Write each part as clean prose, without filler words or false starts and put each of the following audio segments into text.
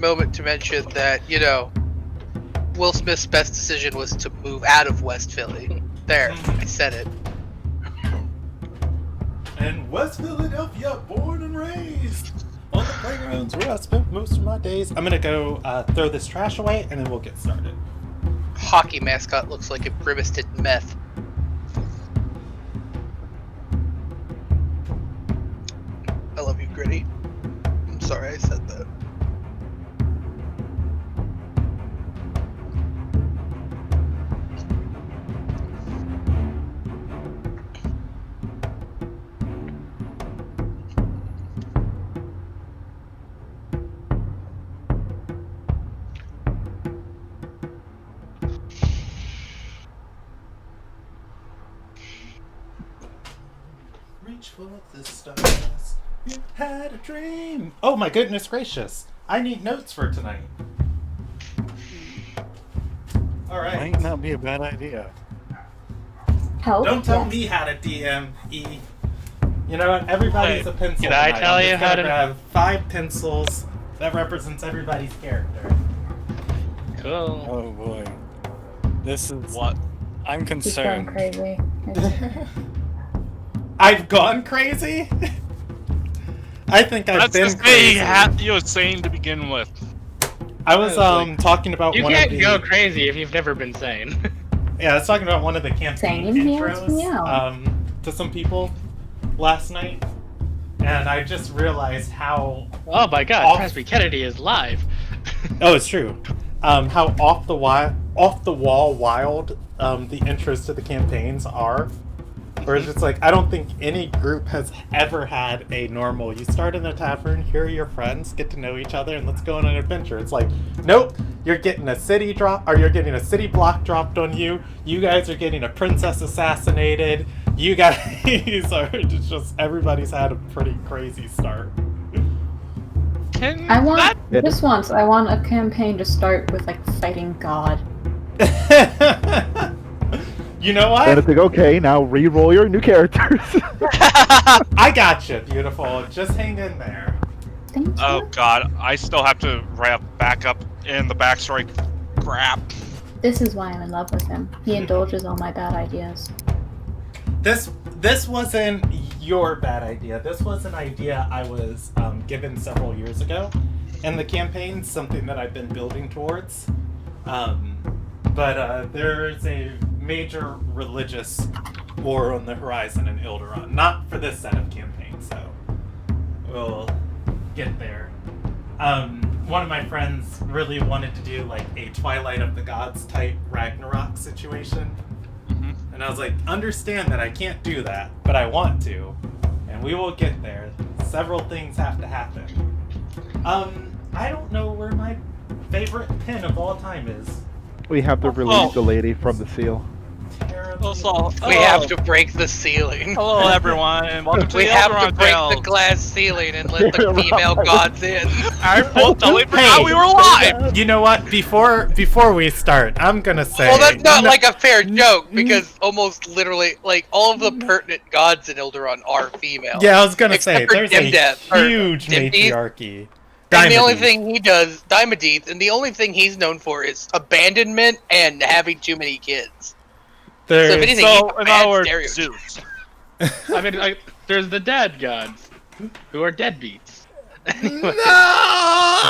moment to mention that, Will Smith's best decision was to move out of West Philly. There, I said it. And West Philadelphia, born and raised on the playgrounds where I spent most of my days. I'm gonna go throw this trash away, and then we'll get started. Hockey mascot looks like a grimaced meth. I love you, Gritty. I'm sorry I said that. Reach for the stars. You had a dream. Oh my goodness gracious! I need notes for tonight. All right. Might not be a bad idea. Help? Don't tell me how to DM E. You know what? Everybody's a pencil. Can I tonight. tell I'm you just how gonna to- grab 5 pencils that represents everybody's character. Cool. Oh boy. This is... What? I'm He's going concerned. crazy. I've gone crazy? I think I've That's been just crazy. you were saying to begin with. I was talking about You one can't of the... go crazy if you've never been sane. Yeah, I was talking about one of the campaign Same, yeah, intros yeah. to some people last night, and I just realized how... Oh my god, Off- Presby Kennedy is live. Oh, it's true. How off the wall wild the intros to the campaigns are. Where it's just like, I don't think any group has ever had a normal, you start in a tavern, here are your friends, get to know each other, and let's go on an adventure. It's like, nope, you're getting a city block dropped on you, you guys are getting a princess assassinated, you guys are just, everybody's had a pretty crazy start. I want just once. I want a campaign to start with like fighting God. You know what? Then it's like, okay, now re-roll your new characters. I gotcha, beautiful. Just hang in there. Thank you. Oh god, I still have to wrap back up in the backstory crap. This is why I'm in love with him. He indulges all my bad ideas. This wasn't your bad idea. This was an idea I was given several years ago, and the campaign's something that I've been building towards. But there's a major religious war on the horizon in Ilderon. Not for this set of campaigns, so we'll get there. One of my friends really wanted to do like a Twilight of the Gods type Ragnarok situation. And I was like, understand that I can't do that, but I want to. And we will get there. Several things have to happen. I don't know where my favorite pin of all time is. We have to release the lady from the seal. We have to break the ceiling. Hello everyone, and welcome to We the have to Ilderon break Tales. the glass ceiling and let the female gods in. I totally forgot we were live! You know what? Before we start, I'm gonna say... Well, that's not like a fair joke, because almost literally, like, all of the pertinent gods in Ilderon are female. Yeah, I was gonna say, Except for there's a Dimdeath, or huge Dimdeath. matriarchy. And the only Diamondis. thing he does, Diamondith, and the only thing he's known for is abandonment and having too many kids. There's- So if anything, So, he's a in bad other words, stereotype. Zeus. I mean, there's the dead gods, who are deadbeats.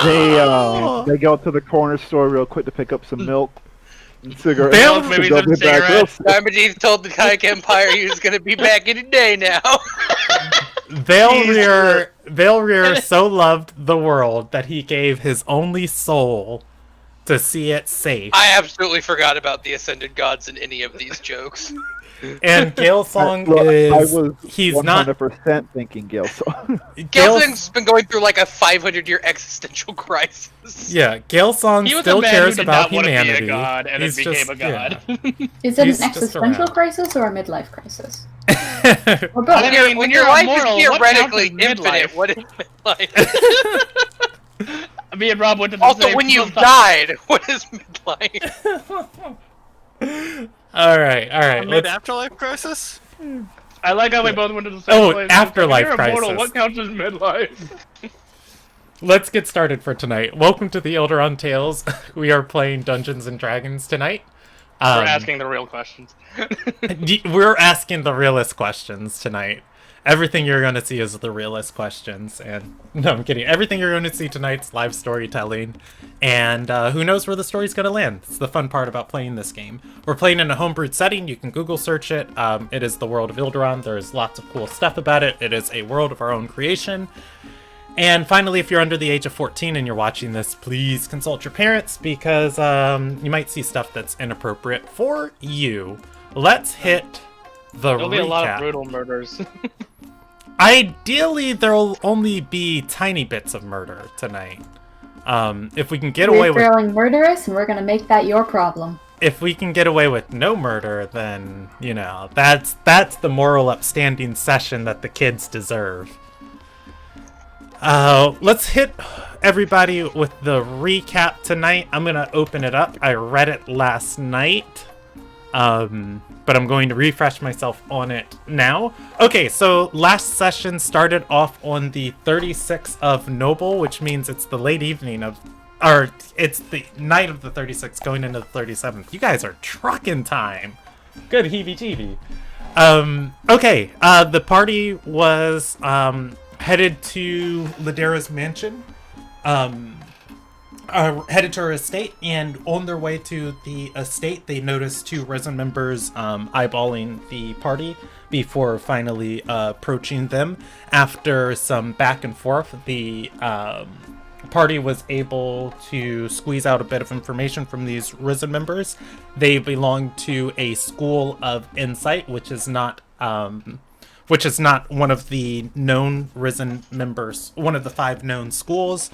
No! They go to the corner store real quick to pick up some milk and cigarettes. They'll- maybe They'll some be back real cigarettes. soon. Diamondith told the Kayak Empire he was going to be back in a day now. Vailrir so loved the world that he gave his only soul to see it safe. I absolutely forgot about the Ascended Gods in any of these jokes. And Galesong Look, I is... was He's 100% thinking Gilsong. Gelsing's been going through like a 500-year existential crisis. Yeah, Galesong He was still a man cares who did about not want to be humanity. a god, and He's then became just- a god. Is it He's an just existential around. crisis or a midlife crisis? Yeah. Or both? I mean, when you're life immortal, is what counts theoretically as infinite, midlife? what is midlife? Me and Rob went to the Also, same when you've school. died, what is midlife? Alright. Mid-afterlife crisis? I like how we both went to the same Oh, place. afterlife When you're immortal, crisis. what counts as midlife? let's get started for tonight. Welcome to the Ilderon Tales. We are playing Dungeons and Dragons tonight. We're asking the real questions. We're asking the realest questions tonight. Everything you're going to see is the realest questions. And no, I'm kidding. Everything you're going to see tonight's live storytelling. And who knows where the story's going to land. It's the fun part about playing this game. We're playing in a homebrewed setting. You can Google search it. It is the world of Ilderon. There's lots of cool stuff about it. It is a world of our own creation. And finally, if you're under the age of 14 and you're watching this, please consult your parents because you might see stuff that's inappropriate for you. Let's hit the There'll recap. be a lot of brutal murders. Ideally, there'll only be tiny bits of murder tonight. If we can get away We're with... feeling murderous, and we're gonna make that your problem. If we can get away with no murder, then, you know, that's the moral upstanding session that the kids deserve. Let's hit everybody with the recap tonight. I'm gonna open it up. I read it last night, but I'm going to refresh myself on it now. Okay, so last session started off on the 36th of Noble, which means it's the late evening of, or it's the night of the 36th going into the 37th. You guys are trucking time. Good heebie-jeebie. Okay, the party was, headed to Ladera's mansion, headed to her estate, and on their way to the estate, they noticed two Risen members eyeballing the party before finally approaching them. After some back and forth, the party was able to squeeze out a bit of information from these Risen members. They belong to a school of insight, which is not one of the known Risen members, one of the 5 known schools,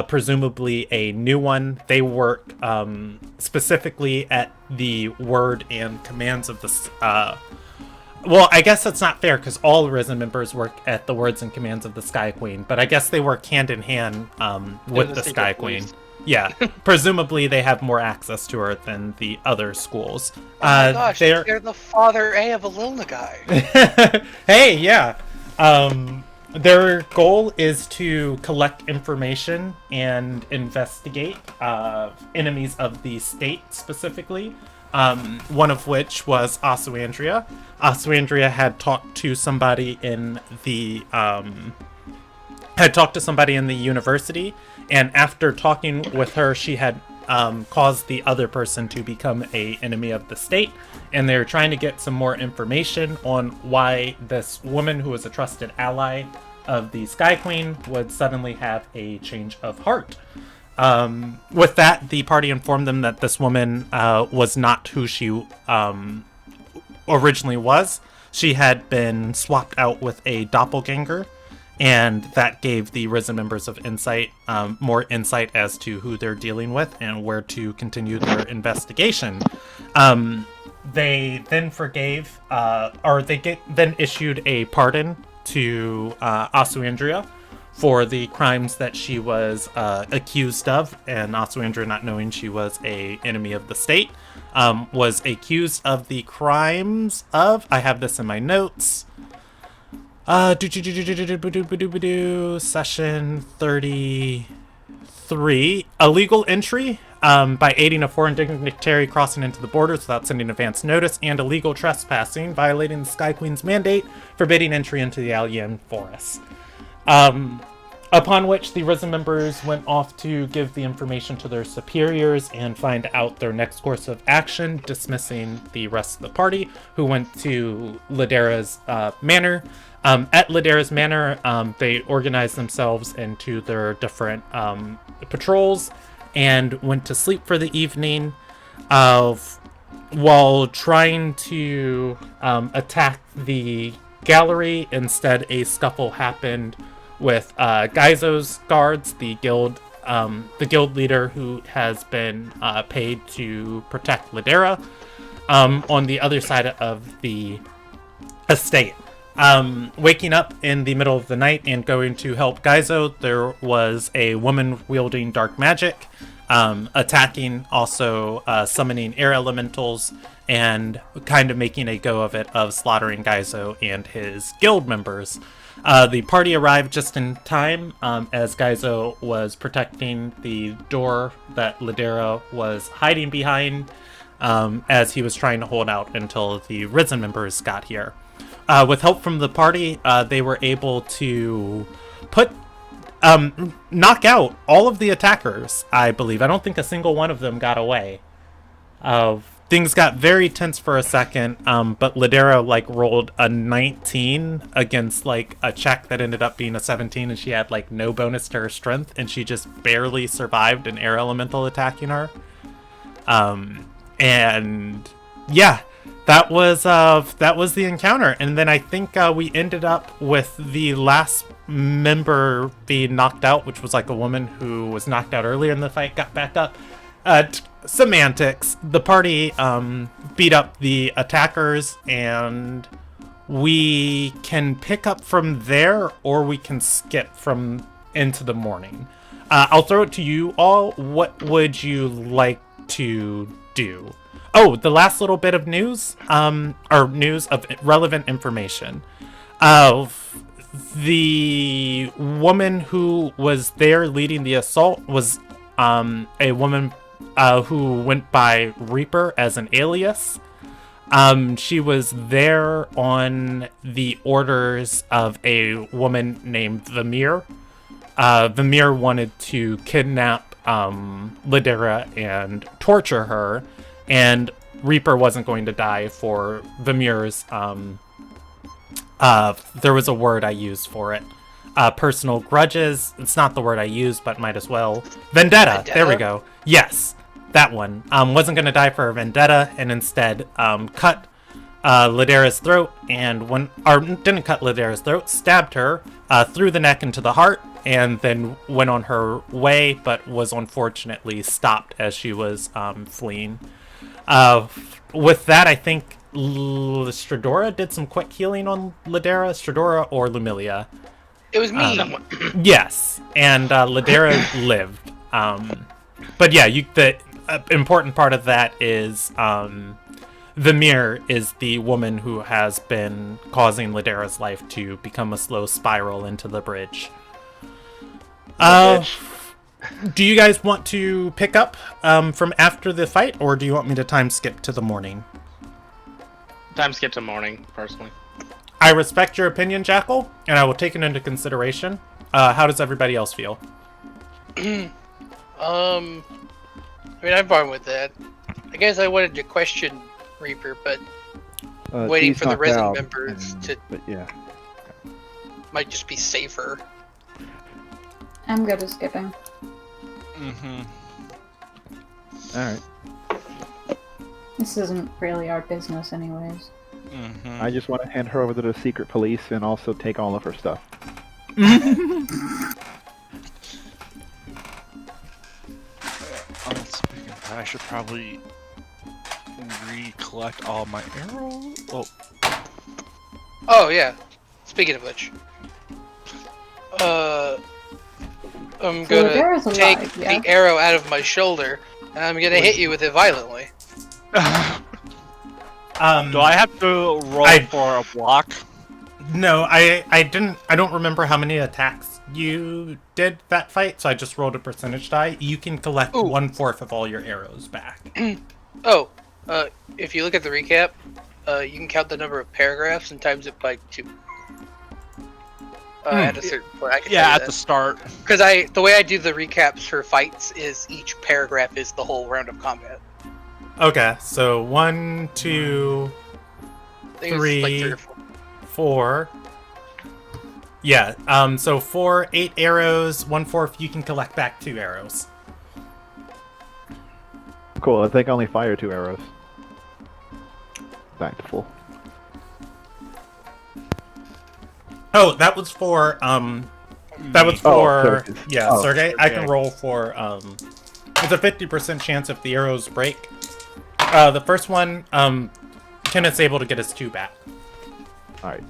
presumably a new one. They work specifically at the word and commands of the... well, I guess that's not fair, because all Risen members work at the words and commands of the Sky Queen, but I guess they work hand in hand with the Sky Queen. Yeah, presumably they have more access to her than the other schools. Oh my gosh, they're the father A of a Luna guy. Hey, yeah. Their goal is to collect information and investigate enemies of the state specifically. One of which was Asuandria. Asuandria had talked to somebody in the university, and after talking with her, she had caused the other person to become an enemy of the state, and they're trying to get some more information on why this woman, who was a trusted ally of the Sky Queen, would suddenly have a change of heart. With that, the party informed them that this woman was not who she originally was. She had been swapped out with a doppelganger, and that gave the Risen members of Insight more insight as to who they're dealing with and where to continue their investigation. They then forgave, then issued a pardon to Asuandria for the crimes that she was accused of, and Asuandria, not knowing she was an enemy of the state, was accused of the crimes of, I have this in my notes, Session 33, illegal entry by aiding a foreign dignitary crossing into the borders without sending advance notice, and illegal trespassing, violating the Sky Queen's mandate, forbidding entry into the Alien Forest. Upon which the Risen members went off to give the information to their superiors and find out their next course of action, dismissing the rest of the party, who went to Ladera's manor. At Ladera's manor, they organized themselves into their different patrols and went to sleep for the evening. While trying to attack the gallery, instead a scuffle happened with Gaizo's guards, the guild leader who has been paid to protect Ladera, on the other side of the estate. Waking up in the middle of the night and going to help Gaizo, there was a woman wielding dark magic, attacking, also summoning air elementals, and kind of making a go of it of slaughtering Gaizo and his guild members. The party arrived just in time as Gaizo was protecting the door that Ladera was hiding behind as he was trying to hold out until the Risen members got here. With help from the party, they were able to knock out all of the attackers, I believe. I don't think a single one of them got away. Things got very tense for a second, but Ladera rolled a 19 against a check that ended up being a 17, and she had no bonus to her strength, and she just barely survived an air elemental attacking her. And yeah, that was the encounter. And then I think we ended up with the last member being knocked out, which was a woman who was knocked out earlier in the fight, got back up. Semantics. The party beat up the attackers, and we can pick up from there, or we can skip from into the morning. I'll throw it to you all. What would you like to do? Oh, the last little bit of news, or news of relevant information. The woman who was there leading the assault was a woman who went by Reaper as an alias. She was there on the orders of a woman named Vamir. Vamir wanted to kidnap Ladera and torture her, and Reaper wasn't going to die for Vamir's, there was a word I used for it. Personal grudges. It's not the word I used, but might as well. Vendetta. There we go. Yes, that one. Wasn't going to die for a vendetta, and instead cut Ladera's throat, and didn't cut Ladera's throat, stabbed her through the neck into the heart, and then went on her way, but was unfortunately stopped as she was fleeing. With that, I think Stradora did some quick healing on Ladera. Stradora or Lumilia? It was me. Yes, and Ladera lived. But yeah, the important part of that is Vamir is the woman who has been causing Ladera's life to become a slow spiral into the bridge. Do you guys want to pick up from after the fight, or do you want me to time skip to the morning? Time skip to morning, personally. I respect your opinion, Jackal, and I will take it into consideration. How does everybody else feel? I mean, I'm fine with that. I guess I wanted to question Reaper, but waiting D's for the knocked resin out, members to But yeah. might just be safer. I'm good at skipping. Alright. This isn't really our business anyways. I just want to hand her over to the secret police and also take all of her stuff. Speaking of that, I should probably recollect all my arrows. Oh yeah. Speaking of which, I'm gonna Ladera's take alive, yeah? the arrow out of my shoulder, and I'm gonna hit you with it violently. Do I have to roll for a block? No, I don't remember how many attacks you did that fight, so I just rolled a percentage die. You can collect 1/4 of all your arrows back. If you look at the recap, you can count the number of paragraphs and times it by 2. At a certain point, I can tell you at that. the start. Because the way I do the recaps for fights is each paragraph is the whole round of combat. Okay, so 1, 2, I think it's 3, like 3 or 4. 4. Yeah, so 4, 8 arrows, 1/4, you can collect back 2 arrows. Cool, I think I only fire 2 arrows. Back to full. Oh, that was for, Sergey. Sergey. I can Sergey. roll for, it's a 50% chance if the arrows break. The first one, Kenneth's able to get his 2 back. Alright.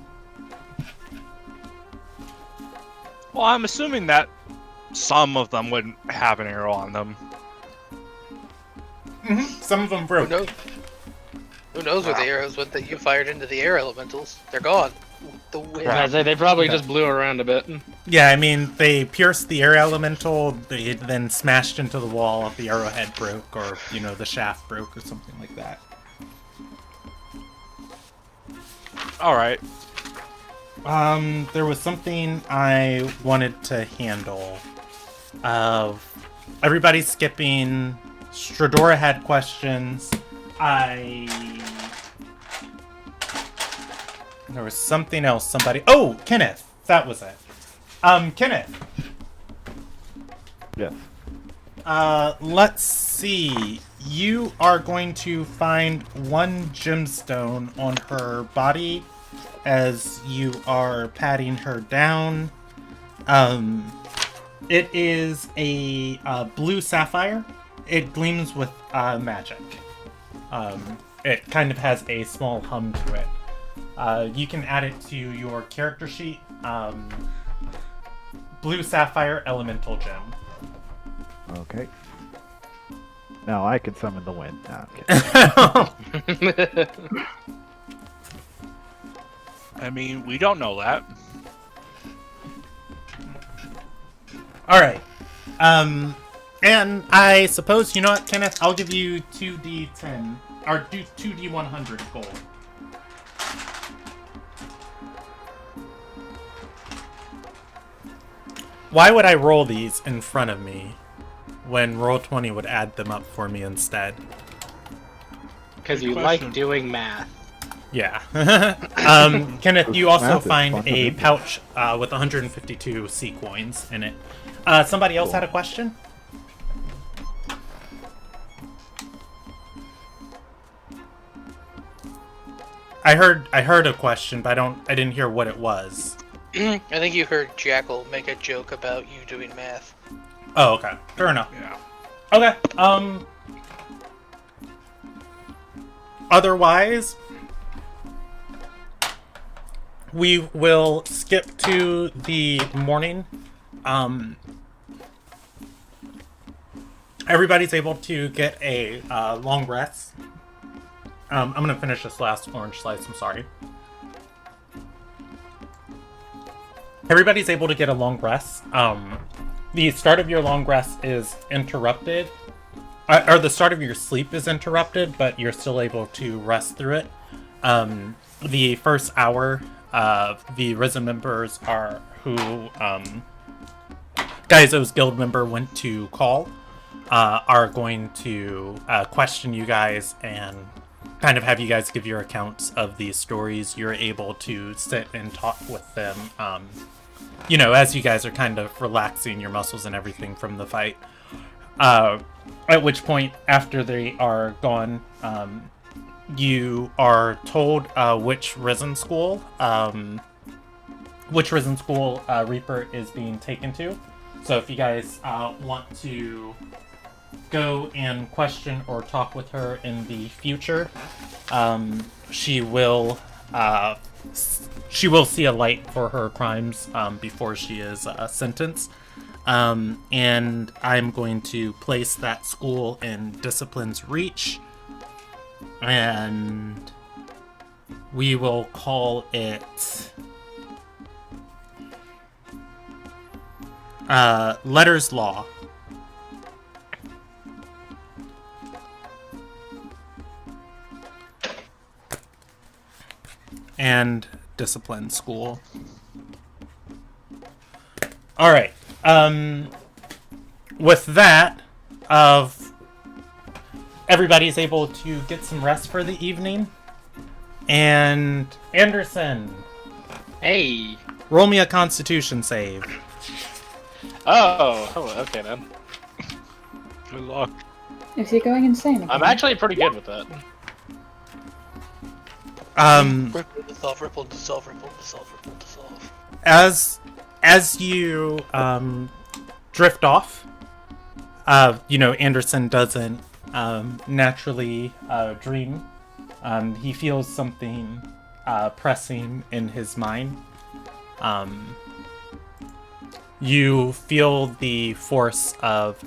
Well, I'm assuming that some of them wouldn't have an arrow on them. Some of them broke. Who knows where the arrows went that you fired into the air elementals? They're gone. The wind. I'd say they probably Okay. just blew around a bit. Yeah, I mean, they pierced the air elemental, they then smashed into the wall, the arrowhead broke, or, you know, the shaft broke, or something like that. Alright. There was something I wanted to handle. Everybody's skipping. Stradora had questions. There was something else. Somebody. Oh, Kenneth. That was it. Kenneth. Yes. Let's see. You are going to find one gemstone on her body as you are patting her down. It is a blue sapphire. It gleams with magic. It kind of has a small hum to it. You can add it to your character sheet. Blue sapphire elemental gem. Okay. Now I can summon the wind. Nah, I'm kidding. I mean, we don't know that. Alright. And I suppose, you know what, Kenneth? I'll give you 2d10. Or 2d100 gold. Why would I roll these in front of me when Roll20 would add them up for me instead? Because Good you question. like doing math. Yeah. Kenneth, you also Math is find fun, a isn't it? pouch with 152 sea coins in it. Somebody else had a question? I heard a question, but I didn't hear what it was. I think you heard Jackal make a joke about you doing math. Oh, okay. Fair enough. Yeah. Okay. Otherwise, we will skip to the morning. Everybody's able to get a long rest. I'm gonna finish this last orange slice. I'm sorry. Everybody's able to get a long rest. The start of your long rest is interrupted. Or the start of your sleep is interrupted, but you're still able to rest through it. The first hour, the Risen members are who Gaizo's guild member went to call, are going to question you guys and kind of have you guys give your accounts of these stories. You're able to sit and talk with them, you know, as you guys are kind of relaxing your muscles and everything from the fight. At which point, after they are gone, you are told which Risen School Reaper is being taken to. So if you guys want to go and question or talk with her in the future, she will see a light for her crimes before she is sentenced. And I'm going to place that school in Discipline's reach, and we will call it Letters Law. And Discipline School. Alright. With that, everybody's able to get some rest for the evening. And Anderson, Hey. roll me a Constitution save. Oh, okay then. Good luck. Is he going insane again? I'm actually pretty good with that. Ripple, dissolve, ripple, dissolve, ripple, dissolve, ripple, dissolve. As you drift off, you know, Anderson doesn't naturally dream. He feels something pressing in his mind. You feel the force of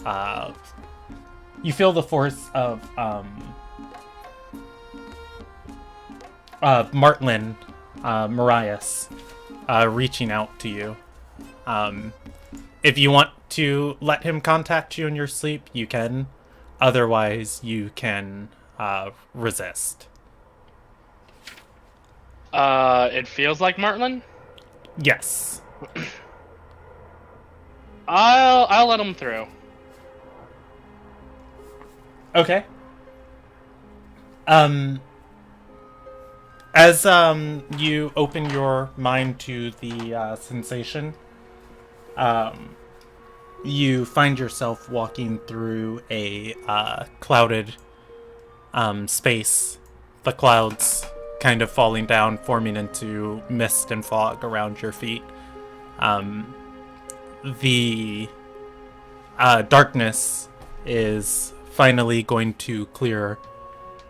Martlin Marias reaching out to you. If you want to let him contact you in your sleep, you can. Otherwise, you can resist. It feels like Martlin. Yes. I'll let him through. Okay. As you open your mind to the sensation, you find yourself walking through a clouded space. The clouds kind of falling down, forming into mist and fog around your feet. The darkness is finally going to clear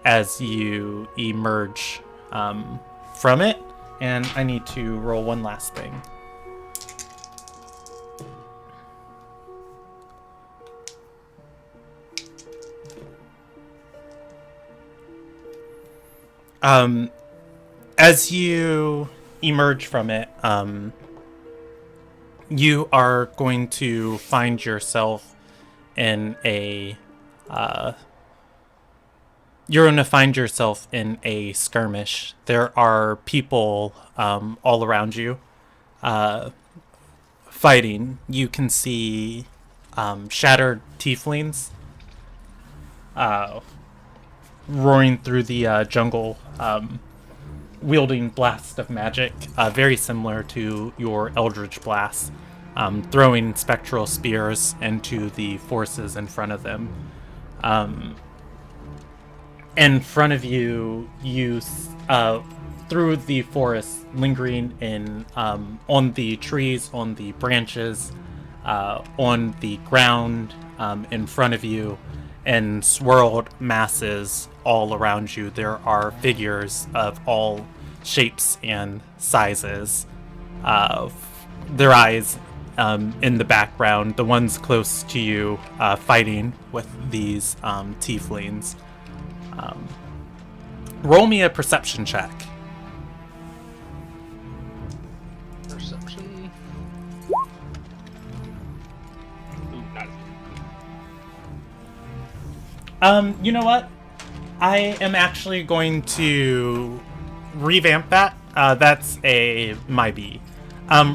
as you emerge from it, and I need to roll one last thing. As you emerge from it, you are going to find yourself in a skirmish. There are people all around you fighting. You can see shattered tieflings roaring through the jungle, wielding blasts of magic, very similar to your Eldritch Blast, throwing spectral spears into the forces in front of them. In front of you, through the forest, lingering in on the trees, on the branches, on the ground in front of you, and swirled masses all around you. There are figures of all shapes and sizes. Their eyes in the background, the ones close to you fighting with these tieflings. Roll me a perception check. Perception. Ooh, not. You know what? I am actually going to revamp that. That's my B.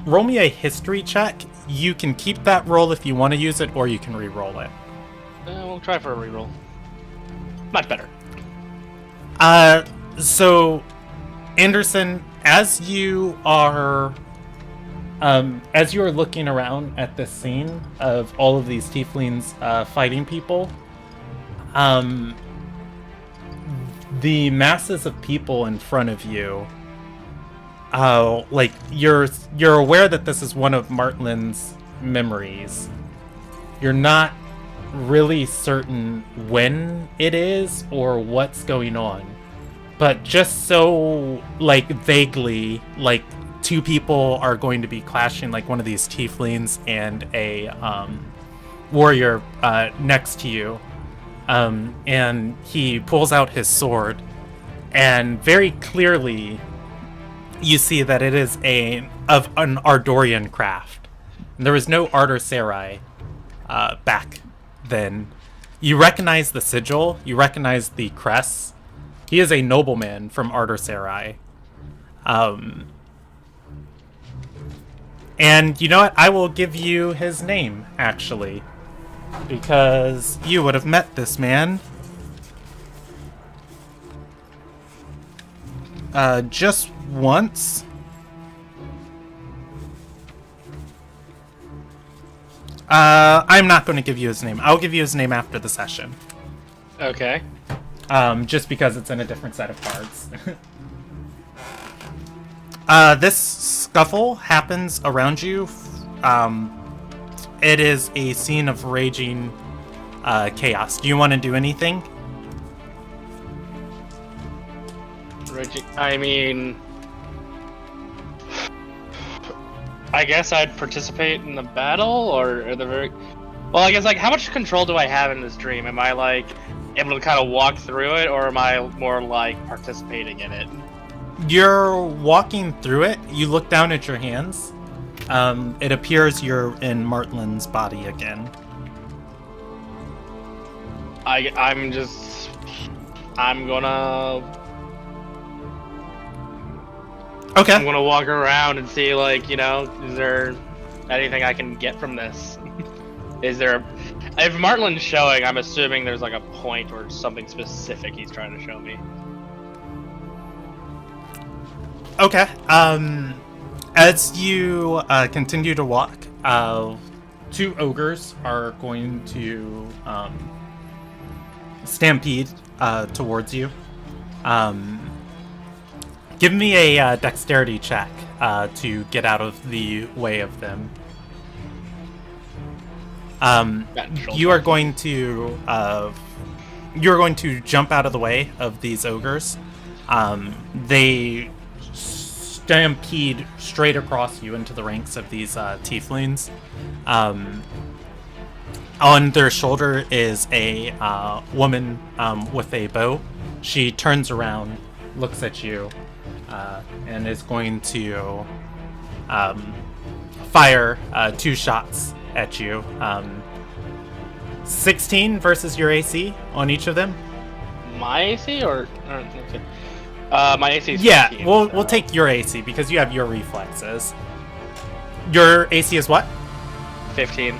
Roll me a history check. You can keep that roll if you want to use it, or you can re-roll it. We'll try for a reroll. Much better. So, Anderson, as you are looking around at this scene of all of these tieflings fighting people, the masses of people in front of you, like you're aware that this is one of Martlin's memories. You're not really certain when it is or what's going on, but just so like vaguely, like two people are going to be clashing, like one of these tieflings and a warrior next to you, and he pulls out his sword, and very clearly you see that it is of an Ardorian craft. There was no Ardor Sarai back then. You recognize the sigil, you recognize the crest. He is a nobleman from Ardor Sarai. And you know what? I will give you his name, actually, because you would have met this man just once. I'm not going to give you his name. I'll give you his name after the session. Okay. Just because it's in a different set of cards. This scuffle happens around you. It is a scene of raging chaos. Do you want to do anything? I mean, I guess I'd participate in the battle, or the very. Well, I guess, like, how much control do I have in this dream? Am I, like, able to kind of walk through it, or am I more, like, participating in it? You're walking through it. You look down at your hands. It appears you're in Martlin's body again. I'm gonna Okay. I'm gonna walk around and see, like, is there anything I can get from this? If Martlin's showing, I'm assuming there's like a point or something specific he's trying to show me. Okay. As you continue to walk, two ogres are going to stampede towards you. Give me a dexterity check to get out of the way of them. You are going to jump out of the way of these ogres. They stampede straight across you into the ranks of these tieflings. On their shoulder is a woman with a bow. She turns around, looks at you, and is going to fire 2 shots at you. 16 versus your AC on each of them. My AC or okay. My AC is 15, so. we'll take your AC because you have your reflexes. Your AC is what? 15.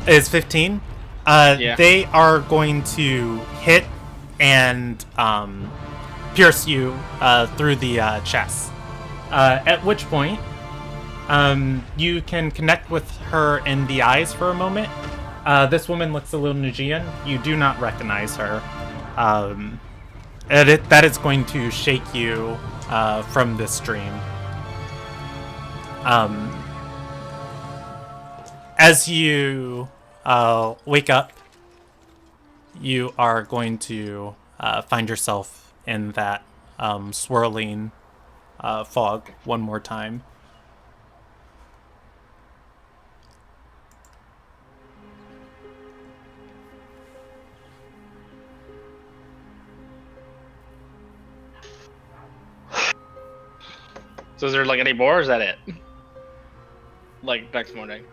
Is 15. Yeah. They are going to hit and pierce you through the chest. At which point, you can connect with her in the eyes for a moment. This woman looks a little Najian. You do not recognize her. That is going to shake you from this dream. As you wake up, you are going to find yourself in that swirling fog one more time. So is there like any more, or is that it? Like next morning?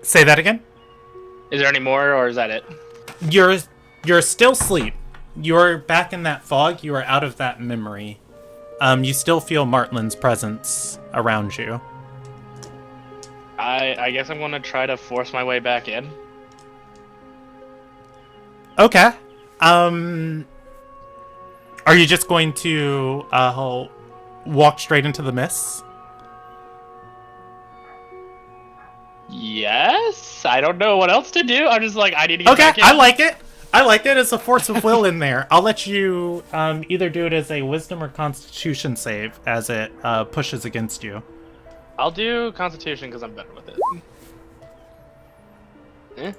Say that again? Is there any more, or is that it? You're still asleep. You're back in that fog. You are out of that memory. You still feel Martlin's presence around you. I guess I'm gonna try to force my way back in. Okay. Are you just going to walk straight into the mists? Yes. I don't know what else to do. I'm just like, I need to get back in. I like it. I like it as a force of will in there. I'll let you either do it as a wisdom or constitution save as it pushes against you. I'll do Constitution because I'm better with it.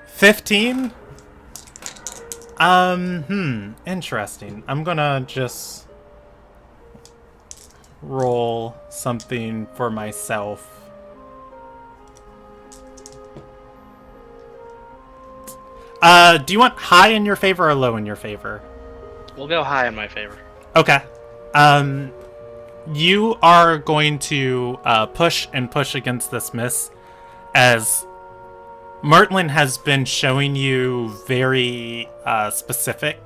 15? Interesting. I'm gonna just roll something for myself. Do you want high in your favor or low in your favor? We'll go high in my favor. Okay. You are going to push and push against this miss as Martlin has been showing you very specific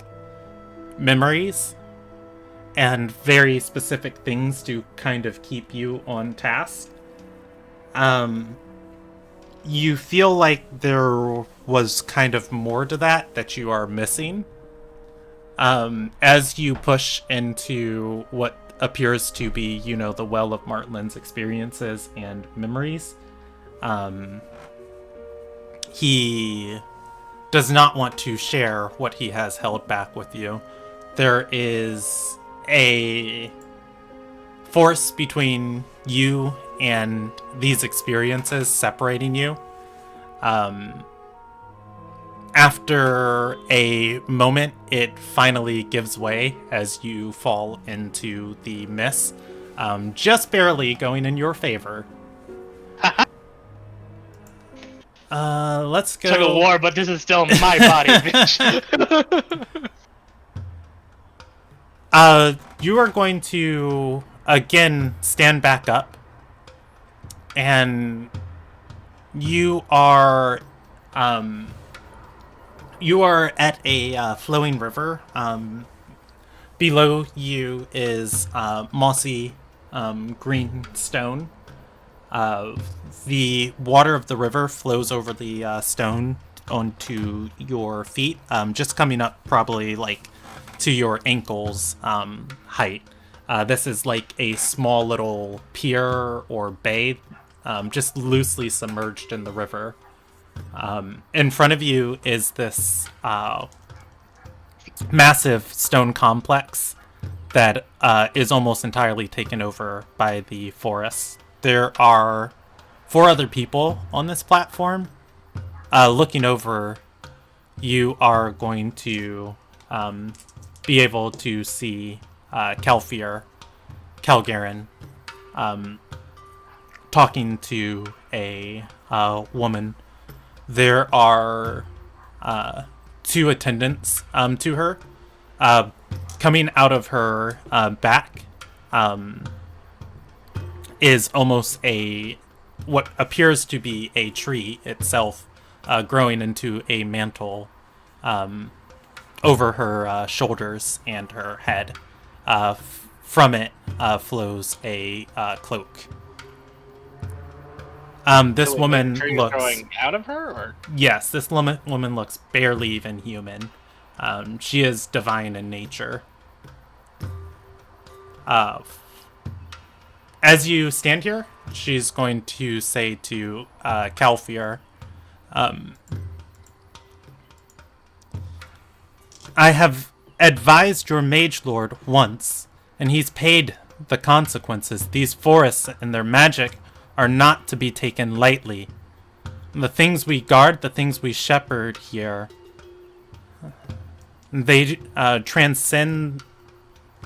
memories and very specific things to kind of keep you on task. You feel like there was kind of more to that you are missing. As you push into what appears to be, the well of Martlin's experiences and memories, he does not want to share what he has held back with you. There is a force between you and these experiences separating you. After a moment, it finally gives way as you fall into the mist, just barely going in your favor. Let's go. Took a war, but this is still my body, bitch. You are going to again stand back up, and you are at a flowing river. Below you is mossy green stone. The water of the river flows over the stone onto your feet, just coming up probably like to your ankles height. This is like a small little pier or bay, just loosely submerged in the river. In front of you is this massive stone complex that is almost entirely taken over by the forest. There are 4 other people on this platform. Looking over, you are going to be able to see Calgaren, talking to a woman. There are 2 attendants to her. Coming out of her back is almost what appears to be a tree itself, growing into a mantle over her shoulders and her head. From it flows a cloak. This woman looks growing out of her, or yes, this woman looks barely even human. She is divine in nature. As you stand here, she's going to say to Calfier, I have advised your mage lord once, and he's paid the consequences. These forests and their magic are not to be taken lightly. The things we guard, the things we shepherd here, they transcend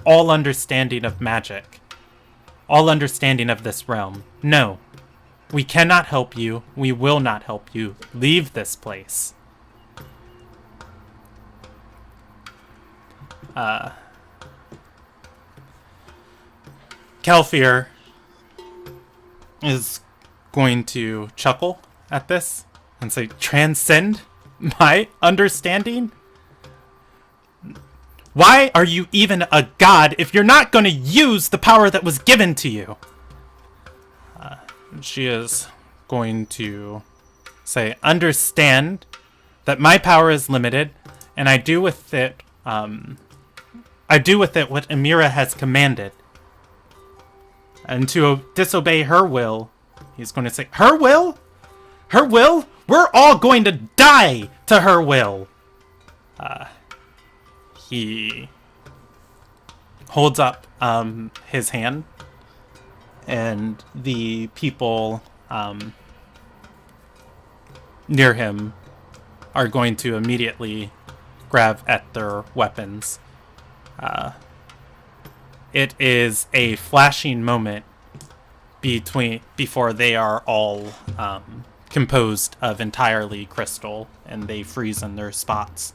all understanding of magic, all understanding of this realm. No, we cannot help you. We will not help you. Leave this place. Calfier is going to chuckle at this and say, transcend my understanding? Why are you even a god if you're not going to use the power that was given to you? She is going to say, understand that my power is limited, and I do with it what Amira has commanded. And to disobey her will, he's going to say, her will? Her will? We're all going to die to her will. He holds up his hand, and the people near him are going to immediately grab at their weapons. It is a flashing moment before they are all composed of entirely crystal, and they freeze in their spots.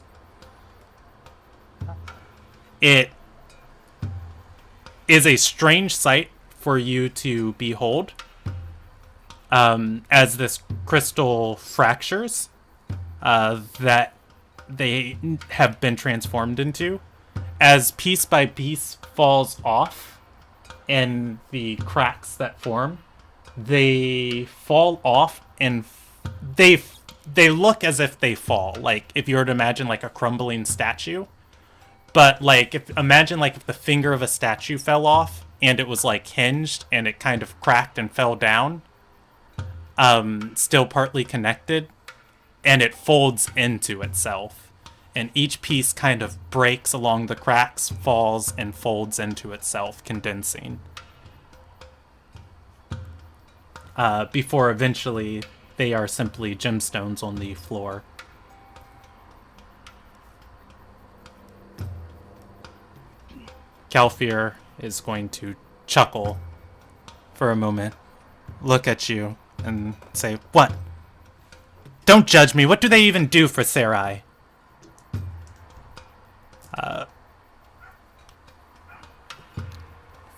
It is a strange sight for you to behold, as this crystal fractures that they have been transformed into. As piece by piece falls off and the cracks that form, they fall off and they look as if they fall. Like if you were to imagine like a crumbling statue. But like imagine like if the finger of a statue fell off and it was like hinged and it kind of cracked and fell down. Still partly connected, and it folds into itself. And each piece kind of breaks along the cracks, falls, and folds into itself, condensing. Before eventually they are simply gemstones on the floor. Calfier is going to chuckle for a moment, look at you, and say, what? Don't judge me. What do they even do for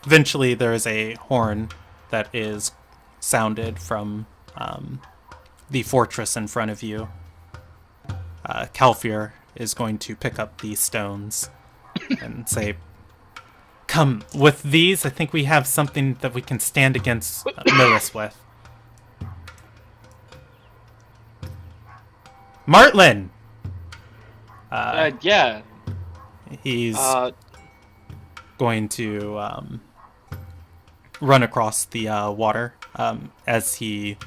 eventually there is a horn that is sounded from the fortress in front of you. Calfier is going to pick up these stones and say, "Come, with these, I think we have something that we can stand against Millis with." Martlin! Yeah. He's going to run across the water. As he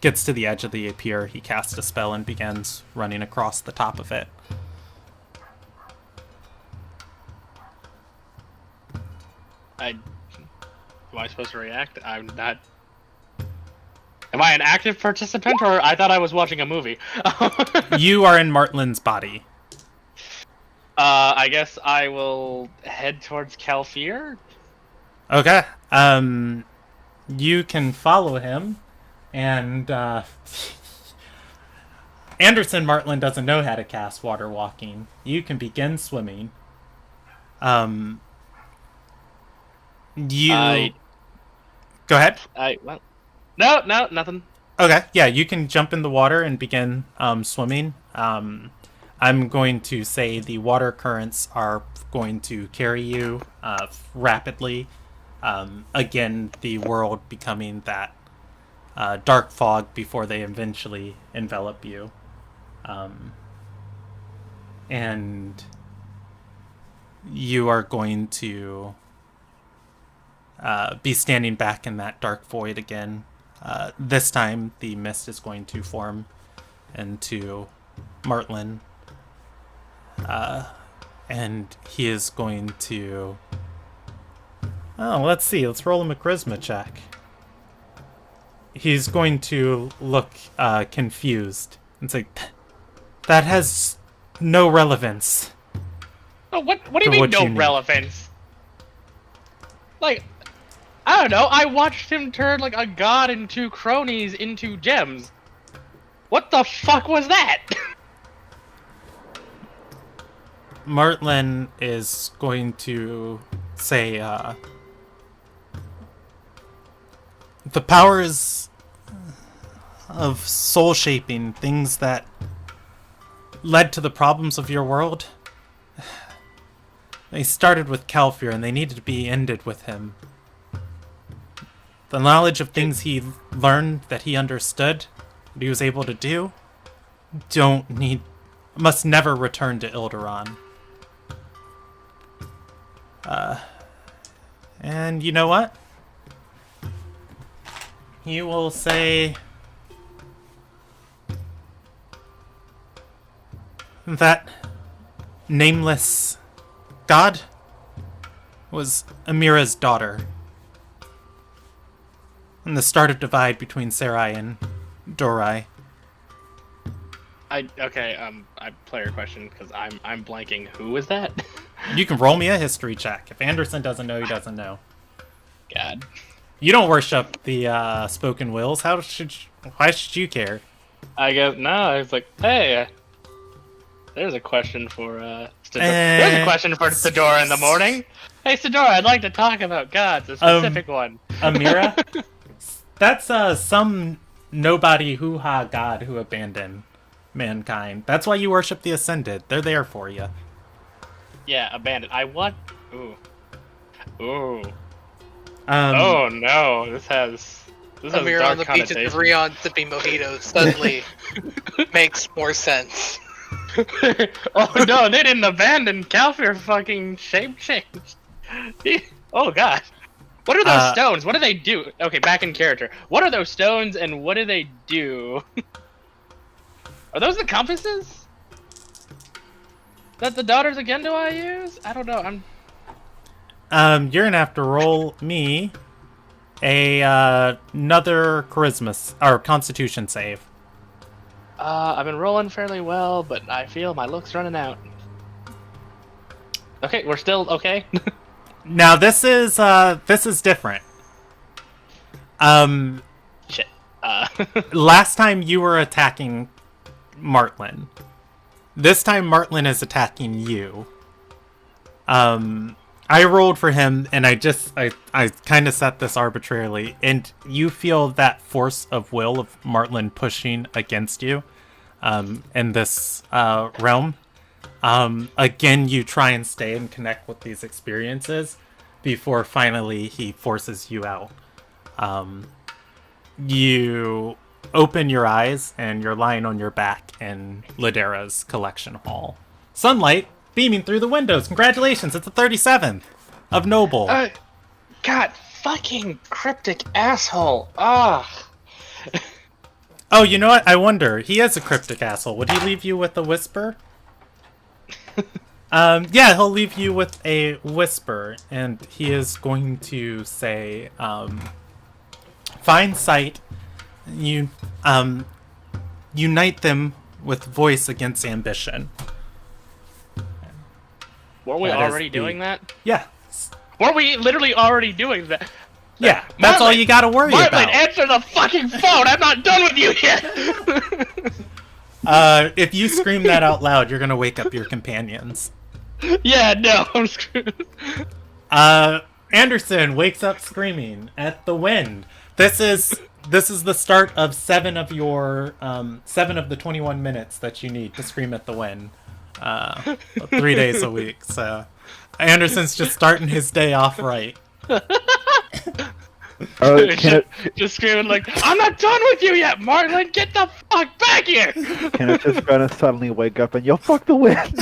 gets to the edge of the pier, he casts a spell and begins running across the top of it. Am I supposed to react? I'm not. Am I an active participant, or I thought I was watching a movie? You are in Martlin's body. I guess I will head towards Calfier. Okay. You can follow him, and Anderson Martlin doesn't know how to cast water walking. You can begin swimming. You go ahead. No, nothing. Okay, yeah, you can jump in the water and begin swimming. I'm going to say the water currents are going to carry you rapidly. Again, the world becoming that dark fog before they eventually envelop you. And you are going to be standing back in that dark void again. This time, the mist is going to form into Martlin. And he is going to... Oh, let's see. Let's roll him a charisma check. He's going to look confused and say, "That has no relevance." Oh, what do you mean no relevance? Like, I don't know. I watched him turn like a god and two cronies into gems. What the fuck was that? Martlin is going to say, "The powers of soul shaping, things that led to the problems of your world, they started with Calfier and they needed to be ended with him. The knowledge of things he learned that he understood, what he was able to do, must never return to Ilderon. And you know what? He will say that nameless god was Amira's daughter, and the start of divide between Sarai and Dorai." I player question because I'm blanking. Who is that? You can roll me a history check. If Anderson doesn't know, he doesn't know. God. You don't worship the spoken wills. Why should you care? I go no. I was like, hey, there's a question for There's a question for Sidora in the morning. Hey, Sidora, I'd like to talk about gods, a specific one. Amira, that's some nobody hoo-ha god who abandoned mankind. That's why you worship the Ascended. They're there for you. Yeah, abandoned. I want. Ooh. Oh no, this has Amir dark on the beach connotations. of Rion sipping mojitos suddenly makes more sense. Oh no, they didn't abandon Calfier. Fucking shape changed. Oh god. What are those stones? What do they do? Okay, back in character. What are those stones and what do they do? Are those the compasses that the daughters again do I use? I don't know. You're gonna have to roll me another charisma or Constitution save. I've been rolling fairly well, but I feel my luck's running out. Okay, we're still okay. Now this is different. Shit. Last time you were attacking Martlin. This time Martlin is attacking you. I rolled for him, and I kind of set this arbitrarily, and you feel that force of will of Martlin pushing against you, in this realm. Again, you try and stay and connect with these experiences before finally he forces you out. You open your eyes, and you're lying on your back in Ladera's collection hall. Sunlight beaming through the windows. Congratulations, it's the 37th of Noble. God, fucking cryptic asshole. Ah. Oh, you know what? I wonder. He is a cryptic asshole. Would he leave you with a whisper? Yeah, he'll leave you with a whisper, and he is going to say, find sight, unite them with voice against ambition. Weren't we That is already doing that? Yeah. Weren't we literally already doing that? Yeah, that's all you gotta worry Martlin, about. answer the fucking phone! I'm not done with you yet! If you scream that out loud, you're gonna wake up your companions. Yeah, no, I'm screwed. Anderson wakes up screaming at the wind. This is the start of 7 of the 21 minutes that you need to scream at the wind. 3 days a week. So Anderson's just starting his day off right. Just screaming like, I'm not done with you yet, Martlin! Get the fuck back here! Kenneth just gonna suddenly wake up and yell, "Fuck the wind!"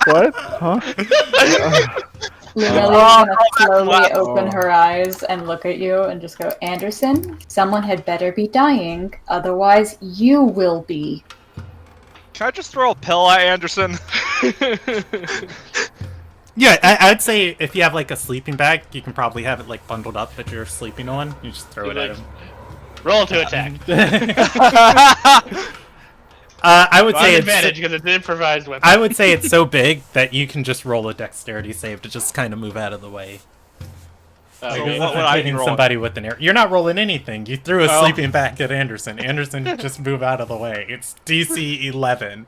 What? Huh? Lunelia's gonna slowly open her eyes and look at you and just go, Anderson, someone had better be dying, otherwise you will be. Can I just throw a pill at Anderson? Yeah, I'd say if you have like a sleeping bag, you can probably have it like bundled up that you're sleeping on. You just throw it at him. Roll to attack. I would say it's advantage because it's an improvised weapon. I would say it's so big that you can just roll a dexterity save to just kind of move out of the way. So Like, what would I be hitting rolling? somebody with an arrow. You're not rolling anything. You threw a Oh. sleeping bag at Anderson. Anderson, just move out of the way. It's DC 11.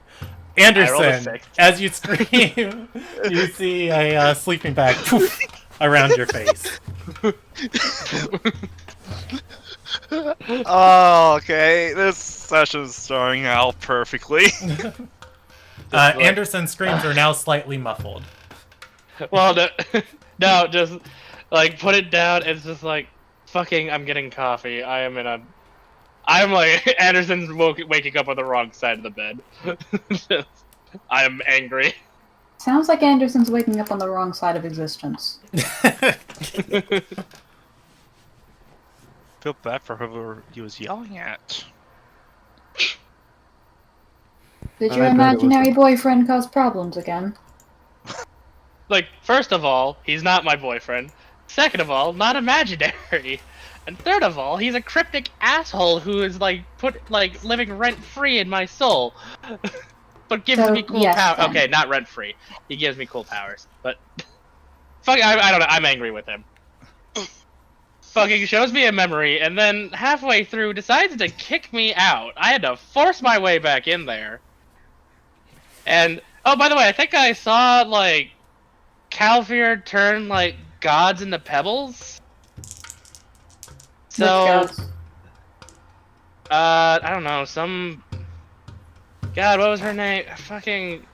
Anderson, 6. as you scream, you see a sleeping bag poof, around your face. Oh, okay. This session's starting out perfectly. Anderson's screams are now slightly muffled. Well, no, just like put it down. It's just like, fucking, I'm getting coffee. I'm like, Anderson's waking up on the wrong side of the bed. I am angry. Sounds like Anderson's waking up on the wrong side of existence. Feel bad for whoever he was yelling at. Did your I bet it was imaginary boyfriend cause problems again? Like, first of all, he's not my boyfriend. Second of all, not imaginary. And third of all, he's a cryptic asshole who is living rent free in my soul. But gives So, me cool yes, powers. then. Okay, not rent free. He gives me cool powers. But fuck, I don't know. I'm angry with him. Fucking shows me a memory, and then halfway through decides to kick me out. I had to force my way back in there. And oh, by the way, I think I saw like Calfear turn like gods into pebbles. So, Which goes, I don't know, God, what was her name? Fucking,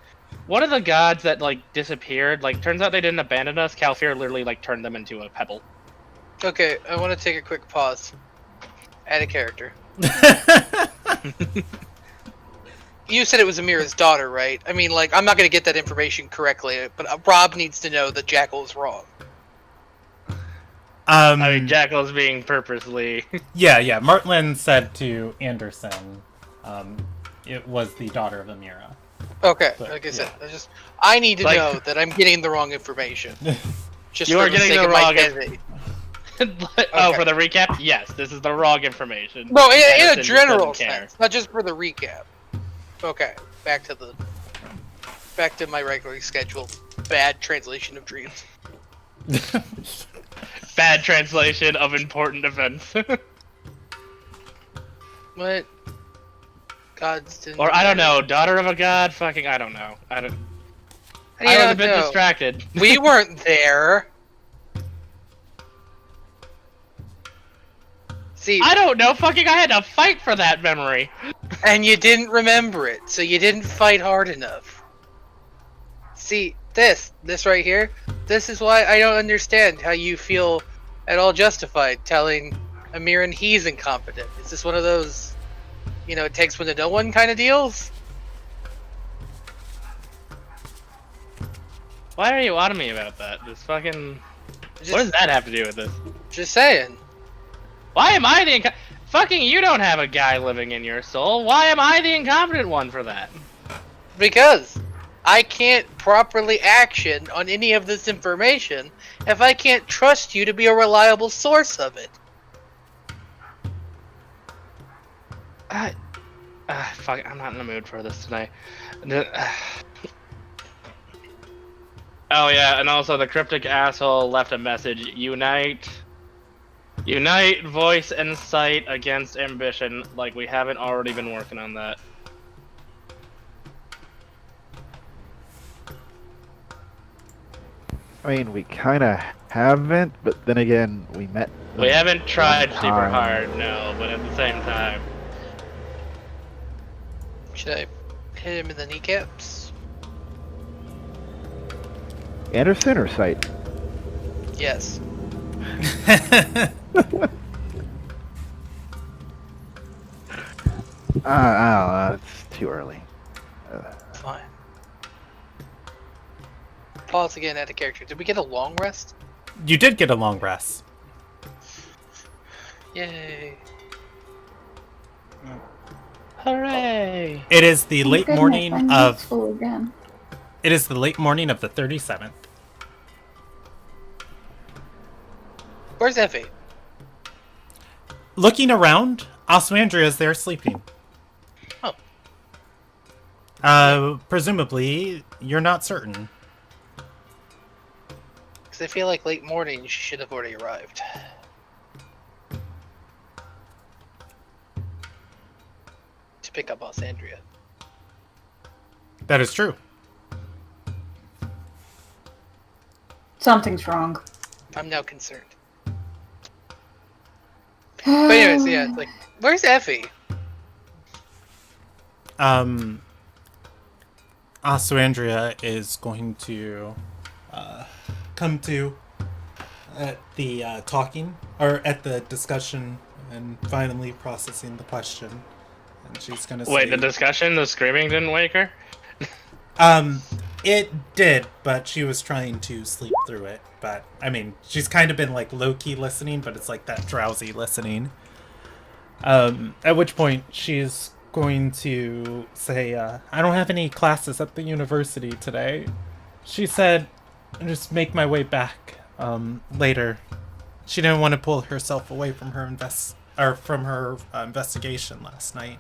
one of the gods that like disappeared. Like, turns out they didn't abandon us. Calfear literally like turned them into a pebble. Okay, I want to take a quick pause. Add a character. You said it was Amira's daughter, right? I mean, like, I'm not going to get that information correctly, but Rob needs to know that Jackal is wrong. I mean, Jackal's being purposely. Yeah. Martlin said to Anderson, it was the daughter of Amira. Okay, But, like I said, yeah. I need to Like- know that I'm getting the wrong information. Just You for are getting sake the of my wrong sanity. Oh, for the recap? Yes, this is the wrong information. No, in a Anderson just general doesn't care. sense, not just for the recap. Okay, back to my regularly scheduled bad translation of dreams. Bad translation of important events. What? Gods didn't. Or I don't know, daughter of a god? Fucking, I don't know. I was a don't bit know. distracted. We weren't there. See, I don't know. Fucking, I had to fight for that memory. and you didn't remember it, so you didn't fight hard enough. See, this right here, this is why I don't understand how you feel at all justified telling Amiran he's incompetent. Is this one of those, it takes one to know one kind of deals? Why are you on me about that? This fucking. Just, What does that have to do with this? Just saying. Why am I the fucking? You don't have a guy living in your soul. Why am I the incompetent one for that? Because I can't properly action on any of this information if I can't trust you to be a reliable source of it. Fuck, I'm not in the mood for this tonight. Oh yeah, and also the cryptic asshole left a message. Unite, voice and sight against ambition. Like we haven't already been working on that. I mean, we kind of haven't, but then again, we met. We haven't tried super time. hard, no, but at the same time. Should I hit him in the kneecaps? Anderson or Sight? Yes. I don't know. It's too early. Fine. Pause again at a character. Did we get a long rest? You did get a long rest. Yay. Hooray! It is the late Goodness, morning I'm of. useful again. It is the late morning of the 37th. Where's Effie? Looking around, Oswandria is there sleeping. Oh. Presumably, you're not certain. Because I feel like late morning she should have already arrived. To pick up Osandria. That is true. Something's wrong. I'm now concerned. But anyways, yeah, it's like, where's Effie? Oswandria is going to come to at the talking, or at the discussion, and finally processing the question. And she's gonna say, Wait, the discussion, the screaming didn't wake her? It did, but she was trying to sleep through it. But, I mean, she's kind of been, like, low-key listening, but it's, like, that drowsy listening. At which point, she's going to say, I don't have any classes at the university today. She said, I'll just make my way back, later. She didn't want to pull herself away from her investigation last night.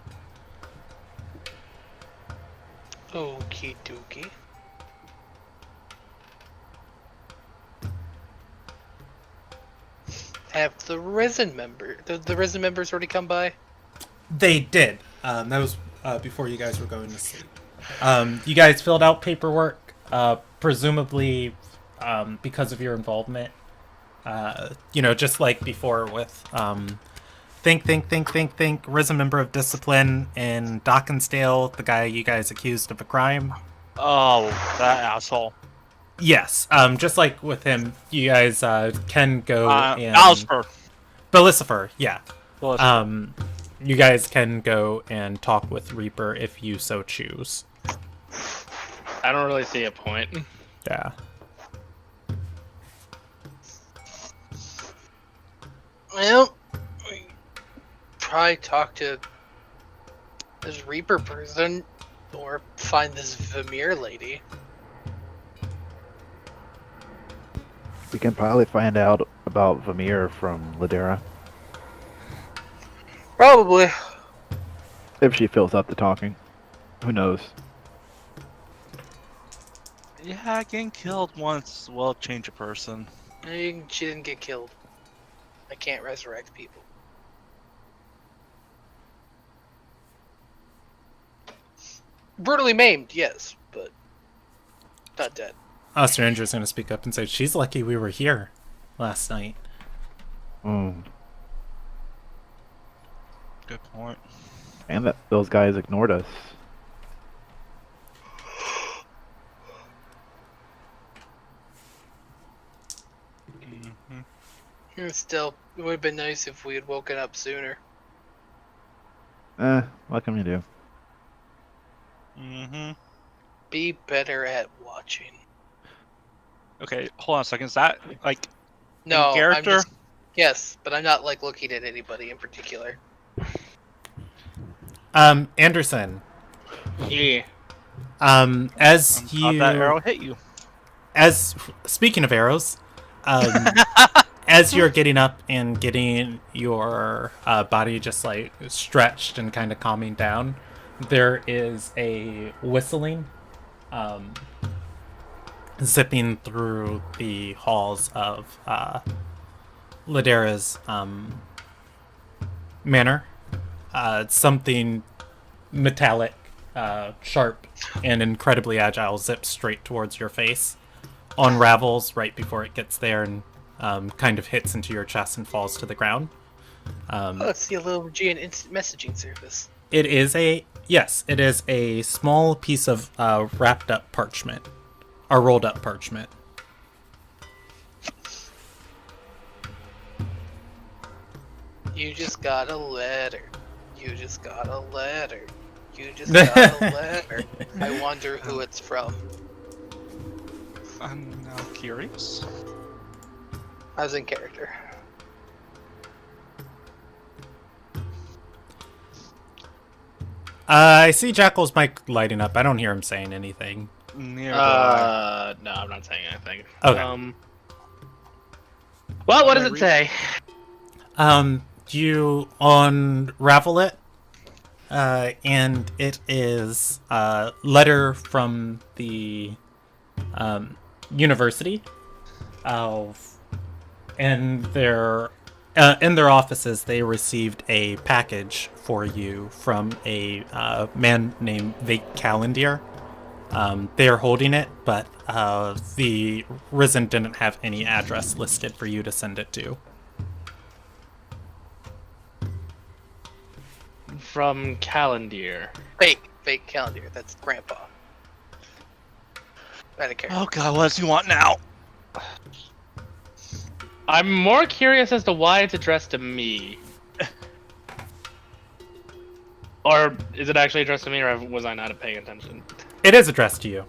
Okie dokie. Have the Risen members already come by? They did. That was before you guys were going to sleep. You guys filled out paperwork, presumably because of your involvement. Just like before with think, Risen member of discipline in Dockensdale, the guy you guys accused of a crime. Oh, that asshole. Yes, just like with him, you guys can go and... Alsper. Belicifer, yeah. Belicifer. You guys can go and talk with Reaper if you so choose. I don't really see a point. Yeah. Well, we probably talk to this Reaper person, or find this Vamir lady. We can probably find out about Vamir from Ladera. Probably. If she fills up the talking. Who knows? Yeah, getting killed once will change a person. She didn't get killed. I can't resurrect people. Brutally maimed, yes, but Not dead. Stranger's gonna speak up and say, she's lucky we were here last night. Mm. Good point. And that those guys ignored us. Still, it would have been nice if we had woken up sooner. What can we do? Mm-hmm. Be better at watching. Okay, hold on a second. Is that, like, No, character? Yes, but I'm not, like, looking at anybody in particular. Anderson. Yeah. As how'd you... that arrow hit you? Speaking of arrows, as you're getting up and getting your body just like stretched and kind of calming down, there is a whistling zipping through the halls of Ladera's manor. It's something metallic, sharp, and incredibly agile zips straight towards your face, unravels right before it gets there, and kind of hits into your chest and falls to the ground. Let's see a little G and instant messaging service. It is a small piece of wrapped up parchment, or rolled up parchment. You just got a letter. You just got a letter. You just got a letter. I wonder who it's from. I'm now curious. I was in character. I see Jackal's mic lighting up. I don't hear him saying anything. Near the eye. No, I'm not saying anything. Okay. Well, what does it say? You unravel it, and it is a letter from the university. And in their offices, they received a package for you from a man named Vake Calendier. They are holding it, but the Risen didn't have any address listed for you to send it to. From Calendier. Fake calendar. That's Grandpa. Out of character. Oh god, what does he want now? I'm more curious as to why it's addressed to me. Or is it actually addressed to me, or was I not paying attention? It is addressed to you.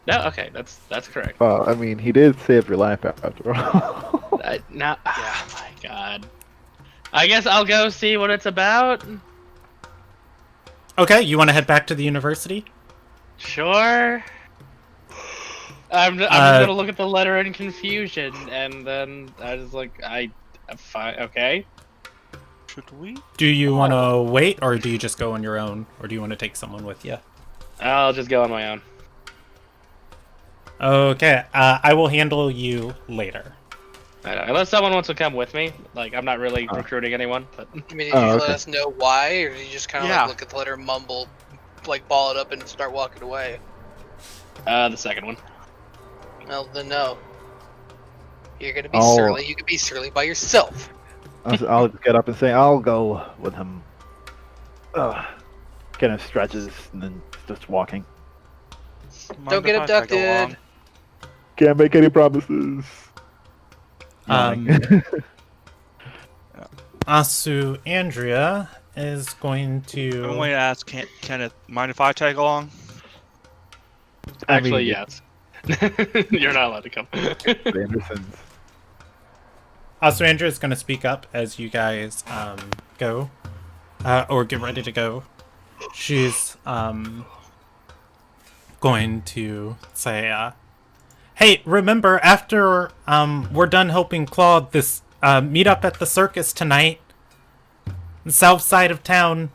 No, okay, that's correct. Well, I mean, he did save your life after all. Now, oh my god. I guess I'll go see what it's about. Okay, you want to head back to the university? Sure. I'm just gonna look at the letter in confusion, and then I was like, fine, okay. Should we? Do you want to wait, or do you just go on your own, or do you want to take someone with you? I'll just go on my own. Okay, I will handle you later. Unless someone wants to come with me, like I'm not really recruiting anyone. But I mean, did you let us know why, or did you just kind of like look at the letter, mumble, like ball it up, and start walking away? The second one. Well, then no. You're gonna be surly. You can be surly by yourself. I'll get up and say, I'll go with him. Kind of stretches and then starts walking. Don't get abducted. Can't make any promises. Asu Andrea is going to... I'm going to ask Kenneth, mind if I tag along? Actually, yes. You're not allowed to come. The Andersons. Asu Andrea is going to speak up as you guys go, or get ready to go. She's going to say, hey, remember, after we're done helping Claude, this meet up at the circus tonight. The south side of town.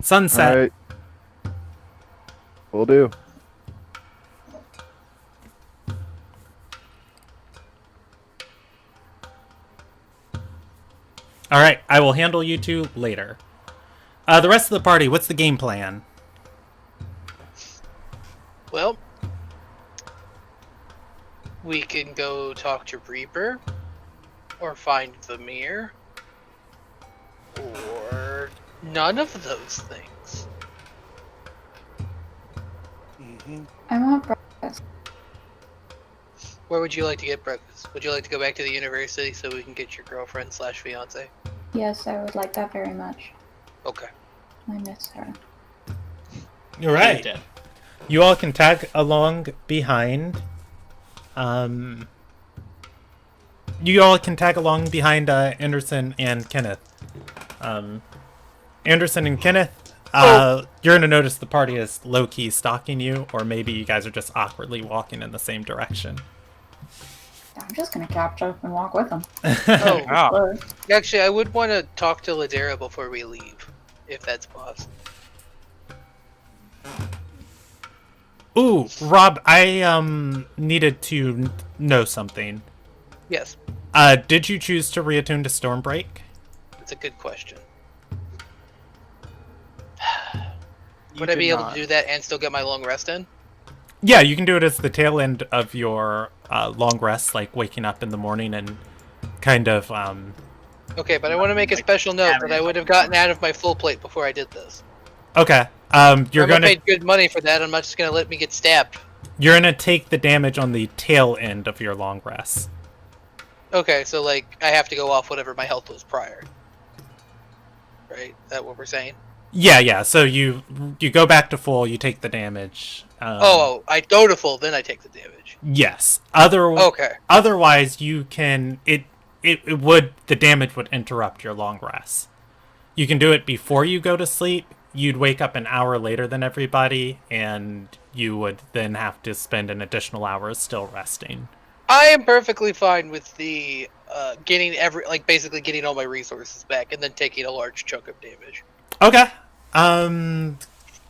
Sunset. Alright. Will do. Alright, I will handle you two later. The rest of the party, what's the game plan? Well, we can go talk to Reaper, or find the mirror, or none of those things. I want breakfast. Where would you like to get breakfast? Would you like to go back to the university so we can get your girlfriend / fiance? Yes, I would like that very much. Okay. I miss her. You're right. You all can tag along behind. You all can tag along behind Anderson and Kenneth. Anderson and Kenneth, you're gonna notice the party is low-key stalking you, or maybe you guys are just awkwardly walking in the same direction. I'm just gonna catch up and walk with them. Oh, Wow. actually, I would want to talk to Ladera before we leave, if that's possible. Ooh, Rob, I needed to know something. Yes, Did you choose to reattune to Stormbreak? that's a good question. You Would I did be able not. to do that and still get my long rest in? Yeah, you can do it as the tail end of your long rest, like waking up in the morning and kind of Okay, but I want to make a special note that I would have gotten out of my full plate before I did this. Okay. You're I'm gonna paid good money for that. I'm not just gonna let me get stabbed. take the damage on the tail end of your long rest. Okay, so like I have to go off whatever my health was prior. Right? Is that what we're saying? Yeah. So you go back to full. You take the damage. I go to full, then I take the damage. Yes. Okay. Otherwise, you can the damage would interrupt your long rest. You can do it before you go to sleep. You'd wake up an hour later than everybody, and you would then have to spend an additional hour still resting. I am perfectly fine with the basically getting all my resources back and then taking a large chunk of damage. Okay.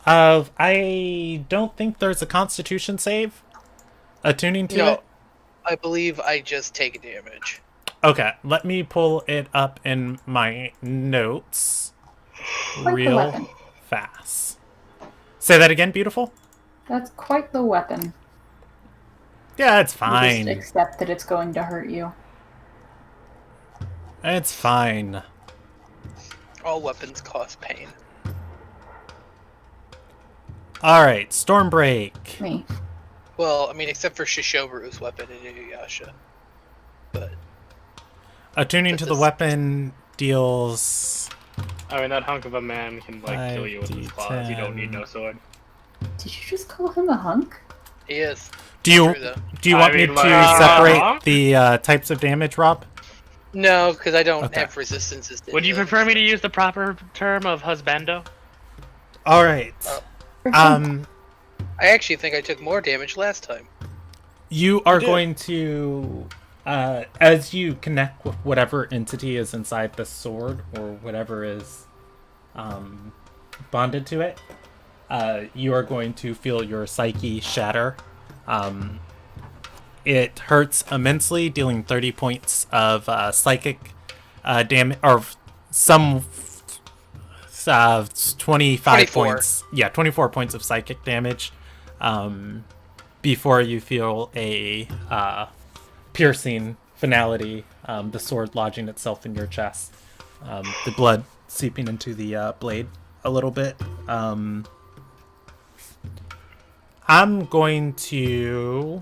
I don't think there's a Constitution save attuning to No, it. I believe I just take damage. Okay, let me pull it up in my notes Quite the real weapon. fast. Say that again, beautiful? That's quite the weapon. Yeah, it's You fine. just accept that it's going to hurt you. It's fine. All weapons cause pain. Alright, Stormbreak. Me. Well, I mean, except for Shishomaru's weapon in Inuyasha. But Attuning This to the is- weapon deals... I mean, that hunk of a man can like kill you with his claws. You don't need no sword. Did you just call him a hunk? he is. Do you True, though. want I me mean, to like, separate the types of damage, Rob? No, because I don't Okay. have resistances to Would you any of prefer me them. to use the proper term of husbando? Alright. Or hunk? I actually think I took more damage last time. You are did. going to, as you connect with whatever entity is inside the sword, or whatever is bonded to it, you are going to feel your psyche shatter. It hurts immensely, dealing 30 points of psychic damage, or some 25 24. points. Yeah, 24 points of psychic damage. Before you feel a piercing finality, the sword lodging itself in your chest, the blood seeping into the blade a little bit. I'm going to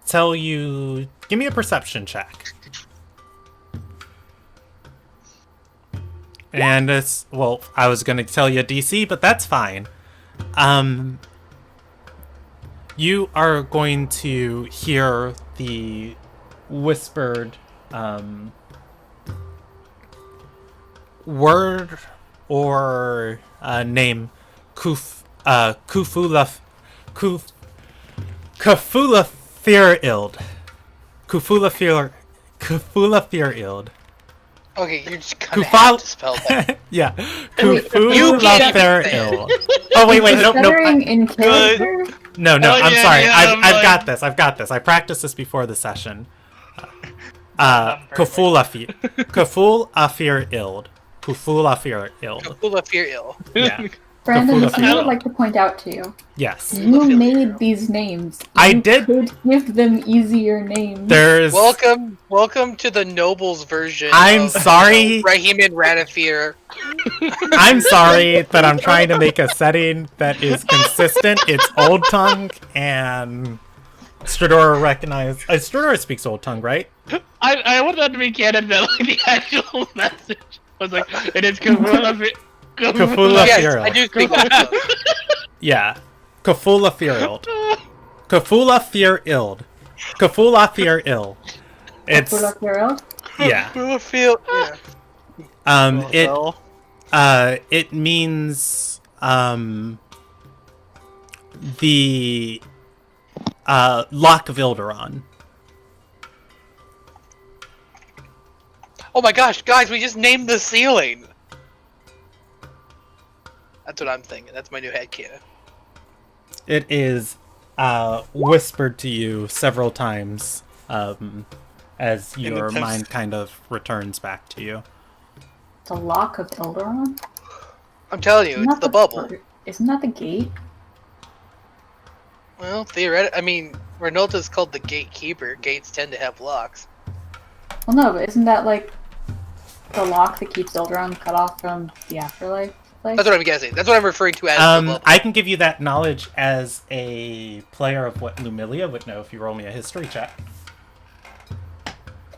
tell you, give me a perception check. And it's, well, I was going to tell you DC, but that's fine. You are going to hear the whispered word or name Kufula Fear-Ild. Kufula Fear-Ild. Okay, you're just gonna Kufal- have to spell that. Yeah. Wait, you Kufula can't Fear-Ild. Oh, wait, nope. Stuttering in character? No, Oh, I'm yeah, sorry. yeah, I've like- got this. I practiced this before the session. Kufula Fear-Ild. Kufula Fear-Ild. Kapula Fear Ill. Yeah. Brandon, Cthulhu I would Field. like to point out to you. Yes. You made these names. I You did. could give them easier names. There's. Welcome to the nobles version. I'm of, sorry. Raheem and Radifir. I'm sorry, but I'm trying to make a setting that is consistent. It's Old Tongue, and Stradora recognized. Stradora speaks Old Tongue, right? I want that to be canon that like the actual message was like it is Cthulhu. Cthulhu Yes, Field. I do speak Old Tongue. Yeah. Cthulhu Field. Cthulhu Fear Ild. Cthulhu Fear Ill. It's yeah. It means the Lock of Ilderon. Oh my gosh, guys, we just named the ceiling. That's what I'm thinking. That's my new headcanon. It is whispered to you several times as your mind kind of returns back to you. The Lock of Ilderon? I'm telling you, it's the bubble. Isn't that the gate? Well, theoretically, I mean, Renolta's called the gatekeeper. Gates tend to have locks. Well, no, but isn't that like the lock that keeps Ilderon cut off from the afterlife? That's what I'm guessing. That's what I'm referring to as the bubble. I can give you that knowledge as a player of what Lumilia would know if you roll me a history check.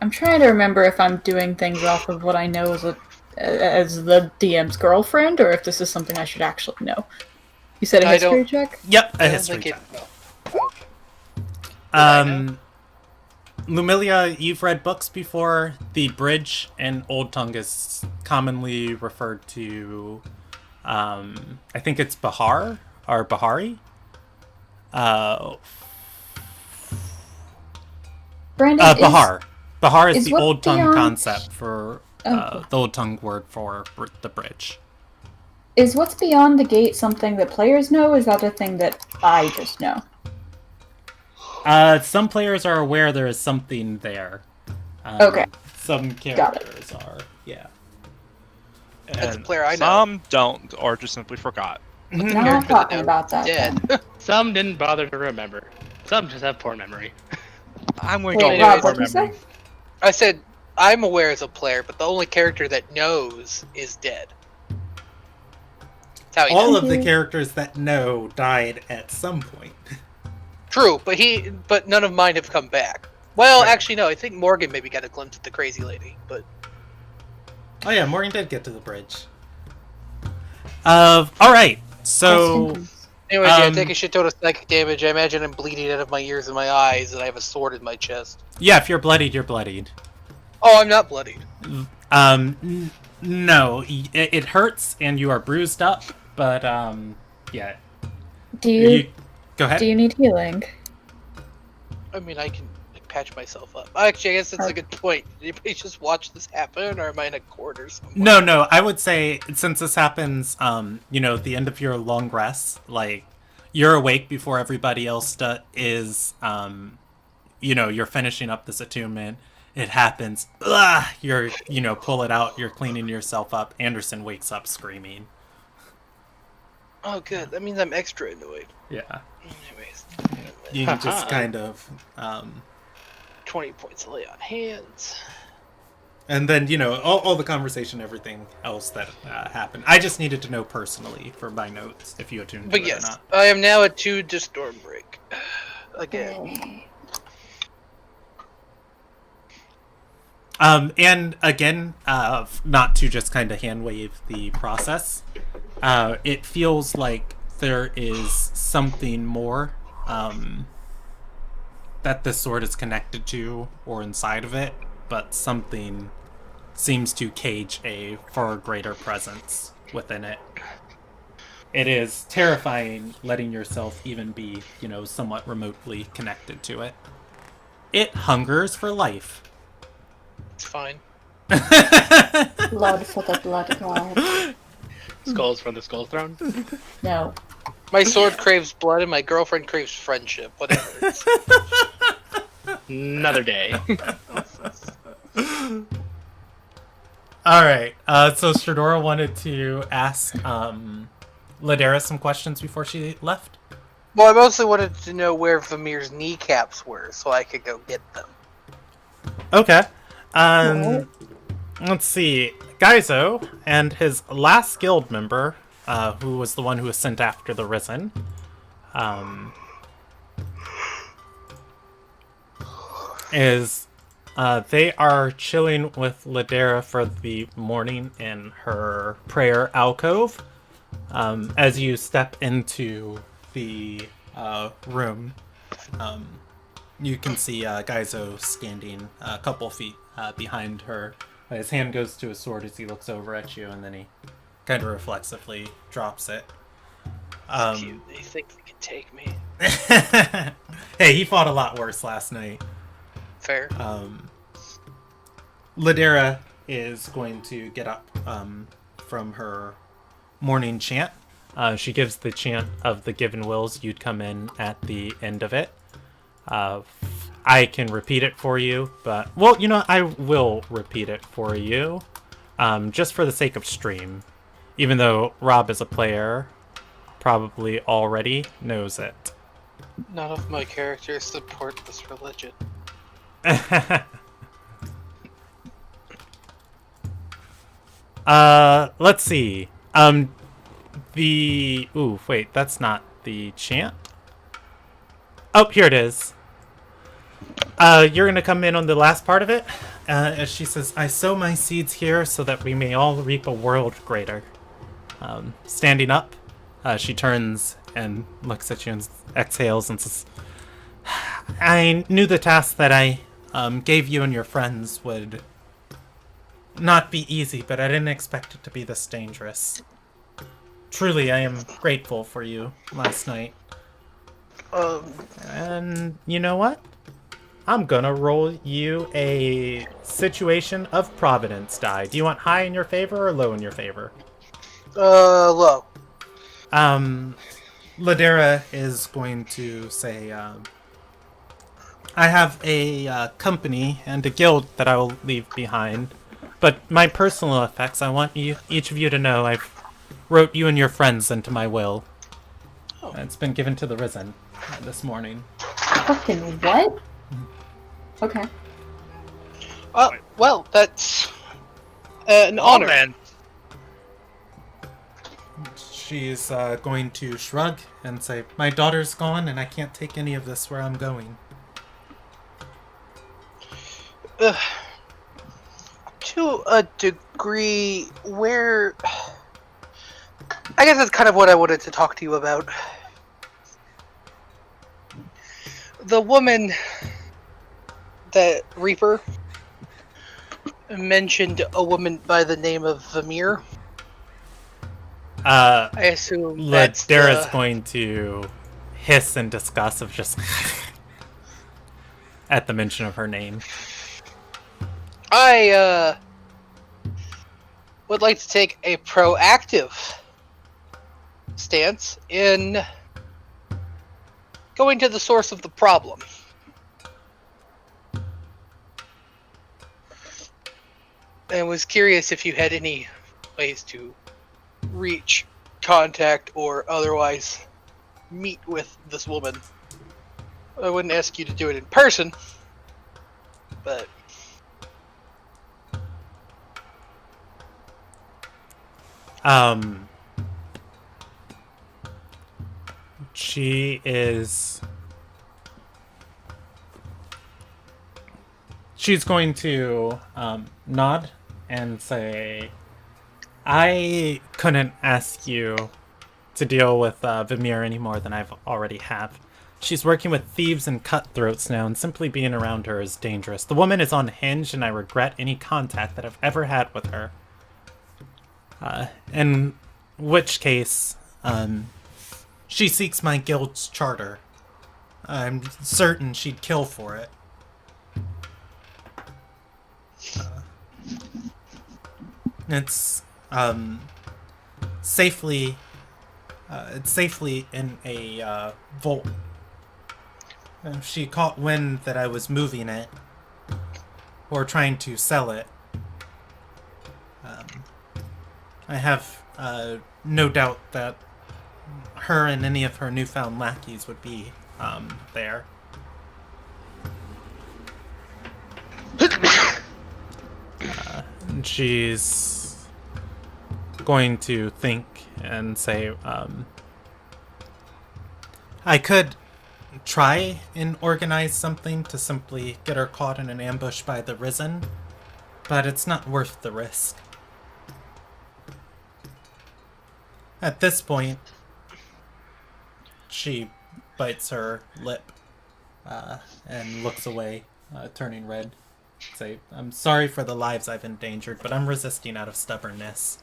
I'm trying to remember if I'm doing things off of what I know as the DM's girlfriend, or if this is something I should actually know. You said a history check? Yep, a history check. Lumilia, you've read books before. The bridge in Old Tongue is commonly referred to, I think it's Bahar, or Bahari? Brandon, Bahar. Bahar is the what Old Tongue beyond- concept for, the Old Tongue word for the bridge. Is what's beyond the gate something that players know, or is that a thing that I just know? Some players are aware there is something there. Okay. Some characters are, yeah. As a player, I know. Some don't, or just simply forgot. Now I'm talking about that. Dead. Then. Some didn't bother to remember. Some just have poor memory. I'm going to Wait, go Rob, with what'd you memory. say? I said I'm aware as a player, but the only character that knows is dead. That's how he All knows. of the characters that know died at some point. True, but none of mine have come back. Well, actually, no. I think Morgan maybe got a glimpse of the crazy lady, but Oh yeah, Morgan did get to the bridge. Alright, so... anyway, yeah, I take a shit ton of psychic damage. I imagine I'm bleeding out of my ears and my eyes, and I have a sword in my chest. Yeah, if you're bloodied, you're bloodied. Oh, I'm not bloodied. No, it hurts and you are bruised up, but, yeah. Do you Go ahead. do you need healing? I mean, I can patch myself up. Actually, I guess that's a good point. Did anybody just watch this happen, or am I in a corner somewhere? No, I would say, since this happens, the end of your long rest, like, you're awake before everybody else is, you're finishing up this attunement, it happens, you're, pull it out, you're cleaning yourself up, Anderson wakes up screaming. Oh, good. That means I'm extra annoyed. Yeah. Anyways. You can just kind of, 20 points to lay on hands. and then, all the conversation, everything else that happened. I just needed to know personally for my notes if you attuned to But it or yes, not. I am now attuned to Stormbreak. Again. And again, not to just kind of hand wave the process, it feels like there is something more that this sword is connected to or inside of it, but something seems to cage a far greater presence within it. It is terrifying letting yourself even be, somewhat remotely connected to it. It hungers for life. It's fine. Blood for the blood god. Skulls from the Skull Throne. No. My sword craves blood and my girlfriend craves friendship. Whatever. It's- Another day. Alright, so Stradora wanted to ask Ladera some questions before she left? Well, I mostly wanted to know where Vamir's kneecaps were, so I could go get them. Okay. Let's see. Gaizo and his last guild member, who was the one who was sent after the Risen, they are chilling with Ladera for the morning in her prayer alcove. As you step into the room, you can see Gaizo standing a couple feet behind her. His hand goes to his sword as he looks over at you, and then he kind of reflexively drops it. Cute. They think they can take me. Hey, he fought a lot worse last night. Fair. Ladera is going to get up from her morning chant. She gives the chant of the given wills. You'd come in at the end of it. I can repeat it for you, but... Well, you know, I will repeat it for you. Just for the sake of stream. Even though Rob is a player, probably already knows it. None of my characters support this religion. Let's see. Ooh, wait, that's not the chant. Oh, here it is. You're gonna come in on the last part of it. As she says, I sow my seeds here so that we may all reap a world greater. Standing up, she turns and looks at you and exhales and says, I knew the task that I gave you and your friends would not be easy, but I didn't expect it to be this dangerous. Truly, I am grateful for you last night. And you know what? I'm gonna roll you a situation of providence die. Do you want high in your favor or low in your favor? Low. Ladera is going to say, I have a company and a guild that I will leave behind, but my personal effects, I want each of you to know I've wrote you and your friends into my will. Oh. It's been given to the Risen this morning. Fucking what? Okay. Well, that's an honor. Man. She's going to shrug and say, my daughter's gone and I can't take any of this where I'm going. To a degree, where... I guess that's kind of what I wanted to talk to you about. The woman that Reaper mentioned a woman by the name of Vamir. I assume that's Ladera's going to hiss in disgust of just at the mention of her name. I would like to take a proactive stance in going to the source of the problem. And was curious if you had any ways to reach, contact, or otherwise meet with this woman. I wouldn't ask you to do it in person, but... She's going to nod and say, I couldn't ask you to deal with Vamir any more than I've already have. She's working with thieves and cutthroats now, and simply being around her is dangerous. The woman is unhinged, and I regret any contact that I've ever had with her. In which case, she seeks my guild's charter. I'm certain she'd kill for it. It's safely in a vault. She caught wind that I was moving it or trying to sell it. I have no doubt that her and any of her newfound lackeys would be there. She's going to think and say, I could try and organize something to simply get her caught in an ambush by the Risen, but it's not worth the risk. At this point, she bites her lip and looks away, turning red. Say, I'm sorry for the lives I've endangered, but I'm resisting out of stubbornness.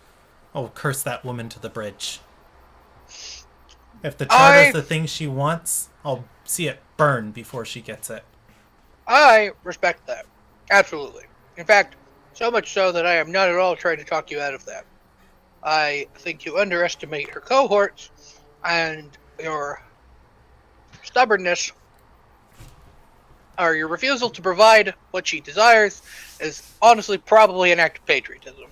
Oh, curse that woman to the bridge. If the charter's the thing she wants, I'll see it burn before she gets it. I respect that. Absolutely. In fact, so much so that I am not at all trying to talk you out of that. I think you underestimate her cohorts, and your stubbornness, or your refusal to provide what she desires, is honestly probably an act of patriotism.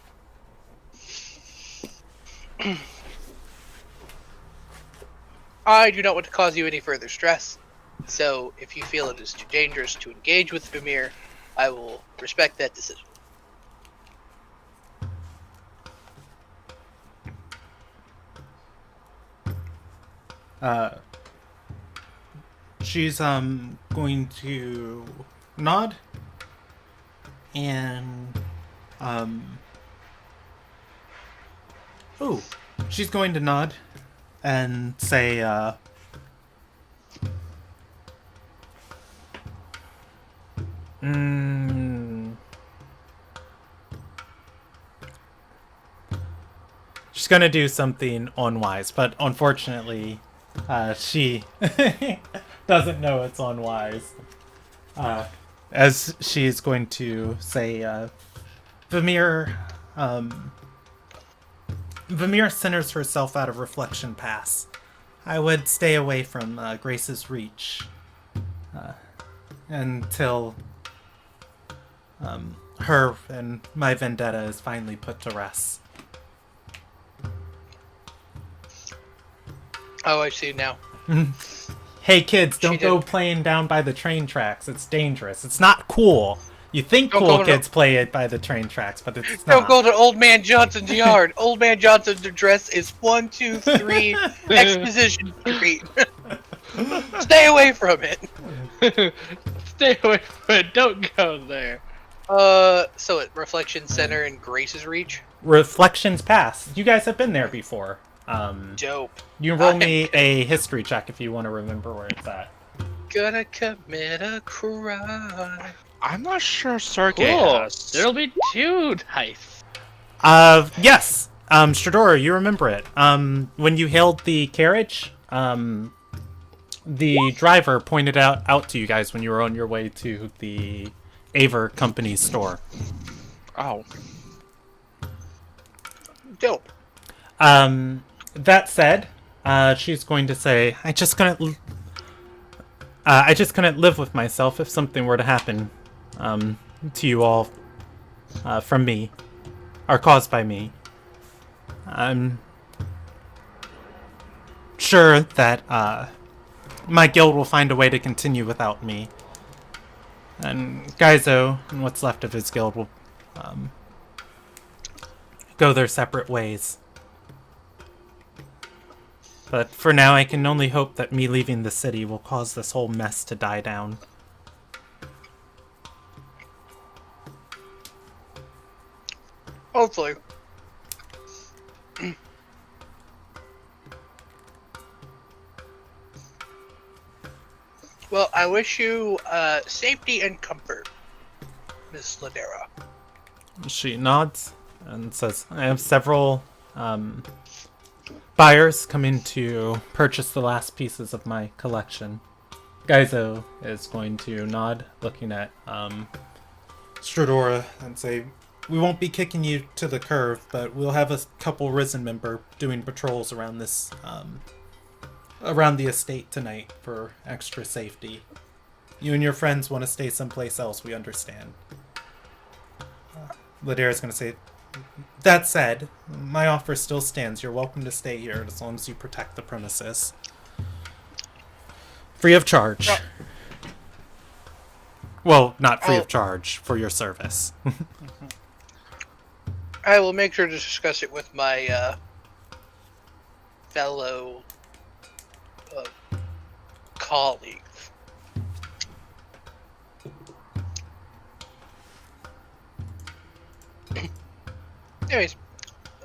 I do not want to cause you any further stress, so if you feel it is too dangerous to engage with Vamir, I will respect that decision. She's going to nod and she's going to nod and say she's gonna do something unwise, but unfortunately she doesn't know it's unwise. As she's going to say, Vamir centers herself out of Reflection Pass. I would stay away from Grace's reach until her and my vendetta is finally put to rest. Oh, I see now. Hey kids, don't go playing down by the train tracks. It's dangerous. It's not cool. You think cool kids play it by the train tracks, but it's not. Don't go to Old Man Johnson's yard. Old Man Johnson's address is 123 Exposition Street. Stay away from it. Stay away from it. Don't go there. So at Reflection Center in Grace's Reach? Reflections Pass. You guys have been there before. Dope. You roll me a history check if you want to remember where it's at. Gonna commit a crime. I'm not sure Sergey Cool. has. There'll be 2 dice. Yes. Stradora, you remember it. When you hailed the carriage, the driver pointed out to you guys when you were on your way to the Aver Company's store. Oh. Dope. That said, she's going to say, I just couldn't live with myself if something were to happen, to you all, from me, or caused by me. I'm sure that, my guild will find a way to continue without me. And Gaizo, and what's left of his guild, will, go their separate ways. But for now, I can only hope that me leaving the city will cause this whole mess to die down. Hopefully. Well, I wish you safety and comfort, Miss Ladera. She nods and says, I have several buyers coming to purchase the last pieces of my collection. Gaizo is going to nod, looking at Stradora, and say, we won't be kicking you to the curb, but we'll have a couple Risen member doing patrols around this, around the estate tonight for extra safety. You and your friends want to stay someplace else, we understand. Ladera's going to say, that said, my offer still stands. You're welcome to stay here as long as you protect the premises. Free of charge. Well, not free of charge for your service. I will make sure to discuss it with my fellow colleagues. Anyways,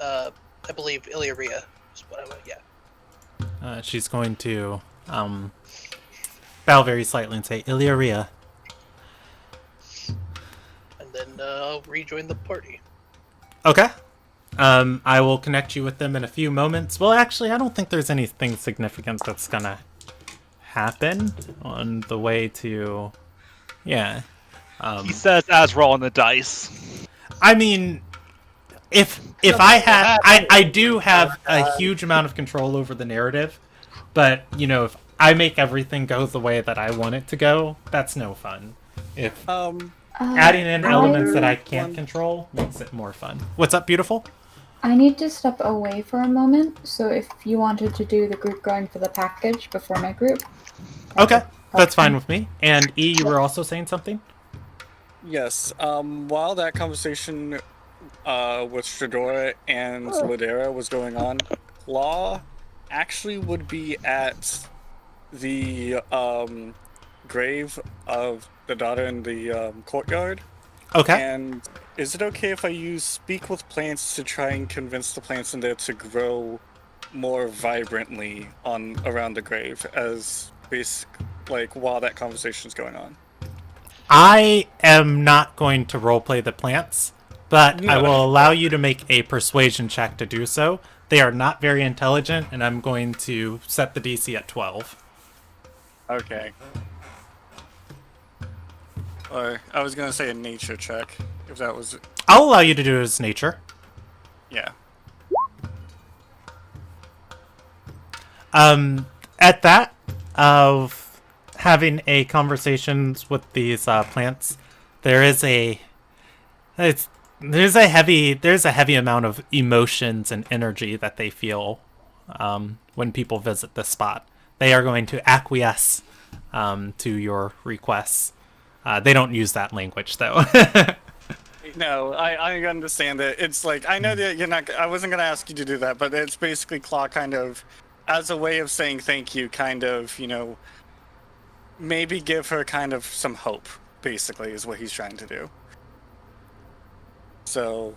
I believe Illyria is what I want. Yeah. She's going to bow very slightly and say, Illyria. And then I'll rejoin the party. Okay. I will connect you with them in a few moments. Well, actually, I don't think there's anything significant that's gonna happen on the way to... Yeah. He says as rolling the dice. I mean, if I had... I do have a huge amount of control over the narrative, but, you know, if I make everything go the way that I want it to go, that's no fun. If adding in elements that I can't control makes it more fun. What's up, beautiful? I need to step away for a moment, so if you wanted to do the group going for the package before my group. Okay, that's fine with me. And E, you were also saying something? Yes. While that conversation with Stradora and Ladera was going on, Law actually would be at the grave of the daughter in the courtyard. Okay. And is it okay if I use Speak with Plants to try and convince the plants in there to grow more vibrantly around the grave as while that conversation's going on? I am not going to roleplay the plants, but I will allow you to make a persuasion check to do so. They are not very intelligent, and I'm going to set the DC at 12. Okay. Or I was gonna say a nature check, if that was... I'll allow you to do it as nature. Yeah. At that, of having a conversations with these plants, there's a heavy amount of emotions and energy that they feel when people visit this spot. They are going to acquiesce to your requests. They don't use that language, though. No, I understand it. It's like, I know that you're not... I wasn't going to ask you to do that, but it's basically Claw kind of, as a way of saying thank you, kind of, you know, maybe give her kind of some hope, basically, is what he's trying to do. So,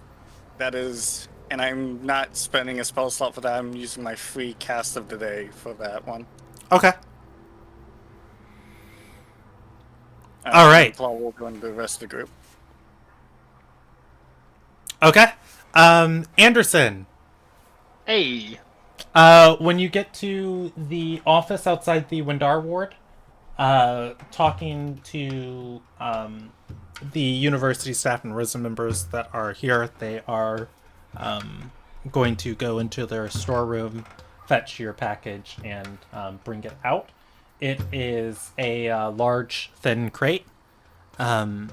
that is... And I'm not spending a spell slot for that. I'm using my free cast of the day for that one. Okay. All right. Claw will go into the rest of the group. Okay. Anderson. Hey. When you get to the office outside the Windar ward, talking to the university staff and RISM members that are here, they are going to go into their storeroom, fetch your package, and bring it out. It is a large, thin crate. Oh,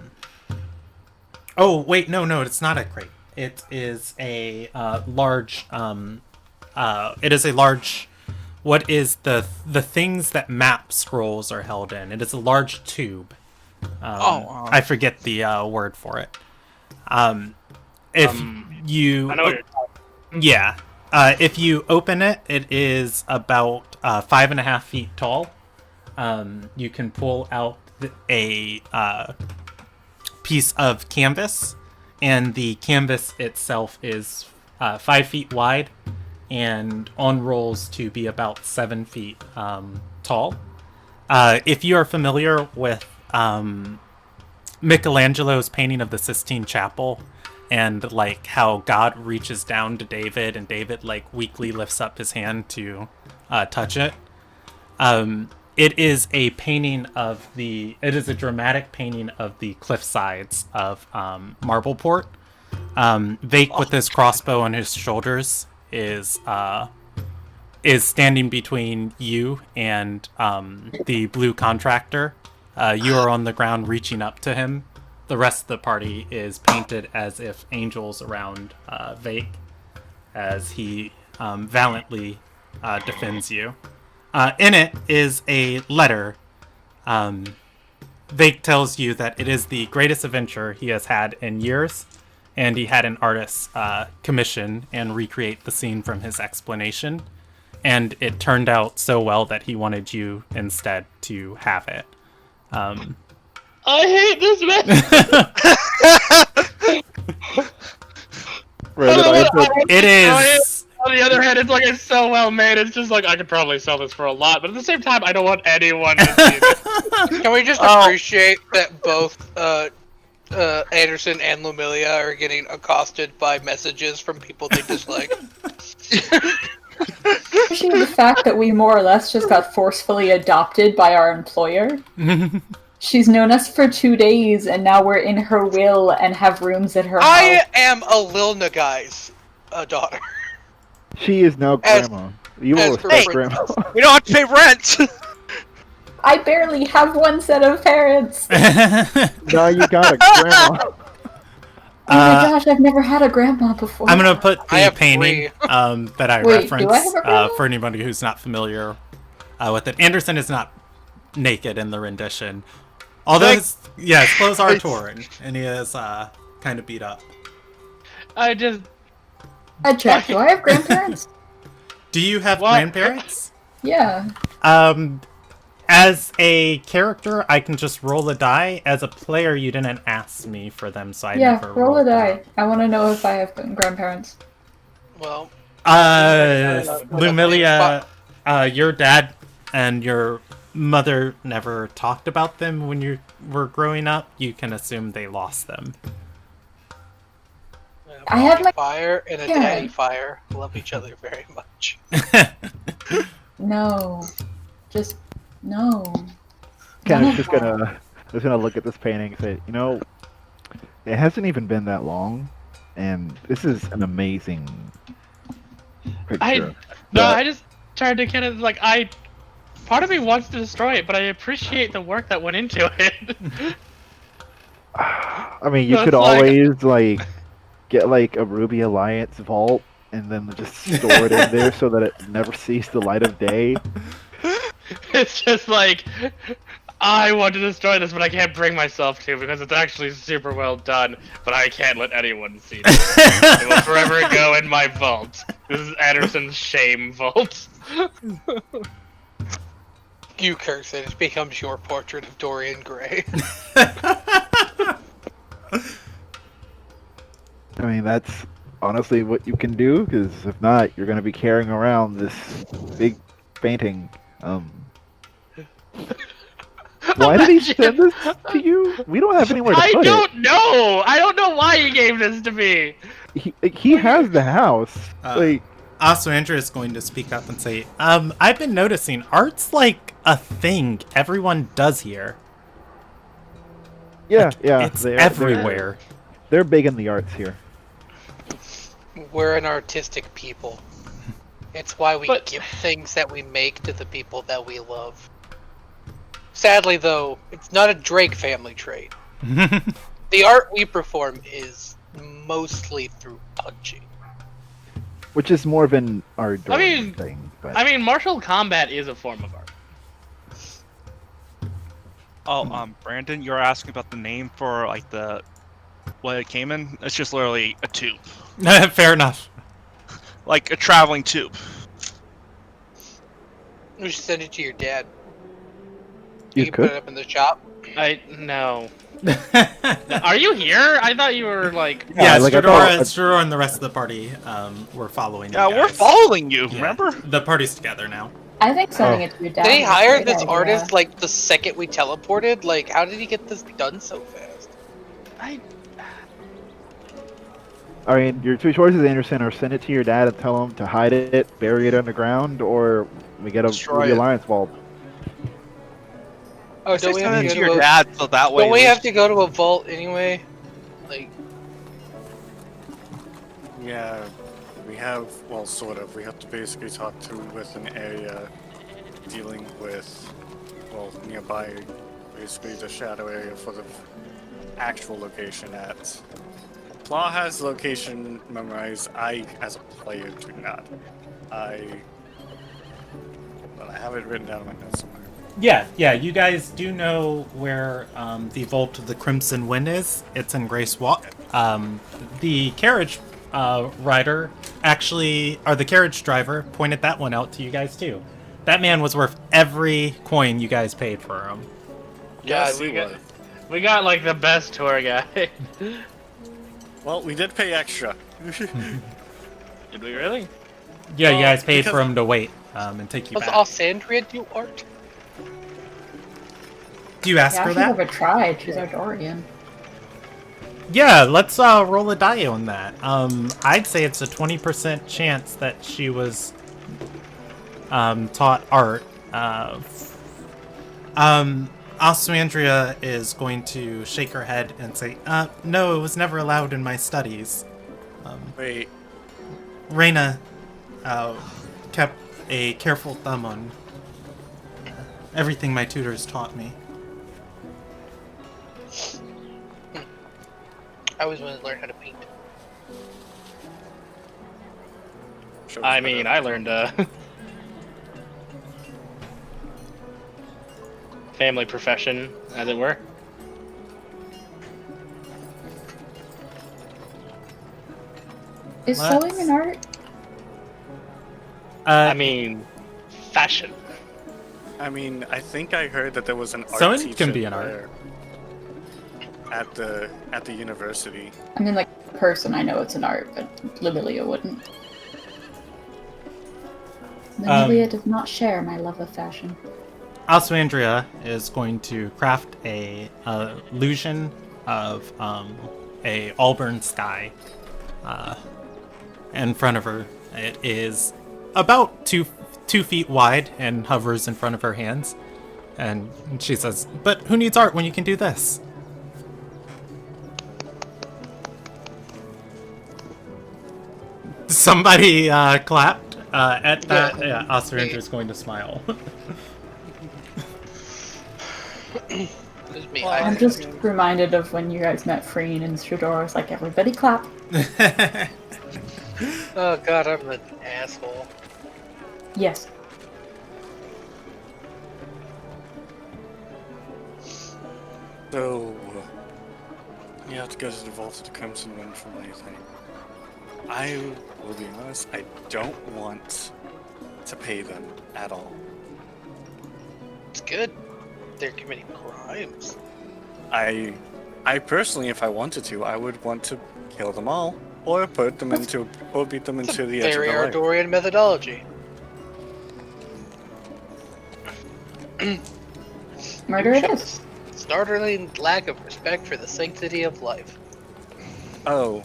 wait, no, it's not a crate. It is a large, what is the things that map scrolls are held in? It is a large tube. I forget the word for it. If you... I know what you're talking. Yeah. If you open it, it is about 5.5 feet tall. You can pull out a piece of canvas, and the canvas itself is 5 feet wide and unrolls to be about 7 feet tall. If you are familiar with Michelangelo's painting of the Sistine Chapel, and like how God reaches down to David, and David like weakly lifts up his hand to touch it. It is a dramatic painting of the cliff sides of Marbleport. Vake with his crossbow on his shoulders is standing between you and the blue contractor. You are on the ground reaching up to him the rest of the party is painted as if angels around Vake as he valiantly defends you. In it is a letter. Vake tells you that it is the greatest adventure he has had in years, and he had an artist commission and recreate the scene from his explanation, and it turned out so well that he wanted you instead to have it. I hate this man. It is. On the other hand, it's like it's so well made. It's just like I could probably sell this for a lot, but at the same time, I don't want anyone to see this. Can we just appreciate that both Anderson and Lumilia are getting accosted by messages from people they dislike? Appreciate the fact that we more or less just got forcefully adopted by our employer. She's known us for 2 days, and now we're in her will and have rooms at her house. I am a Lil Nagai's daughter. She is now grandma. You will respect grandma. We don't have to pay rent. I barely have one set of parents. Now you got a grandma. Oh my gosh, I've never had a grandma before. I'm gonna put I the have painting that I Wait, reference do I have a grandma? for anybody who's not familiar with it. Anderson is not naked in the rendition, although his clothes are torn and he is kind of beat up. I just Jack, do I have grandparents? Do you have grandparents? Yeah. As a character, I can just roll a die. As a player, you didn't ask me for them, so I never roll a rolled die. them. I want to know if I have grandparents. Well, Lumilia, your dad and your mother never talked about them when you were growing up. You can assume they lost them. I have my fire and a daddy fire love each other very much. no, just no. Ken is just gonna look at this painting and say, you know, it hasn't even been that long, and this is an amazing picture. I just tried to kind of like part of me wants to destroy it, but I appreciate the work that went into it. I mean, you could always get a Ruby Alliance vault and then just store it in there so that it never sees the light of day. It's just like I want to destroy this, but I can't bring myself to because it's actually super well done. But I can't let anyone see it. It will forever go in my vault. This is Anderson's shame vault. You curse it, it becomes your portrait of Dorian Gray. I mean, that's honestly what you can do, because if not, you're going to be carrying around this big painting. Why did he send this to you? We don't have anywhere to put it. I don't know! I don't know why he gave this to me! He has the house. Also, Andrew is going to speak up and say, I've been noticing art's like a thing everyone does here. Yeah, It's everywhere. They're big in the arts here. We're an artistic people. It's why we give things that we make to the people that we love. Sadly, though, it's not a Drake family trait. The art we perform is mostly through punching. Which is more of an art thing. But... I mean, martial combat is a form of art. Oh, Brandon, you're asking about the name for what it came in? It's just literally a tube. Fair enough. Like a traveling tube. We should send it to your dad. You can put it up in the shop. No. Are you here? I thought you were Yeah, Stradora and the rest of the party were following you guys. We're following you, remember? The party's together now. I think sending it to your dad. Did he is a hire great this idea. artist the second we teleported? How did he get this done so fast? I mean, your two choices, Anderson, are send it to your dad and tell him to hide it, bury it underground, or we get a Ruby Alliance vault. Oh, don't we have to to go your to dad so that way? Don't we have to go to a vault anyway? Yeah, we have, well, sort of. We have to basically talk with an area dealing with, well, nearby, basically the shadow area for the actual location at. Claw has location memorized. I, as a player, do not. But I have it written down in my notes somewhere. Yeah, you guys do know where the Vault of the Crimson Wind is. It's in Grace Walk. The carriage rider actually, or the carriage driver, pointed that one out to you guys too. That man was worth every coin you guys paid for him. Yes, we he got was. we got like the best tour guide. Well, we did pay extra. Did we really? Yeah, you guys paid because- for him to wait and take you Does back. Alessandria do art? Do you ask Yeah, her she's that? never tried. She's our Dorian. Yeah, let's roll a die on that. I'd say it's a 20% chance that she was taught art. Alessandria is going to shake her head and say, no, it was never allowed in my studies. Wait, Reina kept a careful thumb on everything my tutors taught me. I always wanted to learn how to paint. I mean, I learned family profession, as it were. Is Let's- sewing an art? I mean, fashion. I mean, I think I heard that there was an art Sewing teacher can be an art. there at the university. I mean, like, person, I know it's an art, but Limelia wouldn't. Limelia does not share my love of fashion. Alessandria is going to craft a illusion of a auburn sky in front of her. It is about 2 feet wide and hovers in front of her hands. And she says, "But who needs art when you can do this?" Somebody clapped at that. Yeah, Alessandria is going to smile. It was me. I'm just reminded of when you guys met Freen and Strudor. It's like, everybody clap. Oh god, I'm an asshole. Yes. So, you have to go to the Vault of the Crimson Wind for anything. I will be honest, I don't want to pay them at all. It's good. They're committing crimes. I personally, if I wanted to, I would want to kill them all, or put them into, or beat them It's into a the edge of very the lake. Ardorian methodology. Murder it is. Startling lack of respect for the sanctity of life. Oh,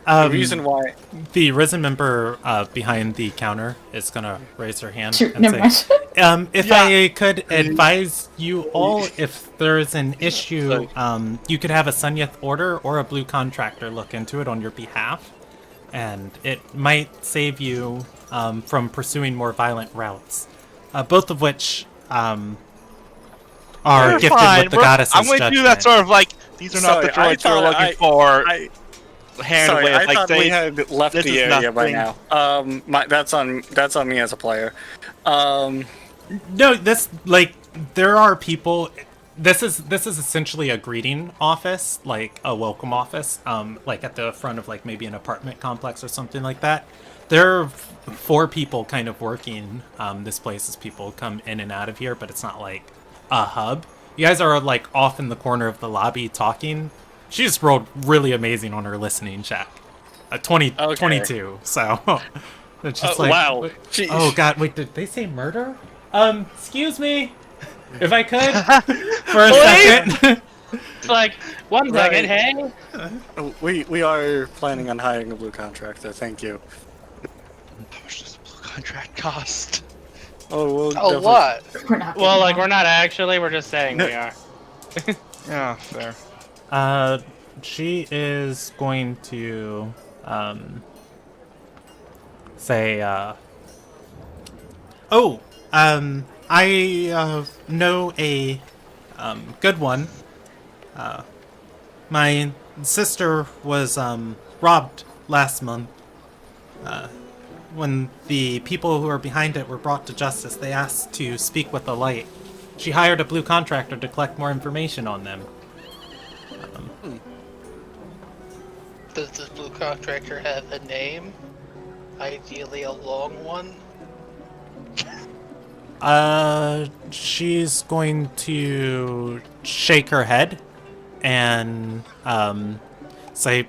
the reason why. The Risen member behind the counter is gonna raise her hand Shoot, and never say, mind. if I could advise you all, if there's an issue, you could have a Sunyeth Order or a Blue Contractor look into it on your behalf, and it might save you from pursuing more violent routes, both of which are You're gifted fine. with the We're- goddess's I'm going to do that judgment. sort of like, these are not the Sorry, I droids you're thought- looking for. Hand Sorry, way I of like thought we saying, had left this the is area by nothing. now. That's on me as a player. No, there are people. This is essentially a greeting office, like a welcome office, like at the front of like maybe an apartment complex or something like that. There are 4 people kind of working this place as people come in and out of here, but it's not like a hub. You guys are like off in the corner of the lobby talking. She just rolled really amazing on her listening check. 22, so it's just like, wow. wait- Jeez. oh god, wait, did they say murder? Excuse me, if I could, for a second. It's like, one second, hey? We are planning on hiring a blue contractor. Thank you. How much does a blue contract cost? Oh, we'll A definitely- lot. We're not Well, getting like, one. we're not actually, we're just saying we are. Yeah, fair. She is going to say, I know a good one. My sister was robbed last month. When the people who are behind it were brought to justice, they asked to speak with the light. She hired a blue contractor to collect more information on them. Does this blue contractor have a name? Ideally a long one? She's going to shake her head and say,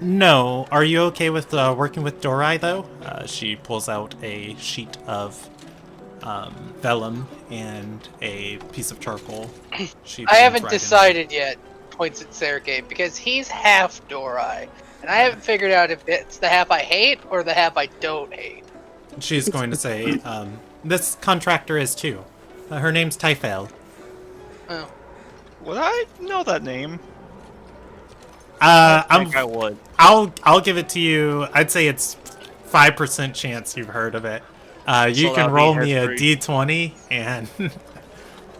no. Are you okay with working with Dorai, though? She pulls out a sheet of vellum and a piece of charcoal. I haven't decided yet, points at Sergei, because he's half Dorai. And I haven't figured out if it's the half I hate or the half I don't hate. She's going to say, this contractor is too. Her name's Typhel. Oh. Would I know that name? I would. I'll give it to you. I'd say it's 5% chance you've heard of it. You can roll me a d20 and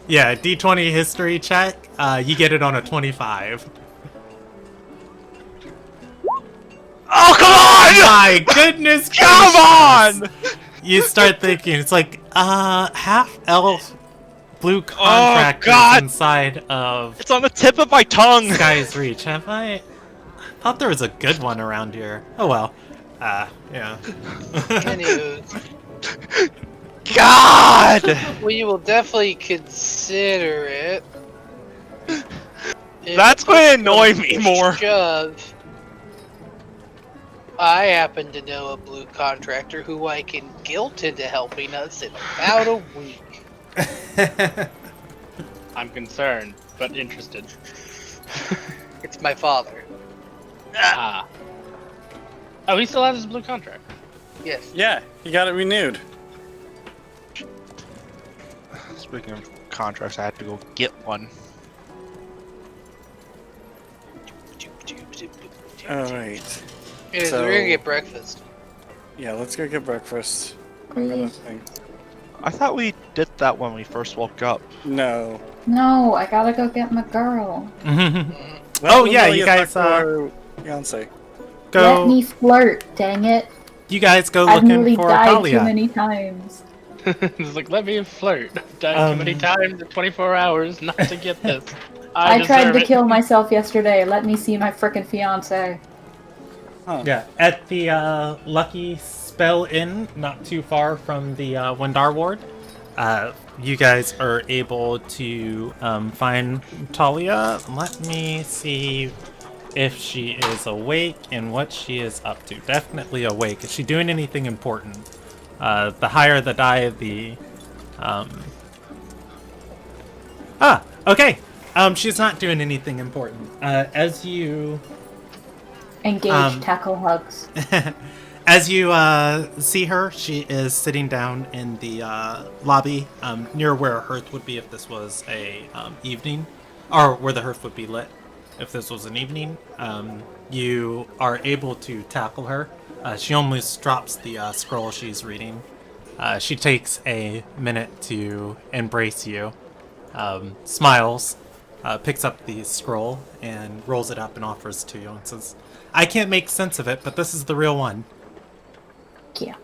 yeah, d20 history check. You get it on a 25. Oh, come on! My goodness! Come on! You start thinking, it's like, half elf blue God! contractors inside of It's on the tip of my tongue! Sky's Reach. I thought there was a good one around here. Oh well. Yeah. Anywho, God! we will definitely consider it. That's going to annoy me more. Shove. I happen to know a blue contractor who I can guilt into helping us in about a week. I'm concerned, but interested. It's my father. Ah. Oh, he still has his blue contract. Yes. Yeah, he got it renewed. Speaking of contracts, I had to go get one. Alright. Anyways, So- we're gonna get breakfast. Yeah, let's go get breakfast. Please. I thought we did that when we first woke up. No. No, I gotta go get my girl. Oh, yeah, Lily you is guys, back to our fiance. Let Go. me flirt, dang it. You guys go I've looking nearly for died too Talia. many times. It's like, let me flirt. I've died too many times in 24 hours not to get this. I tried deserve to it. kill myself yesterday. Let me see my frickin' fiance. Yeah, at the Lucky Spell Inn, not too far from the Wendar Ward, you guys are able to find Talia. Let me see if she is awake and what she is up to. Definitely awake. Is she doing anything important? The higher the die, the... okay. She's not doing anything important. As you... Engage, tackle, hugs. As you see her, she is sitting down in the lobby near where a hearth would be if this was a evening, or where the hearth would be lit if this was an evening. You are able to tackle her. She almost drops the scroll she's reading. She takes a minute to embrace you, smiles, picks up the scroll, and rolls it up and offers to you and says, I can't make sense of it, but this is the real one. Yeah.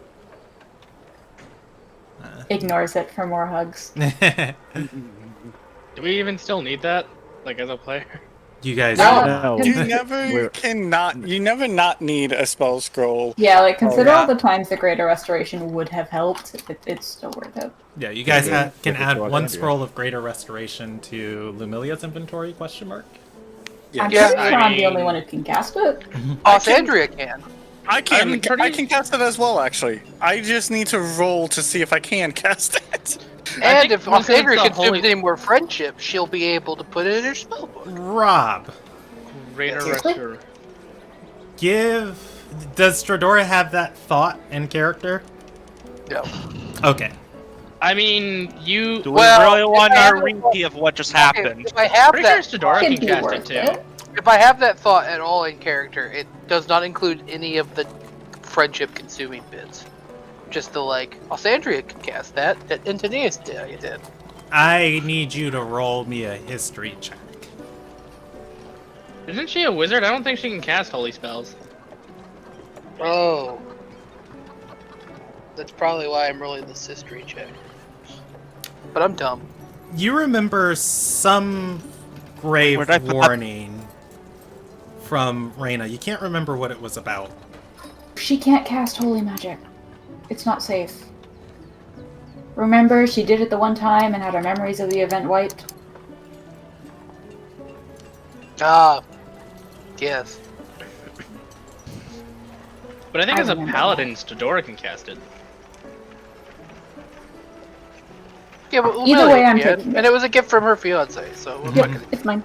Ignores it for more hugs. Do we even still need that? Like, as a player? You guys No. You never We're- you never not need a spell scroll. Yeah, like, consider yeah. all the times the Greater Restoration would have helped. It's still worth it. Yeah, you guys Yeah, can with the add Rock one Andrea. scroll of greater restoration to Lumilia's inventory, question mark? I'm Yeah, pretty sure I I'm the only mean- one who can cast it. Alessandria can. I can I'm pretty- I can cast it as well, actually. I just need to roll to see if I can cast it. I And think if because it's Alessandria the consumes holy- any more friendship, she'll be able to put it in her spellbook. Rob, Greater Seriously? Restor. does Stradora have that thought in character? No. Okay. I mean, you. Do we Well, really want if I a have a- repeat of what just happened? If I have Pretty sure that, Stadora Could can be cast it worth too. it. if I have that thought at all in character, it does not include any of the friendship consuming bits. Just the like, Alessandria can cast that Antonius did. I need you to roll me a history check. Isn't she a wizard? I don't think she can cast holy spells. Oh. That's probably why I'm rolling this history check. But I'm dumb. You remember some grave Where'd I put that? warning from Reyna. You can't remember what it was about. She can't cast holy magic. It's not safe. Remember, she did it the one time and had her memories of the event wiped? Ah. Yes. But I think I as a remember paladin, Stadora can cast it. Yeah, but Either way, I'm can. taking it. And it was a gift from her fiance, so we're Yep, fucking it. it's mine.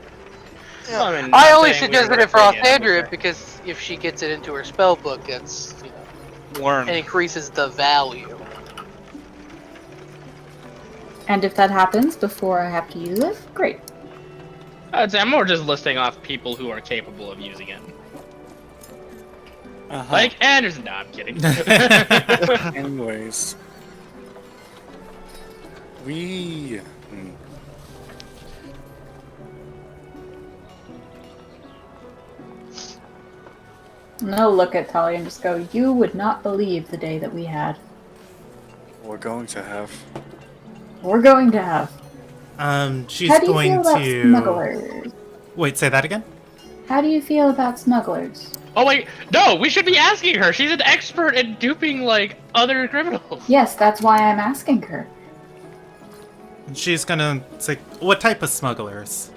Well, I mean, I not only saying we suggested were it for big enemies Alexandria there. because if she gets it into her spell book, that's, Learn. it increases the value. And if that happens before I have to use it, great. I'd say I'm more just listing off people who are capable of using it. Uh-huh. Like Anderson. No, I'm kidding. Anyways. No, look at Tully and just go, you would not believe the day that we had. We're going to have. We're going to have. She's How do you going feel about to. smugglers? Wait, say that again? How do you feel about smugglers? Oh wait, no, we should be asking her. She's an expert at duping like other criminals. Yes, that's why I'm asking her. She's gonna say, what type of smugglers?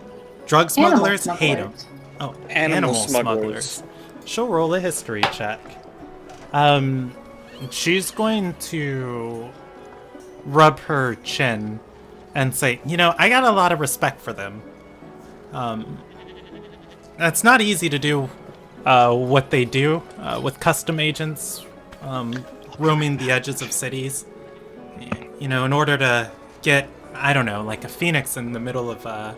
Drug Animal smugglers? Hate them. smugglers. Oh, Animal smugglers. She'll roll a history check. She's going to rub her chin and say, I got a lot of respect for them. It's not easy to do what they do with custom agents roaming the edges of cities. In order to get, I don't know, like a phoenix in the middle of a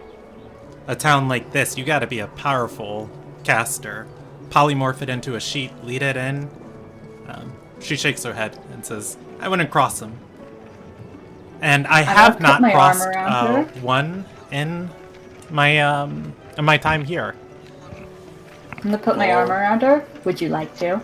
town like this, you gotta be a powerful caster. Polymorph it into a sheet, lead it in. She shakes her head and says, I wouldn't cross them. And I have put not my arm crossed around her. one in my time here. I'm gonna put my arm around her. Would you like to?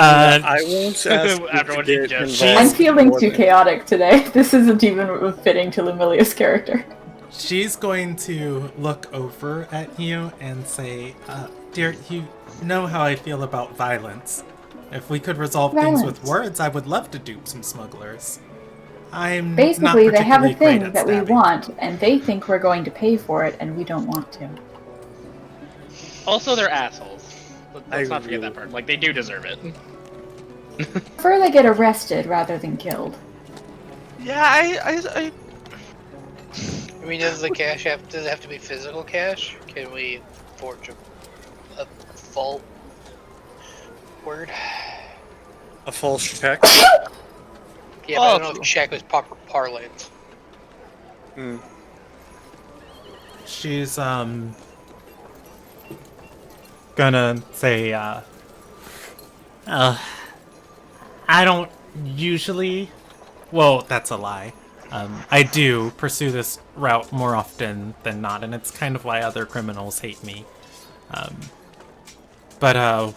I won't ask After you what to you get just involved I'm feeling more too than- chaotic today. This isn't even fitting to Lumilia's character. She's going to look over at you and say, dear, you know how I feel about violence. If we could resolve things with Violence. words, I would love to dupe some smugglers. I'm not Basically, they have a particularly great thing at that we stabbing. want, and they think we're going to pay for it, and we don't want to. Also, they're assholes. Let's I not forget really- that part. Like, they do deserve it. Prefer they get arrested rather than killed. Yeah, I I mean, does the cash does it have to be physical cash? Can we forge a vault word? A false check. Yeah, but I don't know if check was proper parlance. She's, gonna say, I don't usually... Well, that's a lie. I do pursue this route more often than not, and it's kind of why other criminals hate me. But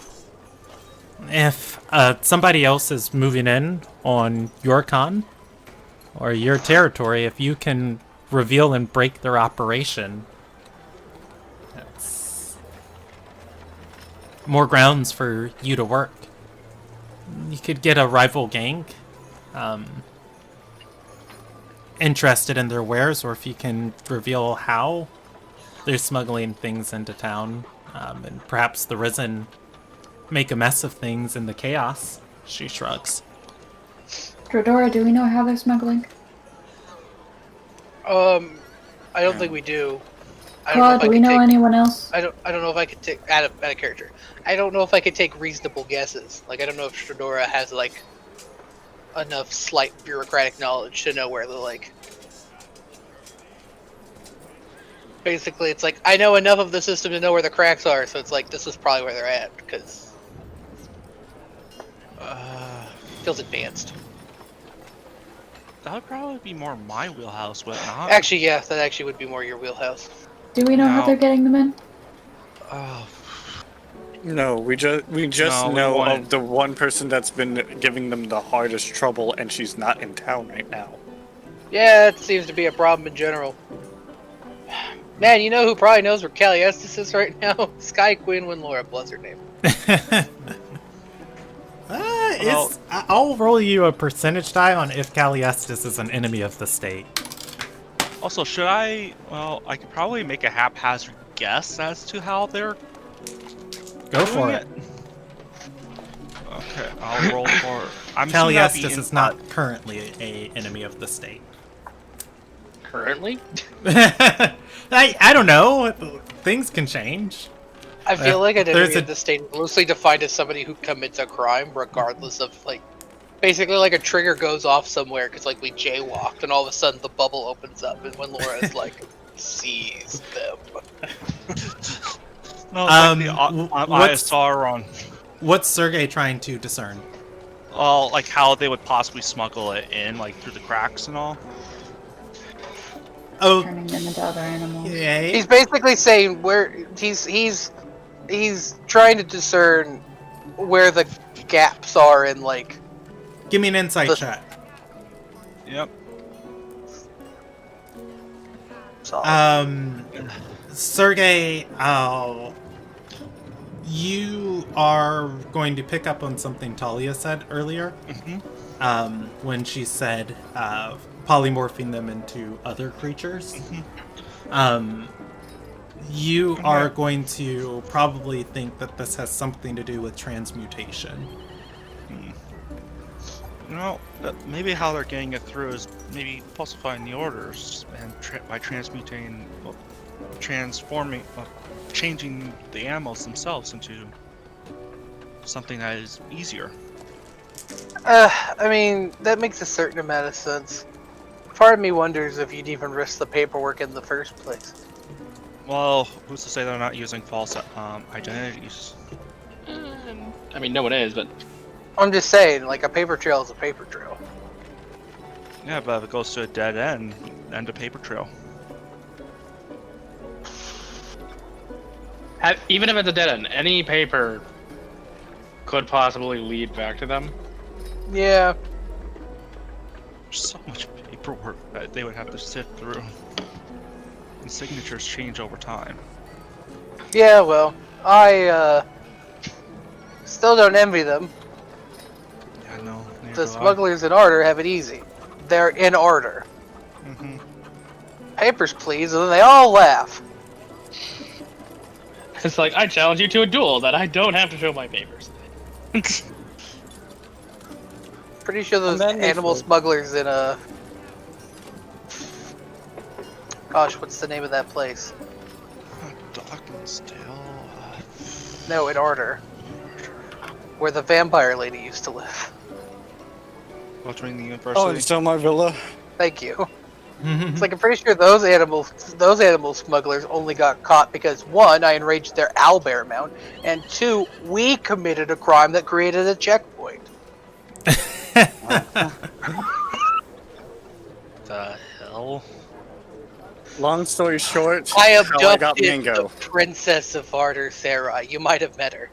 if somebody else is moving in on your con, or your territory, if you can reveal and break their operation, that's more grounds for you to work. You could get a rival gang interested in their wares, or if you can reveal how they're smuggling things into town, and perhaps the Risen make a mess of things in the chaos. She shrugs. Drodora, do we know how they're smuggling? I don't think we do. I don't know Claude, if I do we could know take, anyone else? I don't know if I could take out of character. I don't know if I could take reasonable guesses. Like, I don't know if Stradora has like enough slight bureaucratic knowledge to know where the like. Basically, it's like I know enough of the system to know where the cracks are, so it's like this is probably where they're at because feels advanced. that would probably be more my wheelhouse, would it not? Actually, yeah, that actually would be more your wheelhouse. Do we know how No. they're getting them in? Oh, No, we just No, we know wanted- of the one person that's been giving them the hardest trouble, and she's not in town right now. Yeah, it seems to be a problem in general. Man, you know who probably knows where Callie Estes is right now? Sky Queen when Laura, bless her name. I'll roll you a percentage die on if Callie Estes is an enemy of the state. also, should I? Well, I could probably make a haphazard guess as to how they're Go doing for it. Okay, I'll roll for. I'm Callie assuming that'd be Estes is not currently a enemy of the state. Currently? I don't know. Things can change. I feel like an there's enemy of the state is loosely defined as somebody who commits a crime, regardless of, like, basically like a trigger goes off somewhere because, like, we jaywalked and all of a sudden the bubble opens up and when Laura's like, sees them. No, it's like the what's- ISR on. What's Sergey trying to discern? Well, like how they would possibly smuggle it in, like through the cracks and all. Oh, Turning them into other animals. yay. He's basically saying where he's trying to discern where the gaps are in, like, Give me an insight the- check. Yep. so. Sergey, you are going to pick up on something Talia said earlier. Mm-hmm. When she said polymorphing them into other creatures. You are going to probably think that this has something to do with transmutation. You know, maybe how they're getting it through is maybe falsifying the orders and by transmuting, well, transforming, changing the animals themselves into something that is easier. I mean, that makes a certain amount of sense. Part of me wonders if you'd even risk the paperwork in the first place. Well, who's to say they're not using false identities? I mean, no one is, but I'm just saying, like, a paper trail is a paper trail. Yeah, but if it goes to a dead end a paper trail. even if it's a dead end, any paper could possibly lead back to them. Yeah. There's so much paperwork that they would have to sift through. And signatures change over time. Yeah, well, I, still don't envy them. Yeah, no. The smugglers in order have it easy. They're in order. Mm-hmm. Papers, please, and then they all laugh. It's like, I challenge you to a duel that I don't have to show my papers. Pretty sure those And then they animal flip. smugglers in a... Gosh, what's the name of that place? Dawkinsdale. No, in order. Where the vampire lady used to live. Between the Oh, university. it's still my villa. Thank you. It's like, I'm pretty sure those animal smugglers only got caught because, one, I enraged their owlbear mount, and two, we committed a crime that created a checkpoint. The hell? Long story short, I how I got abducted the Mango. princess of Ardor Sarai. You might have met her.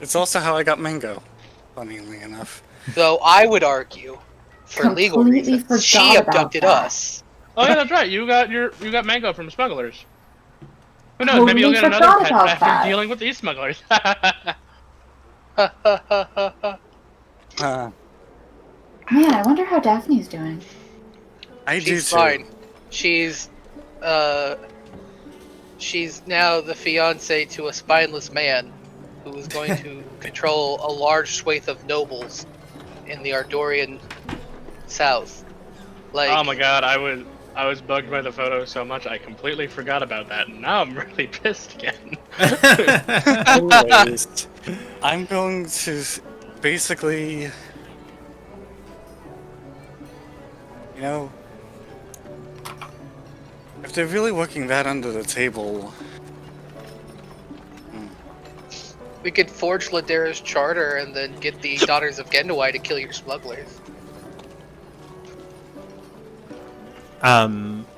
It's also how I got Mango, funnily enough. Though I would argue, for legal Completely reasons, forgot she about abducted that. us. Oh yeah, that's right. You got Mango from smugglers. Who knows? Maybe you'll get Totally another forgot pet about after that. dealing with these smugglers. Man, I wonder how Daphne's doing. I do She's too. fine. She's now the fiance to a spineless man who is going to control a large swathe of nobles in the Ardorian south. Like, Oh my god, I was bugged by the photo so much I completely forgot about that. And now I'm really pissed again. Anyways, I'm going to basically, you know, if they're really working that under the table, we could forge Ladera's charter and then get the Daughters of Gendawai to kill your smugglers. Talia's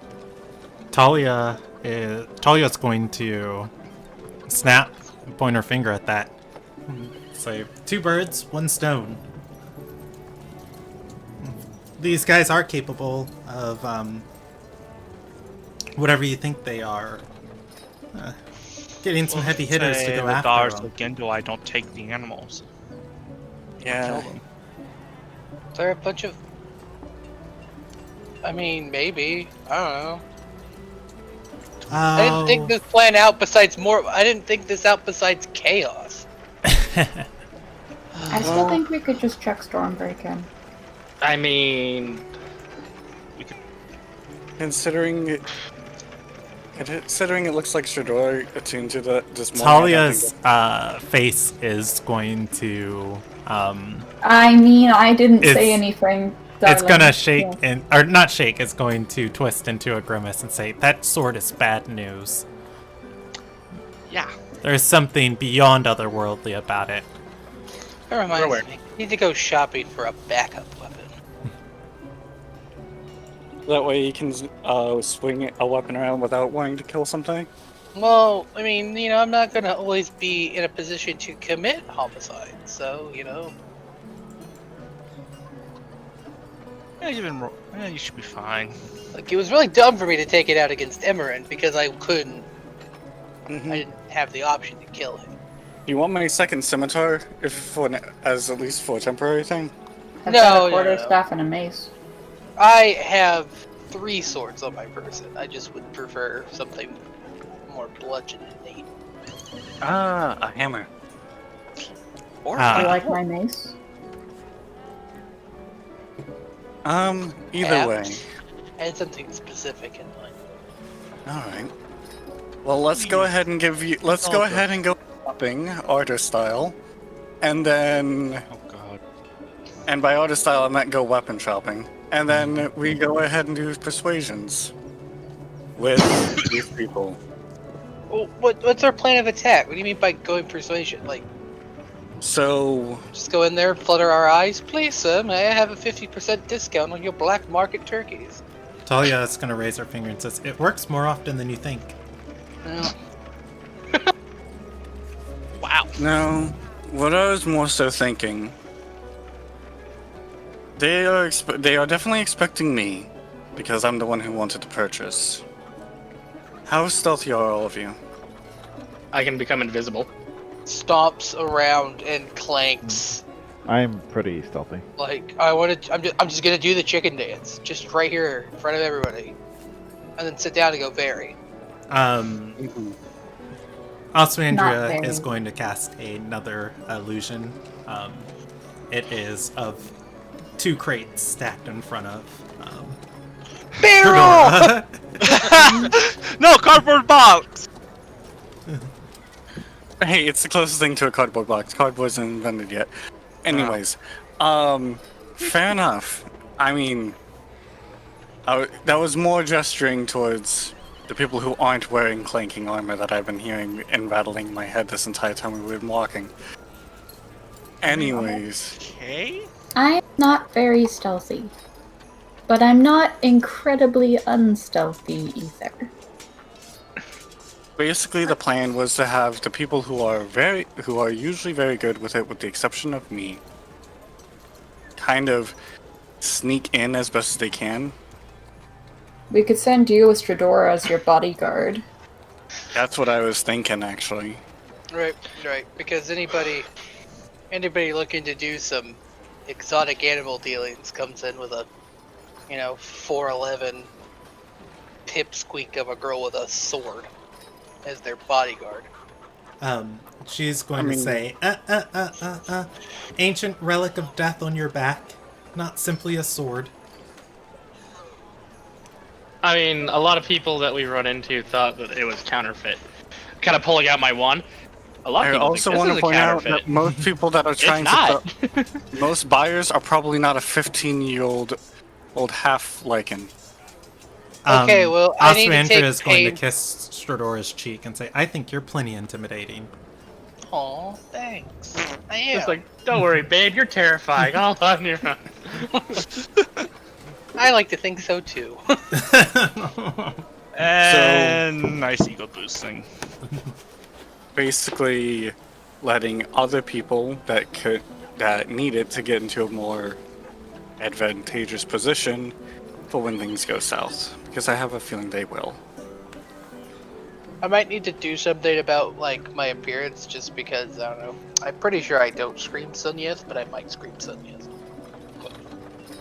going to snap, point her finger at that. Say, 2 birds, 1 stone. These guys are capable of whatever you think they are. Getting some heavy hitters to go the after dollars them. of Gendo, I don't take the animals. Yeah. Kill them. Is there a bunch of... I mean, maybe. I don't know. I didn't think this plan out besides more... I didn't think this out besides chaos. I still think we could just check Stormbreak in. I mean, Considering it looks like Shador attuned to this morning. Talia's face is going to I mean, I didn't It's- say anything. it's darling. gonna shake Yeah. and or not shake, it's going to twist into a grimace and say, that sword is bad news. Yeah. There's something beyond otherworldly about it. That reminds Where? me. Need to go shopping for a backup weapon. That way you can swing a weapon around without wanting to kill something. Well, I mean, you know, I'm not gonna always be in a position to commit homicide, so, you know. Yeah, you should be fine. Like, it was really dumb for me to take it out against Emerin because I couldn't. Mm-hmm. I didn't have the option to kill him. You want my second scimitar, as at least for a temporary thing? I've No, got a no, quarterstaff and a mace. I have 3 swords on my person. I just would prefer something more bludgeoning. Ah, a hammer. Or Do you Ah. like my mace? Either Yeah. way. I had something specific in mind. Alright. Well, let's go ahead and go shopping, order style. And then, Oh god. and by order style I meant go weapon shopping. And then we go ahead and do persuasions. With these people. Well, what's our plan of attack? What do you mean by going persuasion? Like, So, just go in there, flutter our eyes? Please, sir, may I have a 50% discount on your black market turkeys? Talia is gonna raise her finger and says, it works more often than you think. Well, Wow. no, what I was more so thinking, they are definitely expecting me, because I'm the one who wanted to purchase. How stealthy are all of you? I can become invisible. stomps around and clanks. I'm pretty stealthy. Like, I'm just gonna do the chicken dance, just right here in front of everybody, and then sit down and go very. Mm-hmm. Oswandria Not very. is going to cast another illusion. It is of 2 crates stacked in front of Barrel! Fedora. No, cardboard box! Hey, it's the closest thing to a cardboard box. Cardboard isn't invented yet. Anyways, fair enough. I mean, that was more gesturing towards the people who aren't wearing clanking armor that I've been hearing and rattling in my head this entire time we've been walking. Anyways, Okay. I'm not very stealthy. But I'm not incredibly unstealthy either. basically the plan was to have the people who are usually very good with it, with the exception of me, kind of sneak in as best as they can. We could send you with Stradora as your bodyguard. That's what I was thinking, actually. Right. Because anybody looking to do some exotic animal dealings comes in with a, 4'11" pipsqueak of a girl with a sword as their bodyguard. She's going to say, ancient relic of death on your back, not simply a sword. I mean, a lot of people that we run into thought that it was counterfeit. Kind of pulling out my wand. A lot of I people also think want this to is a point out counterfeit. that most people that are trying It's not. to most buyers are probably not a 15-year-old half lichen. Okay, well, I need to Oswandra take is going to pain. kiss Stradora's cheek and say, I think you're plenty intimidating. Aw, thanks. I am. It's like, don't worry, babe, you're terrifying. All on your own. I like to think so too. And nice ego boosting. Basically, letting other people that need it to get into a more advantageous position for when things go south, because I have a feeling they will. I might need to do something about like my appearance, just because I don't know. I'm pretty sure I don't scream Sunyeth, but I might scream Sunyeth.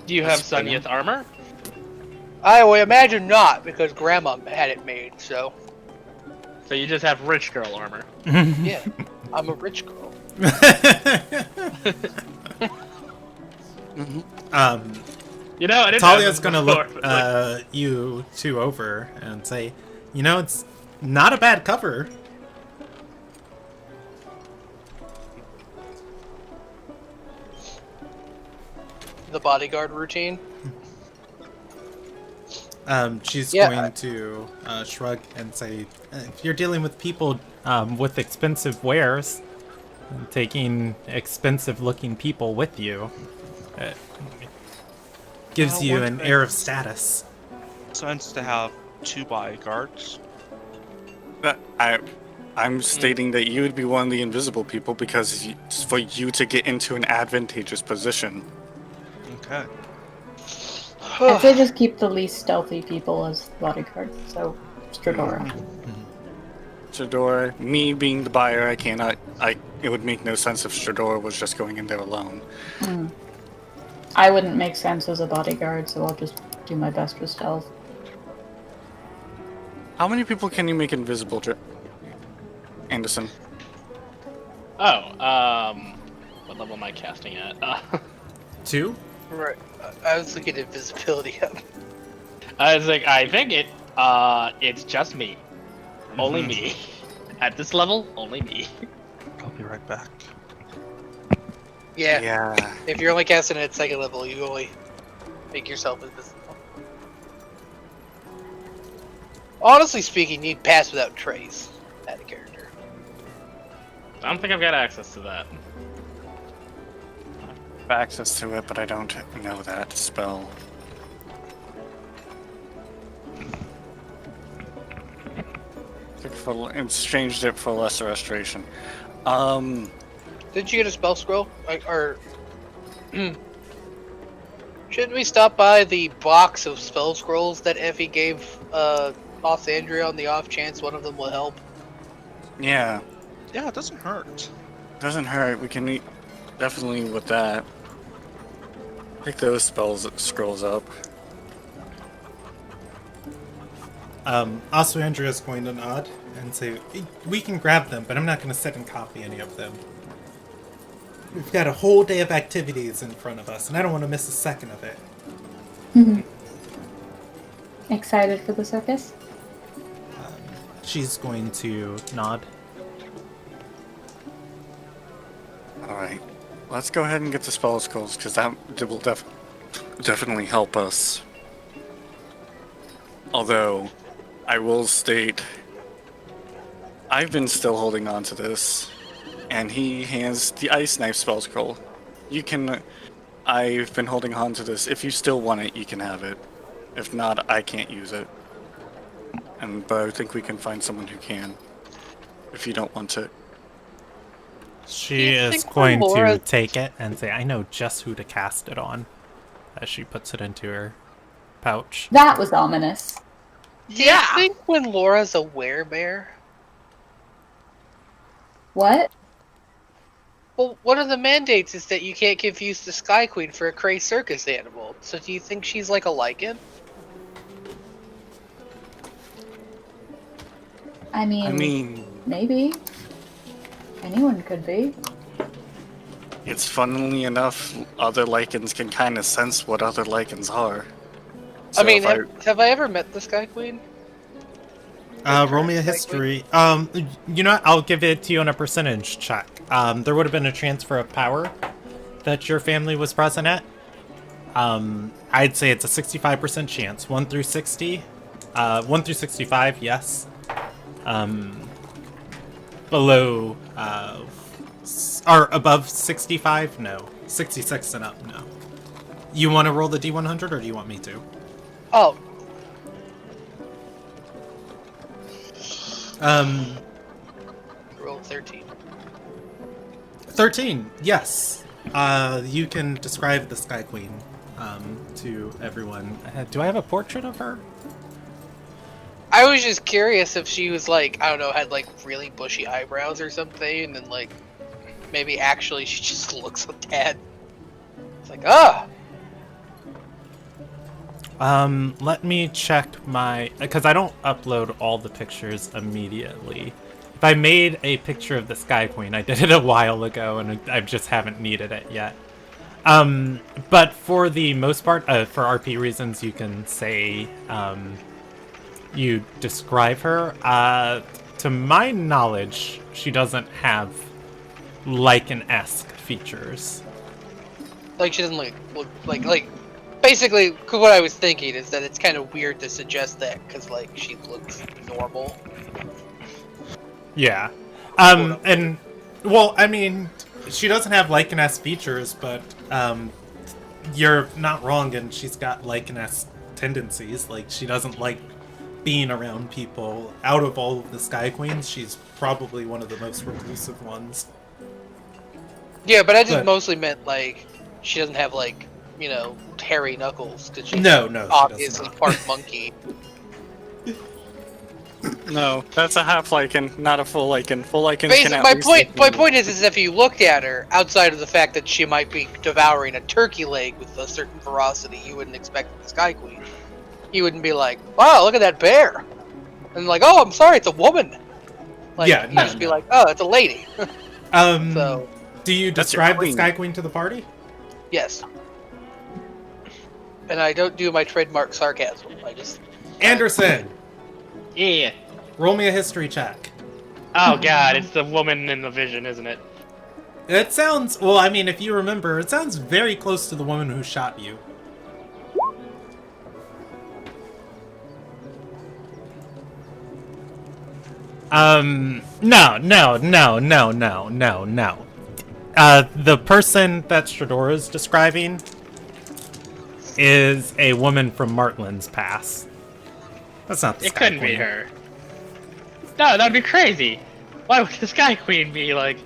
Do you have Spinning. Sunyeth armor? I would imagine not, because Grandma had it made. So So you just have rich girl armor. yeah, I'm a rich girl. You know, I didn't Talia's have gonna this look before, but, like, you two over and say, you know, it's not a bad cover. The bodyguard routine. She's Yeah, going to shrug and say, if you're dealing with people with expensive wares, and taking expensive-looking people with you, it gives Well, you one an thing- air of status. Sense to have 2 bodyguards. I'm stating that you would be one of the invisible people because for you to get into an advantageous position. Okay. I'd say just keep the least stealthy people as bodyguards. So, Stradora. Stradora, me being the buyer, it would make no sense if Stradora was just going in there alone. I wouldn't make sense as a bodyguard, so I'll just do my best with stealth. How many people can you make invisible, Anderson? oh, what level am I casting at? 2? Right. I was looking at invisibility up. I was like, I think it's just me. Only me. At this level, only me. I'll be right back. Yeah. Yeah. If you're only casting it at 2nd level, you only make yourself invisible. Honestly speaking, you'd pass without trace. That character. I don't think I've got access to that. I have access to it, but I don't know that spell. It's changed it for lesser restoration. Didn't you get a spell scroll? Or shouldn't we stop by the box of spell scrolls that Effie gave Andrea on the off chance one of them will help? Yeah, Yeah, it doesn't hurt. doesn't hurt. We can definitely with that. Pick those scrolls up. Also, Andrea's going to nod and say, we can grab them, but I'm not going to sit and copy any of them. We've got a whole day of activities in front of us, and I don't want to miss a second of it. Excited for the circus? She's going to nod. Alright. Let's go ahead and get the spell scrolls, because that will definitely help us. Although, I will state, I've been still holding on to this, and he has the Ice Knife spell scroll. I've been holding on to this. If you still want it, you can have it. If not, I can't use it. But I think we can find someone who can, if you don't want it. She You is think going Laura- to take it and say, I know just who to cast it on, as she puts it into her pouch. That was ominous. Do you think when Laura's a werebear? What? Well, one of the mandates is that you can't confuse the Sky Queen for a cray circus animal. So do you think she's like a lichen? I mean, maybe. Anyone could be. It's funnily enough, other lichens can kind of sense what other lichens are. So I mean, if have I ever met the Sky Queen? Roll me a history. You know what? I'll give it to you on a percentage check. There would have been a transfer of power that your family was present at. I'd say it's a 65% chance. 1 through 60. 1 through 65, yes. Below, or above 65, no. 66 and up, no. You want to roll the D100, or do you want me to? Oh, roll 13. 13, yes. You can describe the Sky Queen to everyone. Do I have a portrait of her? I was just curious if she was like, I don't know, had like really bushy eyebrows or something, and like maybe actually she just looks like that. It's like, Let me check my... Because I don't upload all the pictures immediately. If I made a picture of the Sky Queen, I did it a while ago, and I just haven't needed it yet. But for the most part, for RP reasons, you can say, you describe her. To my knowledge, she doesn't have Lycan-esque features. like she doesn't look like. Basically, what I was thinking is that it's kind of weird to suggest that because like she looks normal. Yeah. And, well, I mean, she doesn't have Lycan-esque features, but, you're not wrong, and she's got Lycan-esque tendencies. Like, she doesn't like being around people. Out of all of the Sky Queens, she's probably one of the most reclusive ones. Yeah, but I just mostly meant like she doesn't have like, you know, hairy knuckles because she's obviously part monkey. No, that's a half Lycan, not a full Lycan. Full Lycans Basically, can at my least point. take My you. point is if you looked at her outside of the fact that she might be devouring a turkey leg with a certain ferocity, you wouldn't expect the Sky Queen. You wouldn't be like, "Wow, look at that bear," and like, "Oh, I'm sorry, it's a woman." Like, Yeah, you'd no, just be no. like, "Oh, it's a lady." So, Do you That's your describe the queen. Sky Queen to the party? yes. And I don't do my trademark sarcasm. I just Anderson, Yeah. roll me a history check. Oh god, it's the woman in the vision, isn't it? It sounds, well, I mean, if you remember, it sounds very close to the woman who shot you. No. The person that Stradora is describing is a woman from Martland's Pass. That's not the It Sky couldn't Queen. be her. No, that'd be crazy. Why would the Sky Queen be like...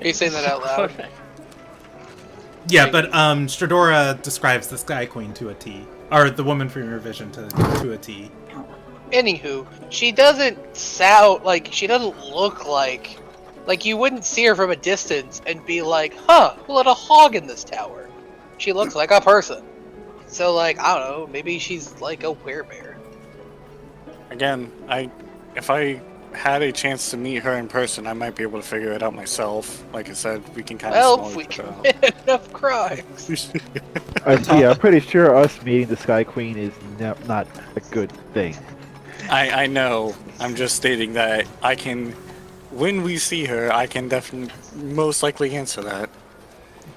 are you saying that out loud? Yeah, but Stradora describes the Sky Queen to a T. Or the woman from your vision to a T. Anywho, she doesn't sound like, she doesn't look like you wouldn't see her from a distance and be like, huh, who let a hog in this tower? She looks like a person. So like, I don't know, maybe she's like a werebear. Again, if I had a chance to meet her in person, I might be able to figure it out myself. Like I said, we can kind Well, of if we small each other out. commit enough crimes. Yeah, I'm pretty sure us meeting the Sky Queen is not a good thing. I know. I'm just stating that I can, when we see her, I can definitely, most likely answer that.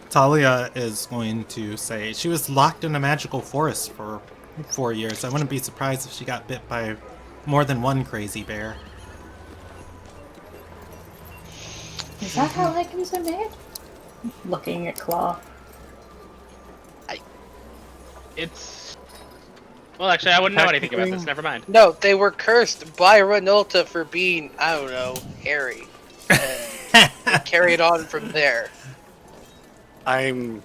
Talia is going to say she was locked in a magical forest for 4 years. I wouldn't be surprised if she got bit by more than one crazy bear. Is that how Lycans are made? Looking at Claw. It's... Well, actually, I wouldn't know anything about this. Never mind. No, they were cursed by Renulta for being, I don't know, hairy. And they carried on from there. I'm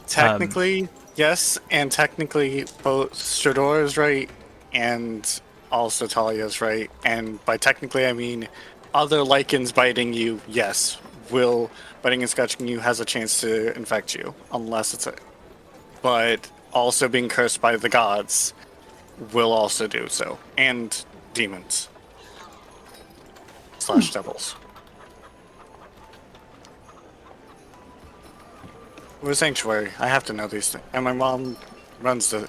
technically yes, and technically both Stradora is right, and also Talia is right. And by technically, I mean other lichens biting you. Yes, will biting and scratching you has a chance to infect you, unless it's a. But also being cursed by the gods will also do so, and demons / devils. We're a sanctuary. I have to know these things, and my mom runs the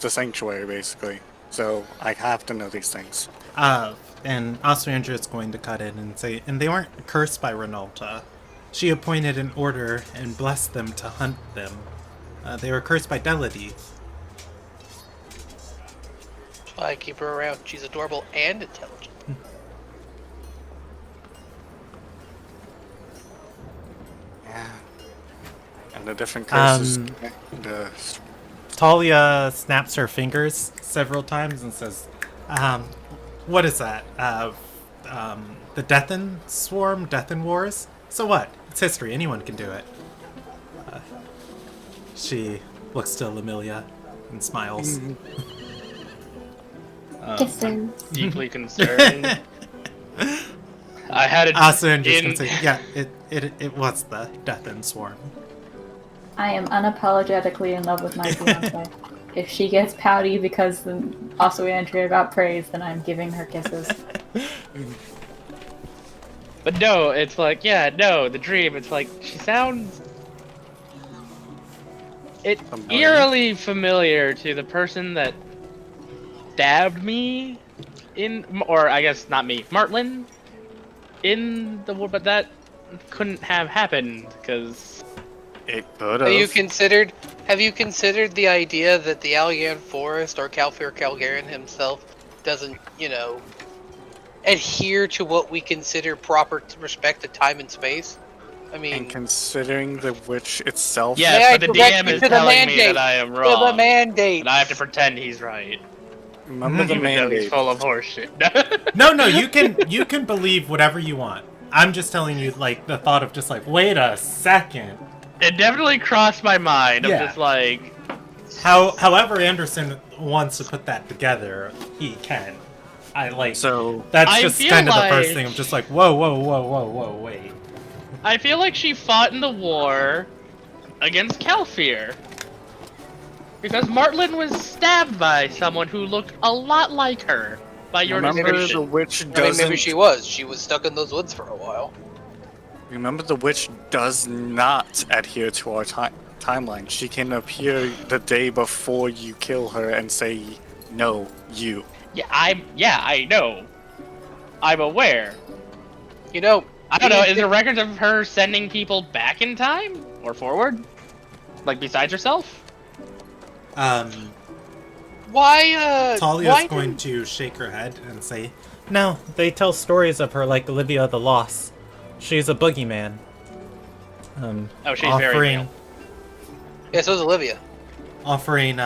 sanctuary basically, so I have to know these things. And Ostrander is going to cut in and say, and they weren't cursed by Renulta. She appointed an order and blessed them to hunt them. They were cursed by Delity. That's why I keep her around. She's adorable and intelligent. Yeah. and the different curses. Talia snaps her fingers several times and says, what is that? The Deathen Swarm? Deathen Wars? So what? It's history. Anyone can do it. She looks to Lemilia and smiles. Kisses. Deeply concerned. I had it Asun just in... gonna say, yeah, it was the Deathen Swarm. I am unapologetically in love with my fiance. If she gets pouty because also Andrea got praised, then I'm giving her kisses. But no, it's like, yeah, no, the dream, it's like, she sounds... eerily familiar to the person that stabbed me in... Or, I guess, not me, Martlin in the war, but that couldn't have happened, because... It could have. Have you considered the idea that the Algan Forest or Calfir Calgarian himself doesn't, adhere to what we consider proper respect to time and space? I mean, And considering the witch itself. Yes, but the direct DM you is to the telling me mandate? that I am the wrong. mandate. And I have to pretend he's right. Remember the Even though he's mandate. full of horseshit. No, you can believe whatever you want. I'm just telling you, like, the thought of just like, wait a second. It definitely crossed my mind of Yeah. just like... However Anderson wants to put that together, he can. So That's I just feel kind of the like- first thing. I'm just like, whoa, wait. I feel like she fought in the war against Calfir. Because Martlin was stabbed by someone who looked a lot like her, by your remember description. the witch I mean, doesn't. maybe she was. She was stuck in those woods for a while. Remember the witch does not adhere to our timeline. She can appear the day before you kill her and say, "No, you." Yeah, I know. I'm aware. You know, I don't know, is there records of her sending people back in time? Or forward? Like, besides herself? why, Talia's why going to shake her head and say, no, they tell stories of her like Olivia the Lost. She's a boogeyman. Oh, she's very real. Yeah, so is Olivia. Offering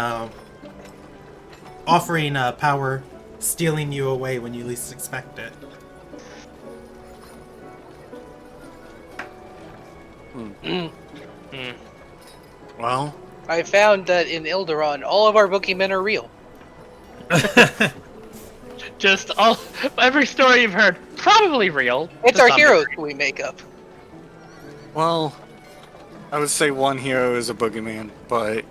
power, stealing you away when you least expect it. Well, I found that in Ilderon, all of our boogeymen are real. Just every story you've heard, probably real. It's to our some heroes degree. we make up. well, I would say one hero is a boogeyman, but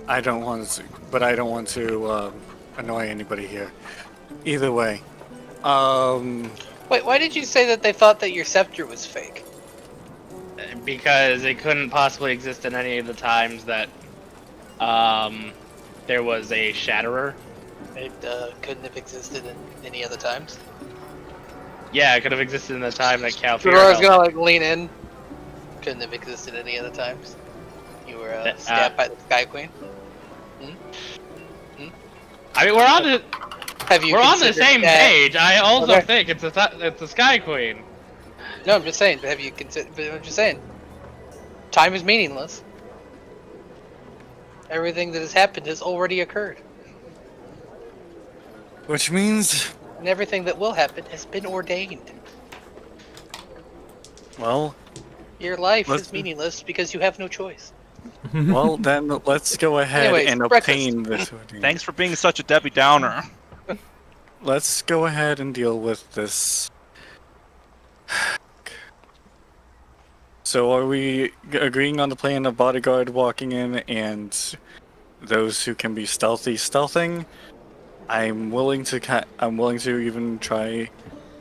I don't want to annoy anybody here. Either way, Wait, why did you say that they thought that your scepter was fake? Because it couldn't possibly exist in any of the times that there was a Shatterer. It couldn't have existed in any other times. Yeah, it could have existed in the time that Calfir Aurora's held. gonna lean in. Couldn't have existed any other times. You were stabbed by the Sky Queen. I mean, we're on the Have on the same page. I also Okay. think it's the Sky Queen. No, I'm just saying. Have you considered? I'm just saying. Time is meaningless. Everything that has happened has already occurred, which means, and everything that will happen has been ordained. well, Your life Let's- is meaningless because you have no choice. then let's go ahead Anyways, and breakfast. obtain this. Thanks for being such a Debbie Downer. Let's go ahead and deal with this. So are we agreeing on the plan of bodyguard walking in and those who can be stealthing? I'm willing to even try.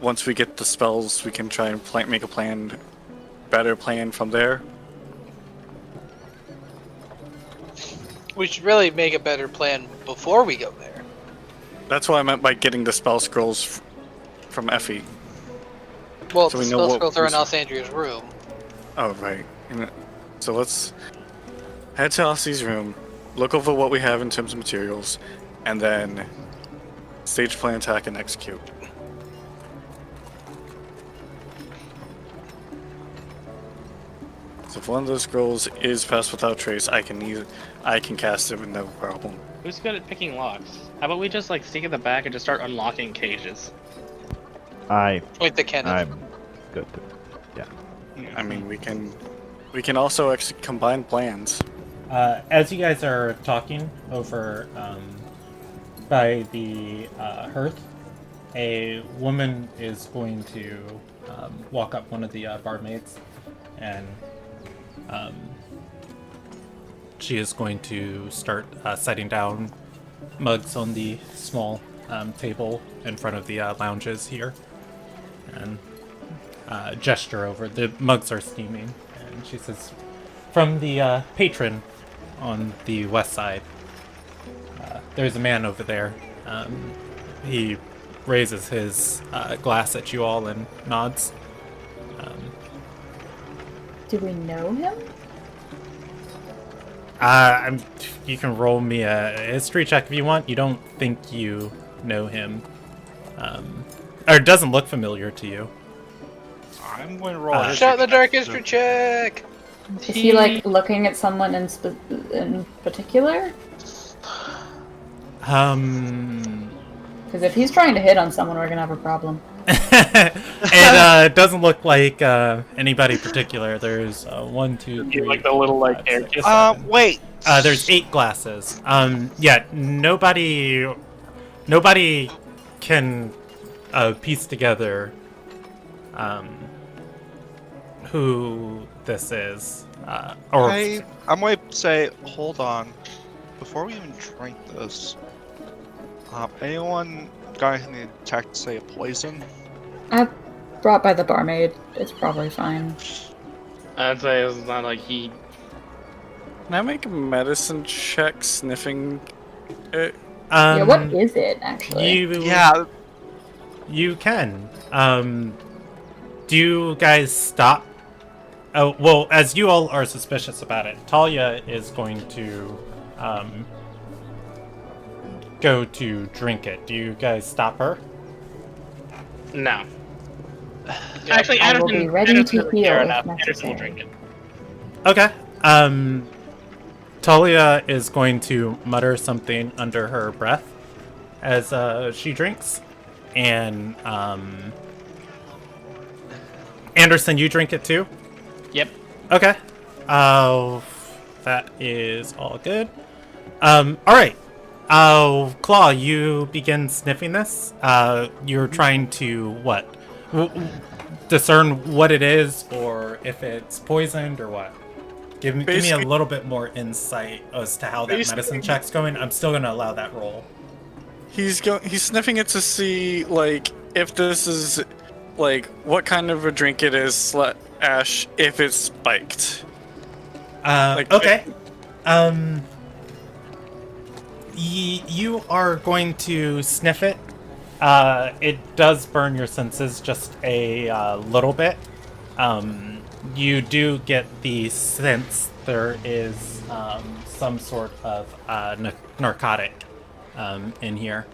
Once we get the spells, we can try and make a better plan from there. We should really make a better plan before we go there. That's what I meant by getting the spell scrolls from Effie. Well, So the we know spell what scrolls are in we- Alessandria's room. Oh, right. So let's head to Ossie's room, look over what we have in terms of materials, and then stage plan, attack, and execute. So if one of those scrolls is Pass Without Trace, I can cast it with no problem. Who's good at picking locks? How about we just like sneak in the back and just start unlocking cages? Point the Kenneth. I'm good. I mean, we can also combine plans. As you guys are talking over by the hearth, a woman is going to walk up, one of the barmaids, and she is going to start setting down mugs on the small table in front of the lounges here, and gesture over. The mugs are steaming, and she says, "From the patron on the west side, there's a man over there. He raises his glass at you all and nods." Do we know him? You can roll me a history check if you want. You don't think you know him, or it doesn't look familiar to you. I'm going to roll a Shot in the dark history history check! Is he like looking at someone in particular? Because if he's trying to hit on someone, we're gonna have a problem. It doesn't look like anybody particular. There's 1, 2, 3. Like the little like 5, air 6, kiss. 7. Wait. There's 8 glasses. Yeah, nobody can piece together who this is. Or I'm going to say, hold on. Before we even drink this, anyone got anything to detect, say, a poison? Brought by the barmaid. It's probably fine. I'd say it's not like he. Can I make a medicine check sniffing it? Yeah, what is it actually? You can. Do you guys stop? Oh, well, as you all are suspicious about it, Talia is going to go to drink it. Do you guys stop her? No. Actually, I will Anderson, be ready Anderson to doesn't heal care if enough. Anderson will necessary. drink it. Okay. Talia is going to mutter something under her breath as she drinks. And Anderson, you drink it too? Yep. Okay. That is all good. Alright. Claw, you begin sniffing this. You're trying to, what? Discern what it is, or if it's poisoned, or what? Give me a little bit more insight as to how that medicine check's going. I'm still gonna allow that roll. He's sniffing it to see like if this is like what kind of a drink it is, Ash, if it's spiked. Okay. You are going to sniff it. It does burn your senses just a little bit. You do get the sense there is some sort of narcotic in here.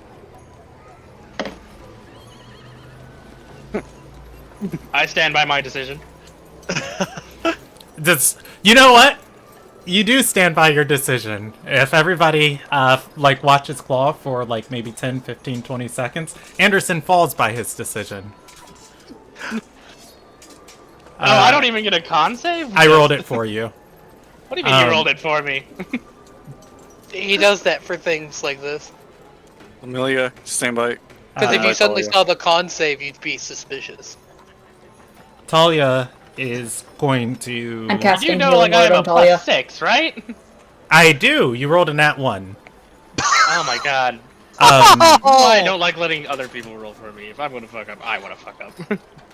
I stand by my decision. You know what? You do stand by your decision. If everybody watches Claw for like maybe 10, 15, 20 seconds, Anderson falls by his decision. I don't even get a con save? I rolled it for you. What do you mean you rolled it for me? He does that for things like this. Amelia, stand by. Because if you suddenly Talia. saw the con save, you'd be suspicious. Talia is going to... I'm casting You know, healing like I word have on a Talia. +6, right? I do. You rolled a nat 1. Oh my god. Um, I don't like letting other people roll for me. If I'm gonna fuck up, I wanna fuck up.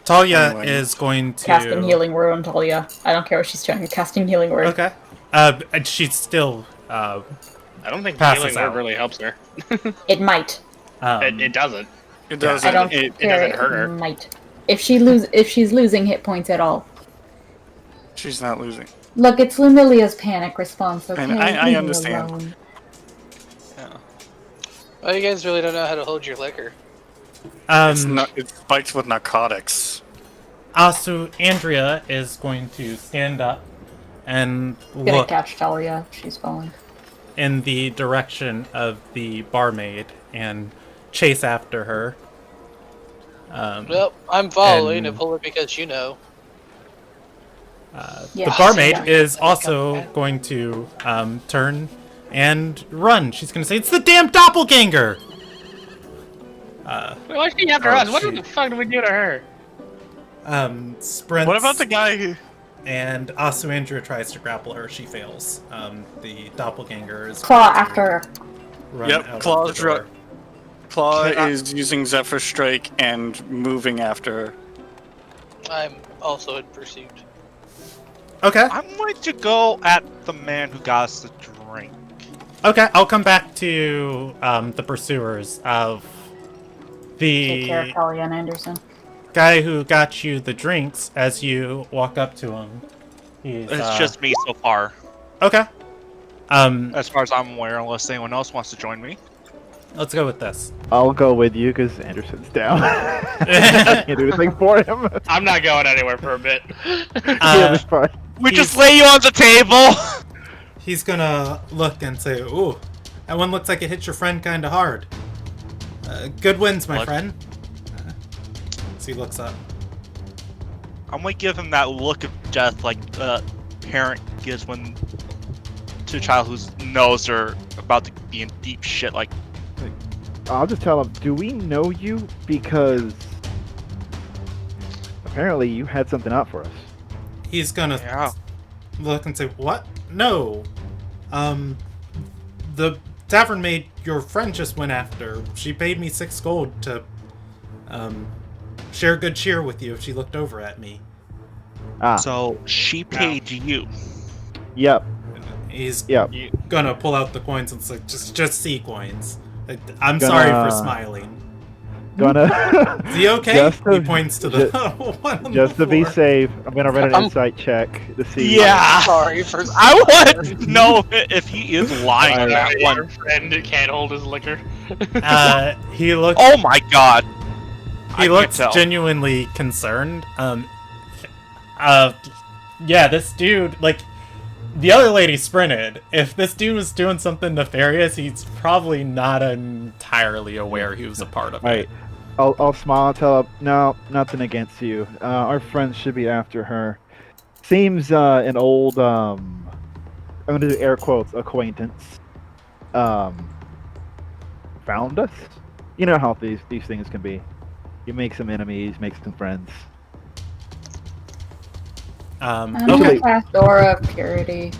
Talia Anyway. is going to... Casting healing word on Talia. I don't care what she's doing. Casting healing word. Okay. And she's still... I don't think Passes healing out. word really helps her. It might. It doesn't. It doesn't. I don't it care. doesn't hurt her. It might. If she's losing hit points at all. She's not losing. Look, it's Lumilia's panic response. Okay, And I leave me understand. alone. Oh, you guys really don't know how to hold your liquor. It's spiked with narcotics. So Andrea is going to stand up and Gonna look catch Talia. She's falling. in the direction of the barmaid and chase after her. Well, I'm following and- and pull her because you know. Yeah, the barmaid yeah. is also going to turn and run. She's going to say, "It's the damn doppelganger!" Wait, why is she after us? What the fuck did we do to her? Sprints. What about the guy who? And Asuandra tries to grapple her. She fails. The doppelganger is Claw going to after her. run Yep, out Claw of the is ru- door. Claw is using Zephyr Strike and moving after her. I'm also in pursuit. Okay. I'm going to go at the man who got us the drink. Okay, I'll come back to the pursuers of Take care of the Talia and Anderson. guy who got you the drinks. As you walk up to him, he's It's just me so far, okay. as far as I'm aware, unless anyone else wants to join me. Let's go with this. I'll go with you because Anderson's down. I can't do anything for him. I'm not going anywhere for a bit. Yeah, that's fine. We just lay you on the table. He's gonna look and say, "Ooh, that one looks like it hit your friend kind of hard. Good wins, my What? friend." So he looks up. I'm gonna give him that look of death, like a parent gives when to a child who knows they're about to be in deep shit. Like, I'll just tell him, do we know you? Because apparently you had something out for us. He's gonna yeah, look and say, "What? No. The tavern maid your friend just went after. She paid me 6 gold to, share good cheer with you if she looked over at me." Ah, so she paid you. yep, He's yep. gonna pull out the coins and say, just see coins. I'm Gonna- sorry for smiling. Gonna Is he okay? Just to- He points to the one on just the to be floor. safe, I'm gonna run an insight check to see. Yeah, Sorry for. I want to know if he is lying on that Your one. friend can't hold his liquor. He looks. Oh my god. I He can't looks tell. genuinely concerned. Yeah, this dude, like, the other lady sprinted. If this dude was doing something nefarious, he's probably not entirely aware he was a part of Right. it. I'll smile and tell him, no, nothing against you. Our friends should be after her. Seems an old, I'm gonna do air quotes, acquaintance, found us. You know how these things can be. You make some enemies, make some friends. I'm Okay. gonna cast Aura of Purity.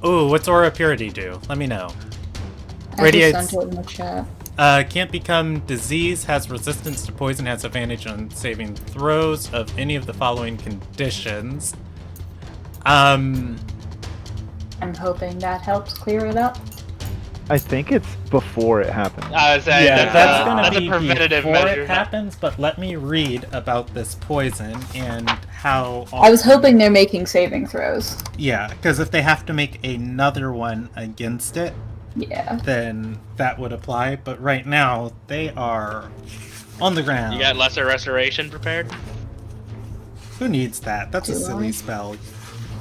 Ooh, what's Aura of Purity do? Let me know. I Radiates- just sent it in the chat. Can't become disease, has resistance to poison, has advantage on saving throws of any of the following conditions. I'm hoping that helps clear it up. I think it's before it happens. I was saying Yeah, that's gonna that's be a preventative before measure. it happens, but let me read about this poison and how... I was hoping they're making saving throws. Yeah, because if they have to make another one against it, Yeah. then that would apply, but right now, they are on the ground. You got lesser restoration prepared? Who needs that? That's a Do silly I? spell.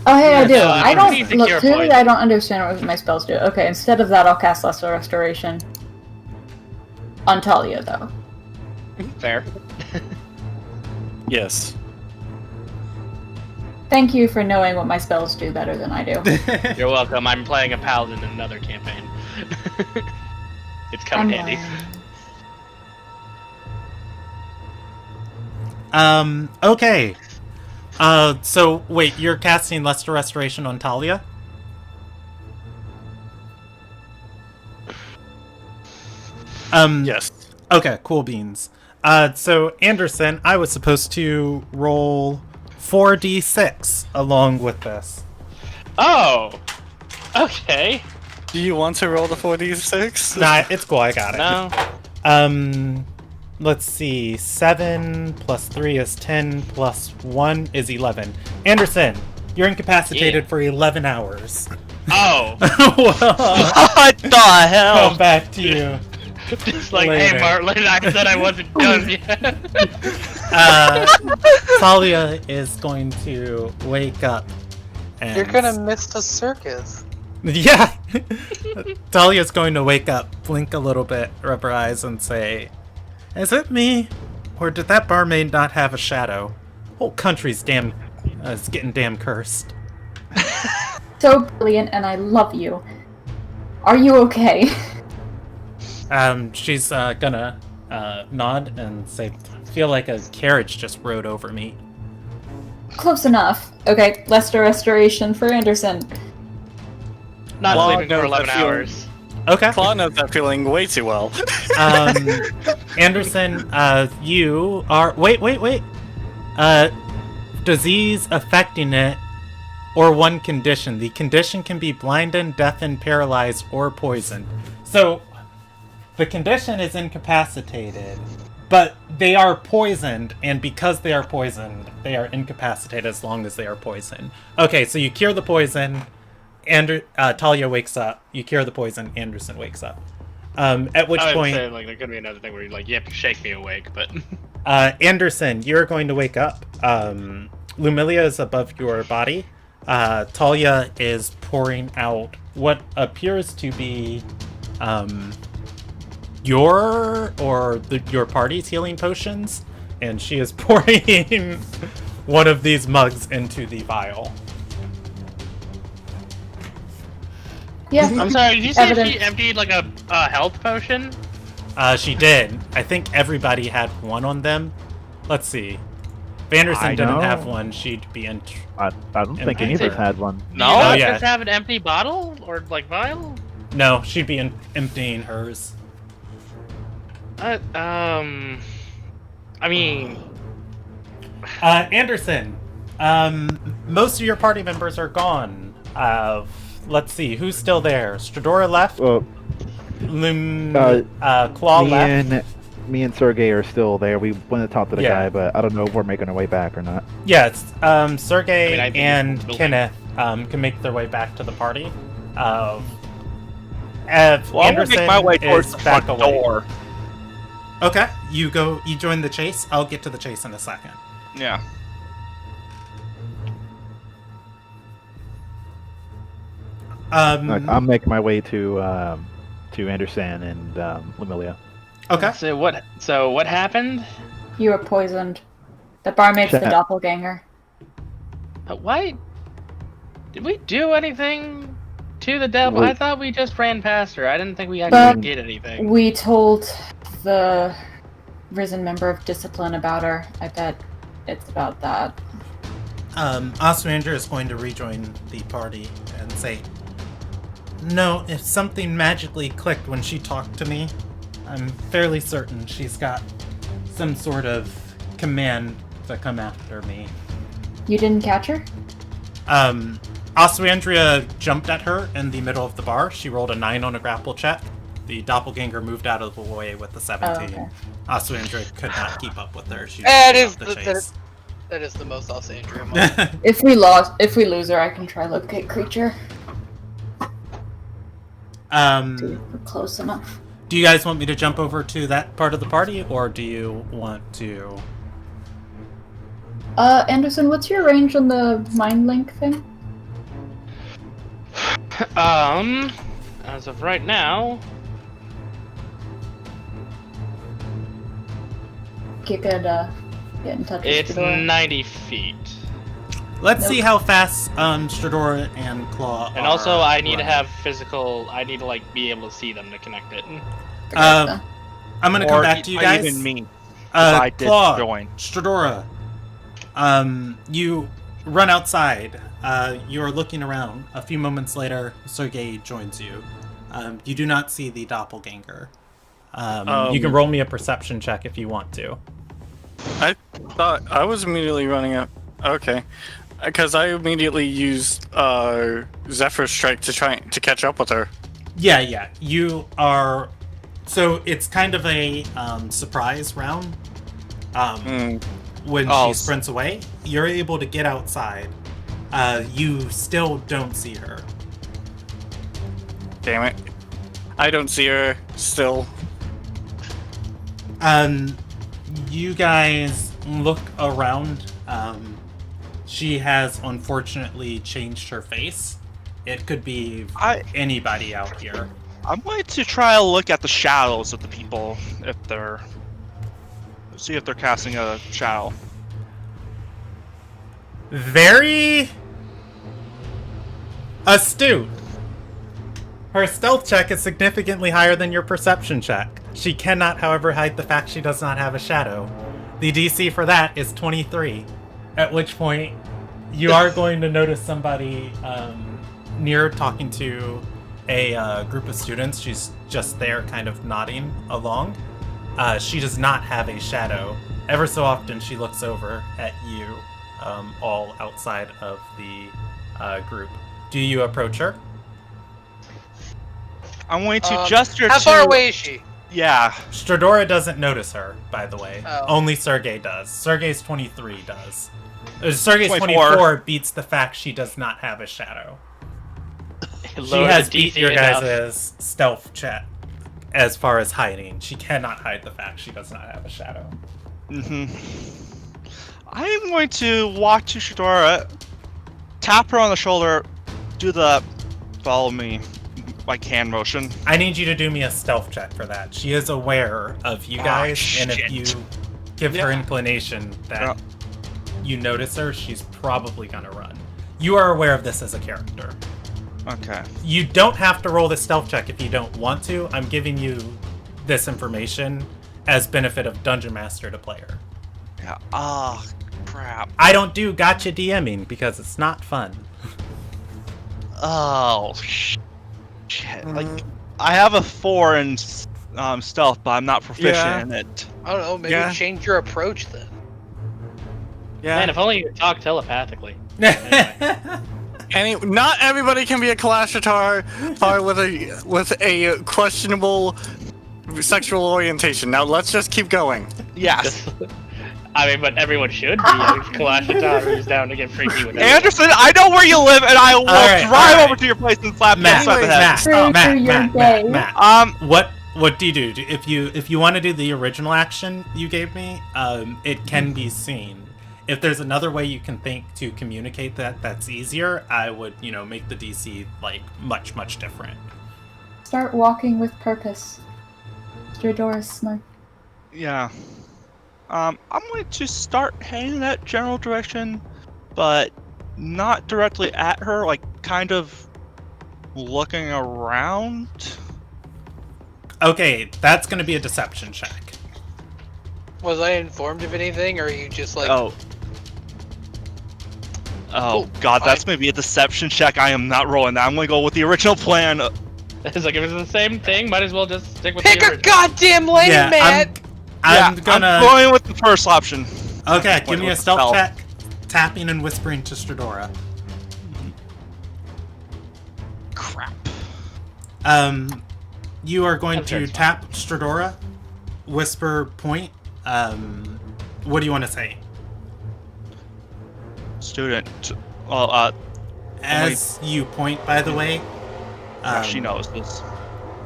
Oh, hey, I do. Yeah, I I need don't to look. cure Clearly, poison. I don't understand what my spells do. Okay, instead of that, I'll cast Lesser Restoration on Talia, though. Fair. Yes. Thank you for knowing what my spells do better than I do. You're welcome. I'm playing a paladin in another campaign. It's I'm coming handy. lying. Okay. So, wait, you're casting Lesser Restoration on Talia? Yes. Okay, cool beans. So, Anderson, I was supposed to roll 4d6 along with this. Oh! Okay. Do you want to roll the 4d6? Nah, it's cool, I got it. No. Let's see. 7 plus 3 is 10 plus 1 is 11. Anderson, you're incapacitated Yeah. for 11 hours. Oh! What the hell? Come back to you. Just like, Later. hey, Marlon, I said I wasn't done yet. Talia is going to wake up And You're gonna miss the circus. Yeah! Talia's going to wake up, blink a little bit, rub her eyes, and say, "Is it me? Or did that barmaid not have a shadow? Whole country's is getting damn cursed." So brilliant, and I love you. Are you okay? She's gonna nod and say, "Feel like a carriage just rode over me." Close enough. Okay, Lester restoration for Anderson. Not Well, sleeping for no, 11 I feel- hours. Okay. Claude knows that feeling way too well. Anderson, you are... Wait. Disease affecting it, or one condition. The condition can be blinded, deafened, paralyzed, or poisoned. So, the condition is incapacitated, but they are poisoned, and because they are poisoned, they are incapacitated as long as they are poisoned. Okay, so you cure the poison, and Talia wakes up. You cure the poison, Anderson wakes up. At which I would point... say, like, there could be another thing where you have to shake me awake, but... Anderson, you're going to wake up. Lumilia is above your body. Talia is pouring out what appears to be your party's healing potions, and she is pouring one of these mugs into the vial. Yeah. I'm sorry, did you say Evidence. she emptied, like, a health potion? She did. I think everybody had one on them. Let's see. If Anderson I didn't know. have one, she'd be in. I don't think any of us had one. No? Oh, You yeah. just have an empty bottle? Or, like, vial? No, she'd be emptying hers. I mean... Anderson, most of your party members are gone. Let's see, who's still there? Stradora left. Well, Claw left. me and Sergey are still there. We went to talk to the Yeah. guy, but I don't know if we're making our way back or not. Yes, Sergey I mean, I think and we'll- Kenneth can make their way back to the party. Well, I'm gonna Anderson make my way towards is the back front away. door. Okay, you join the chase. I'll get to the chase in a second. Yeah. Like, I'm making my way to Anderson and Lumilia. Okay. So what happened? You were poisoned. The barmaid's the Shut up. doppelganger. Why? Did we do anything to the devil? Wait. I thought we just ran past her. I didn't think we But- actually did anything. We told the risen member of discipline about her. I bet it's about that. Osmander is going to rejoin the party and say, "No, if something magically clicked when she talked to me, I'm fairly certain she's got some sort of command to come after me." You didn't catch her? Oswandria jumped at her in the middle of the bar. She rolled a 9 on a grapple check. The doppelganger moved out of the way with the 17. Oh, okay. Oswandria could not keep up with her. She That gave is up the the- chase. That is the most I'll say in Dream moment. If we lose her, I can try locate creature. We're close enough. Do you guys want me to jump over to that part of the party, or do you want to... Anderson, what's your range on the mind link thing? As of right now, You could, get in touch with it's Fedora. 90 feet. Let's Nope. see how fast Stradora and Claw And are also, I need to running. have physical. I need to be able to see them to connect it. I'm gonna come back to you guys. Even me. I did Claw, join. Stradora, you run outside. You are looking around. A few moments later, Sergey joins you. You do not see the doppelganger. You can roll me a perception check if you want to. I thought I was immediately running up. Okay. Because I immediately used Zephyr Strike to try to catch up with her. Yeah. You are. So it's kind of a surprise round. When Oh, she sprints away, you're able to get outside. You still don't see her. Damn it. I don't see her still. You guys look around. She has unfortunately changed her face. It could be anybody out here. I'm going to try to look at the shadows of the people see if they're casting a shadow. Very astute. Her stealth check is significantly higher than your perception check. She cannot, however, hide the fact she does not have a shadow. The DC for that is 23, at which point you are going to notice somebody near talking to a group of students. She's just there kind of nodding along. She does not have a shadow. Ever so often she looks over at you, all outside of the group. Do you approach her? I'm going to gesture How far away is she? Yeah. Stradora doesn't notice her, by the way. Oh. Only Sergei does. Sergei's 23 does. Sergei's 24. 24 beats the fact she does not have a shadow. She Lower has the beat DC your enough. guys' stealth check as far as hiding. She cannot hide the fact she does not have a shadow. I'm going to walk to Shadora, tap her on the shoulder, do the follow me, like hand motion. I need you to do me a stealth check for that. She is aware of you guys, and if shit. you give her inclination that you notice her, she's probably gonna run. You are aware of this as a character. Okay. You don't have to roll the stealth check if you don't want to. I'm giving you this information as benefit of Dungeon Master to player. Yeah. Ah, crap. I don't do gotcha DMing because it's not fun. Oh, shit. Like, I have a 4 in stealth, but I'm not proficient in it. I don't know. Maybe change your approach then. Yeah. Man, if only you could talk telepathically. Not everybody can be a Kalashitar with a questionable sexual orientation. Now let's just keep going. Yes. I mean, but everyone should be. Kalashitar who's down to get freaky with everyone. Anderson, I know where you live, and I will Alright, drive alright. over to your place and slap you Matt, upside the head. Matt. What do you do? If you want to do the original action you gave me, it can be seen. If there's another way you can think to communicate that's easier, I would, make the DC like much different. Start walking with purpose. Stradora's smart. Yeah. I'm going to start heading in that general direction, but not directly at her, like kind of looking around. Okay, that's going to be a deception check. Was I informed of anything, or are you just like... Oh, God, that's going to be a deception check. I am not rolling that. I'm going to go with the original plan. It's like, if it's the same thing, might as well just stick with Pick the a original. goddamn lane, Matt! I'm going with the first option. Okay, give me a with stealth stealth. check, tapping and whispering to Stradora. Crap. You are going I'm sure to it's tap Stradora, whisper point. What do you want to say? Student. Well, As you point, by the way, she knows this.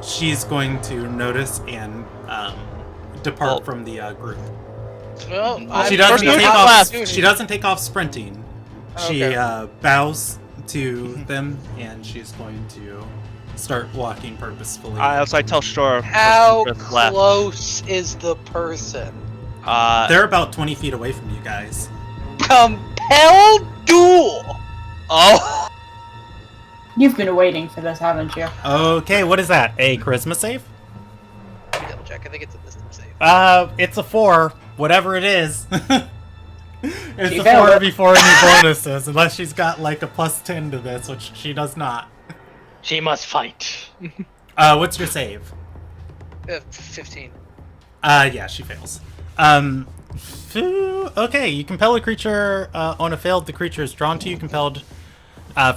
she's going to notice and depart from the group. Well, She I'm doesn't first take not off. student. She doesn't take off sprinting. She Okay. bows to them, and she's going to start walking purposefully. As I tell Shadora, How just left. close is the person? They're about 20 feet away from you guys. Compel duel! Oh! You've been waiting for this, haven't you? Okay, what is that? A charisma save? Let me double check. I think it's a wisdom save. It's a 4. Whatever it is. It's She a failed 4 it. before any bonuses, unless she's got like a +10 to this, which she does not. She must fight. What's your save? 15. Yeah, she fails. Okay, you compel a creature on a failed. The creature is drawn to you. Compelled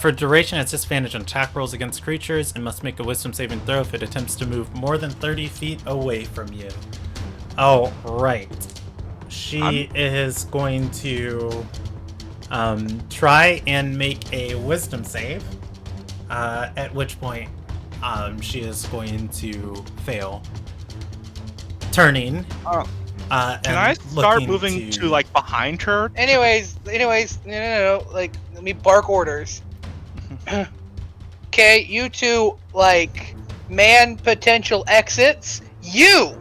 for duration. It's disadvantage on attack rolls against creatures and must make a wisdom saving throw if it attempts to move more than 30 feet away from you. Oh, right. She is going to try and make a wisdom save. At which point, she is going to fail. Turning. Can I start moving to like behind her? Anyways, no. Like, let me bark orders. Okay, you two, like, man potential exits. You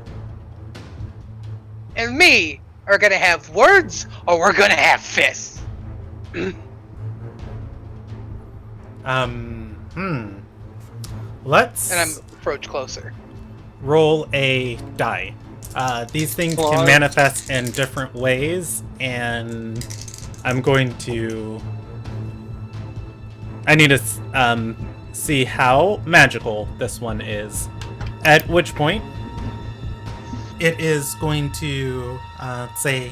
and me are gonna have words, or we're gonna have fists. Let's And I'm approach closer. roll a die. These things can manifest in different ways, and I'm going to. I need to see how magical this one is. At which point, it is going to say,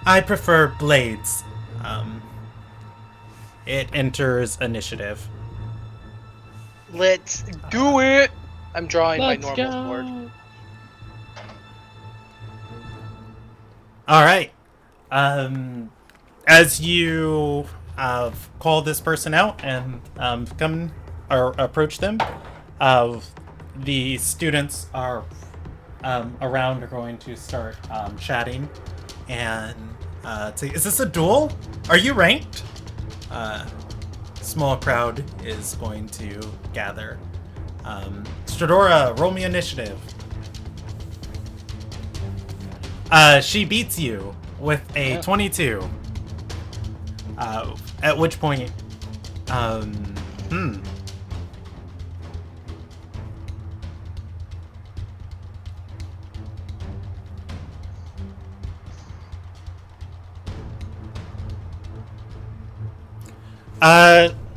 I prefer blades. It enters initiative. Let's do it. I'm drawing my Let's normal go. sword. All right. As you call this person out and come or approach them, the students are around are going to start chatting and say, "Is this a duel? Are you ranked?" Small crowd is going to gather. Stradora, roll me initiative. She beats you with a 22. At which point,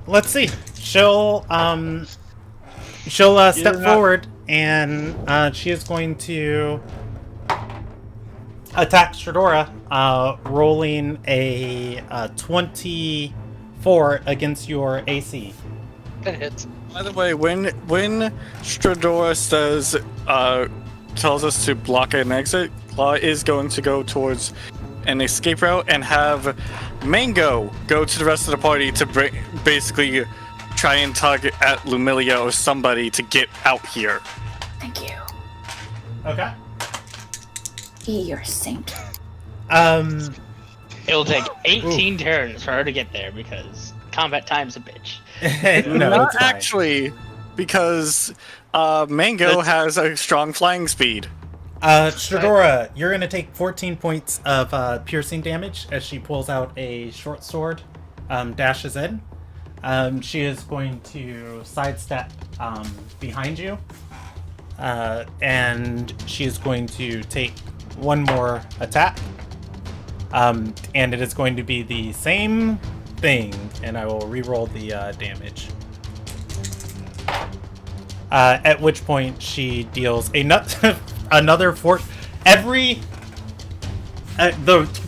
let's see. She'll step forward and she is going to attack Stradora, rolling a 24 against your AC. That hits. By the way, when Stradora says tells us to block an exit, Claw is going to go towards an escape route and have Mango go to the rest of the party to basically try and tug at Lumilia or somebody to get out here. Thank you. Okay. You're a saint. It'll take 18 turns for her to get there because combat time's a bitch. No, Not it's fine. actually, because Mango has a strong flying speed. Stradora, you're going to take 14 points of piercing damage as she pulls out a short sword, dashes in. She is going to sidestep behind you, and she's going to take one more attack. And it is going to be the same thing, and I will re-roll the damage. At which point she deals another the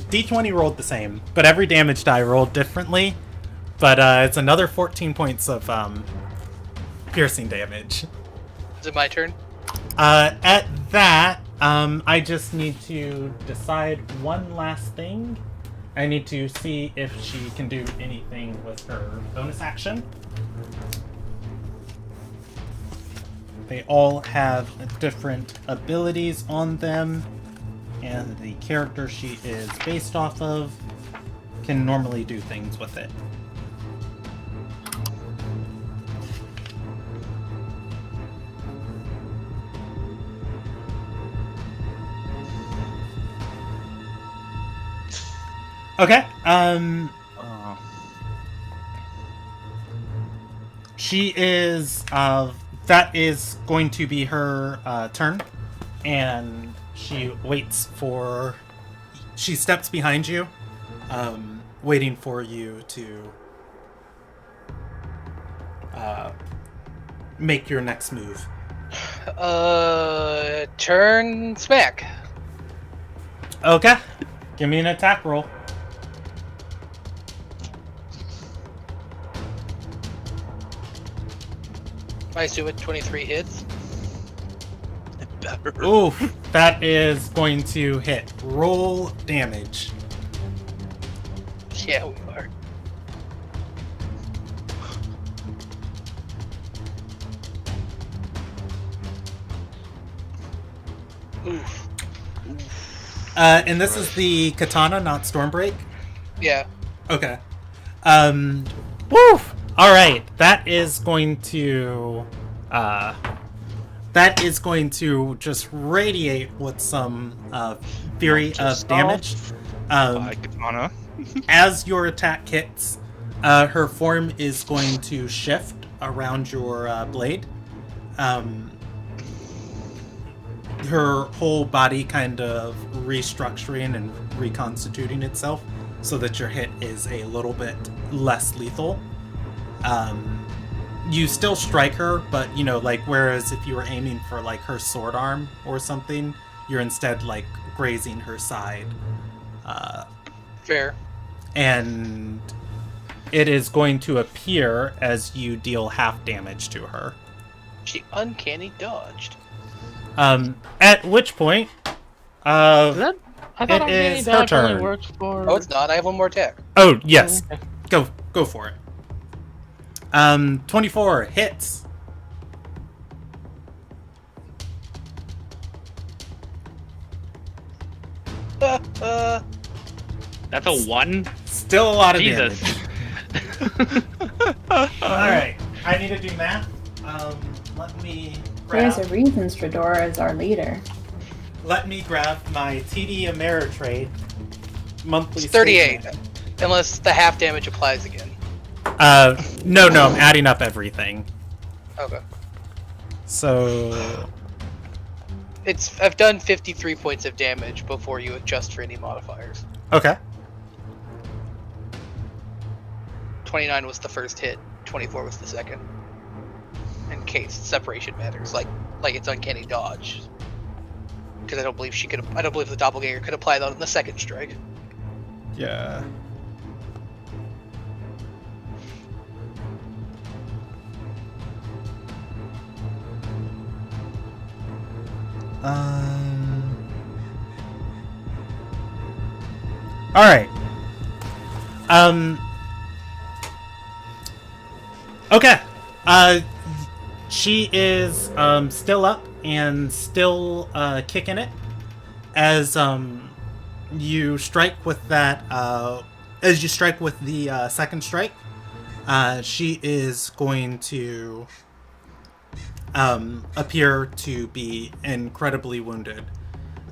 d20 rolled the same, but every damage die rolled differently. But it's another 14 points of piercing damage. Is it my turn? At that, I just need to decide one last thing. I need to see if she can do anything with her bonus action. They all have different abilities on them, and the character she is based off of can normally do things with it. Okay, she is, that is going to be her, turn, and she waits for, she steps behind you, waiting for you to, make your next move. Turn smack. Okay, give me an attack roll. I assume it 23 hits. Better. Oof, that is going to hit. Roll damage. Yeah, we are. Oof. And this is the katana, not Stormbreak? Yeah. Okay. Woo! Alright, that is going to just radiate with some fury of damage. By katana. As your attack hits, her form is going to shift around your blade. Her whole body kind of restructuring and reconstituting itself so that your hit is a little bit less lethal. You still strike her, but like whereas if you were aiming for like her sword arm or something, you're instead like grazing her side. Fair. And it is going to appear as you deal half damage to her. She uncanny dodged. At which point, I thought it uncanny is her dodge only turn. works for. Oh, it's not. I have one more attack. Oh, yes. Okay. Go for it. 24 hits. That's a 1? Still a lot of Jesus. damage. Alright, I need to do math. Let me There's a grab, reason Stradora is our leader. let me grab my TD Ameritrade monthly It's 38. statement. Unless the half damage applies again. No, I'm adding up everything. Okay. So, I've done 53 points of damage before you adjust for any modifiers. okay. 29 was the first hit, 24 was the second. In case separation matters, like it's uncanny dodge. Because I don't believe the doppelganger could apply that on the second strike. Yeah. All right. Okay. She is still up and still kicking it as you strike with that. As you strike with the second strike, she is going to appear to be incredibly wounded.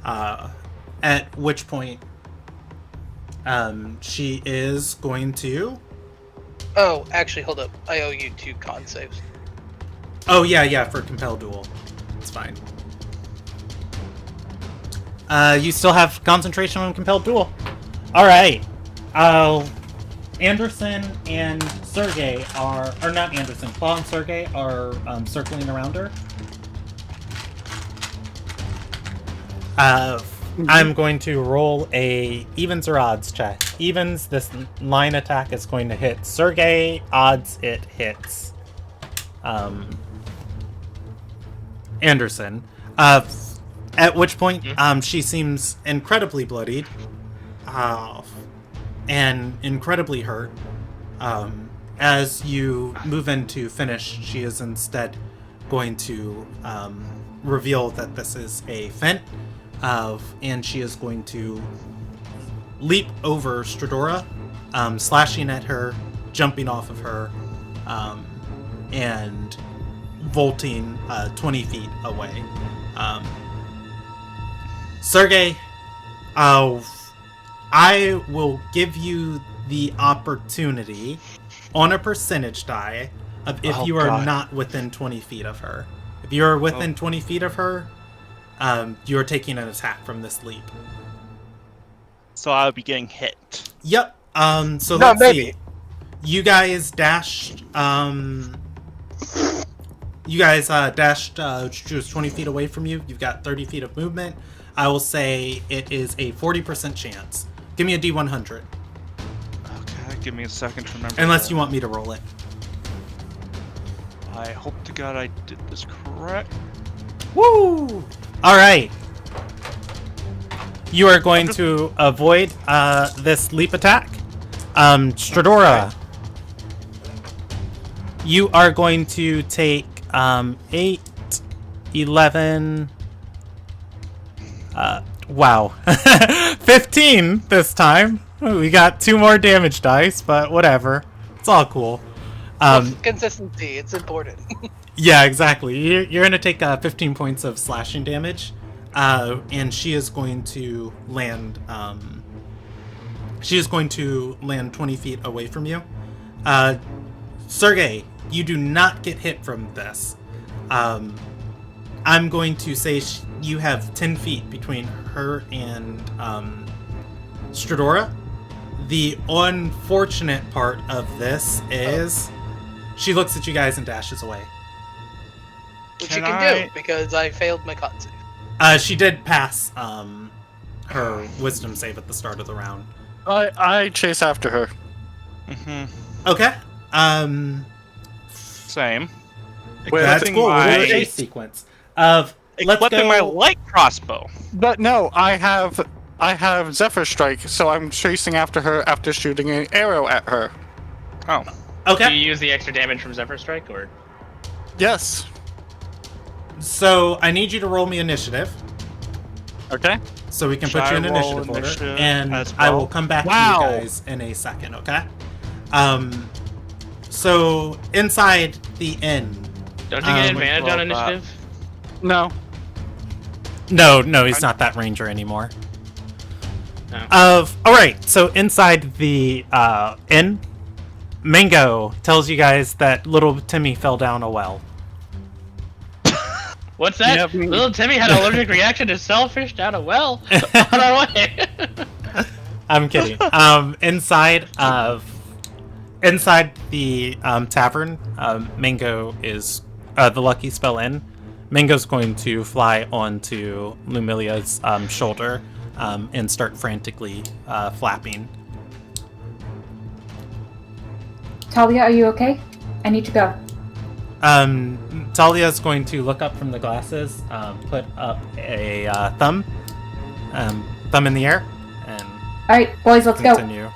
At which point, she is going to. Oh, actually, hold up. I owe you 2 con saves. Oh yeah, for compel duel. It's fine. You still have concentration on compelled duel. All right. Anderson and Sergey or not Anderson. Claw and Sergey are circling around her. I'm going to roll a evens or odds check. Evens, this line attack is going to hit Sergey. Odds, it hits Anderson. At which point, she seems incredibly bloodied and incredibly hurt. As you move into finish, she is instead going to reveal that this is a feint, and she is going to leap over Stradora, slashing at her, jumping off of her, and vaulting 20 feet away. Sergey, I will give you the opportunity on a percentage die of if you are not within 20 feet of her. If you are within 20 feet of her, you are taking an attack from this leap. So I would be getting hit. Yep. So No, let's maybe. see. You guys dashed. You guys dashed just 20 feet away from you. You've got 30 feet of movement. I will say it is a 40% chance. Give me a D100. Okay, give me a second to remember. Unless that. you want me to roll it. I hope to God I did this correct. Woo! Alright. You are going to avoid this leap attack. Stradora. You are going to take 8, 11, Wow. 15 this time. We got 2 more damage dice, but whatever. It's all cool. Consistency, it's important. Yeah, exactly. You're going to take 15 points of slashing damage, and she is going to land. She is going to land 20 feet away from you. Sergey, you do not get hit from this. I'm going to say you have 10 feet between her and Stradora. The unfortunate part of this is she looks at you guys and dashes away. Which you can do, because I failed my con save. She did pass her wisdom save at the start of the round. I chase after her. Okay. Same. That's Equipping cool. We'll do a my- chase sequence of Equipping my light crossbow. But no, I have Zephyr Strike, so I'm chasing after her after shooting an arrow at her. Oh. Do Okay. you use the extra damage from Zephyr Strike, or? Yes. So I need you to roll me initiative, Okay. so we can Should put you in I roll initiative order, initiative and as I well? will come back Wow. to you guys in a second. Okay. So inside the inn. Don't you get Um, advantage on roll that. initiative? No. No, he's not that ranger anymore. Oh. All right. So inside the inn, Mango tells you guys that little Timmy fell down a well. What's that? Yep. Little Timmy had an allergic reaction to shellfish down a well. On our way. I'm kidding. Inside the tavern, Mango is the Lucky Spell Inn. Mango's going to fly onto Lumilia's shoulder and start frantically flapping. Talia, are you okay? I need to go. Talia's going to look up from the glasses, put up a thumb in the air, and Alright, boys, let's go. continue.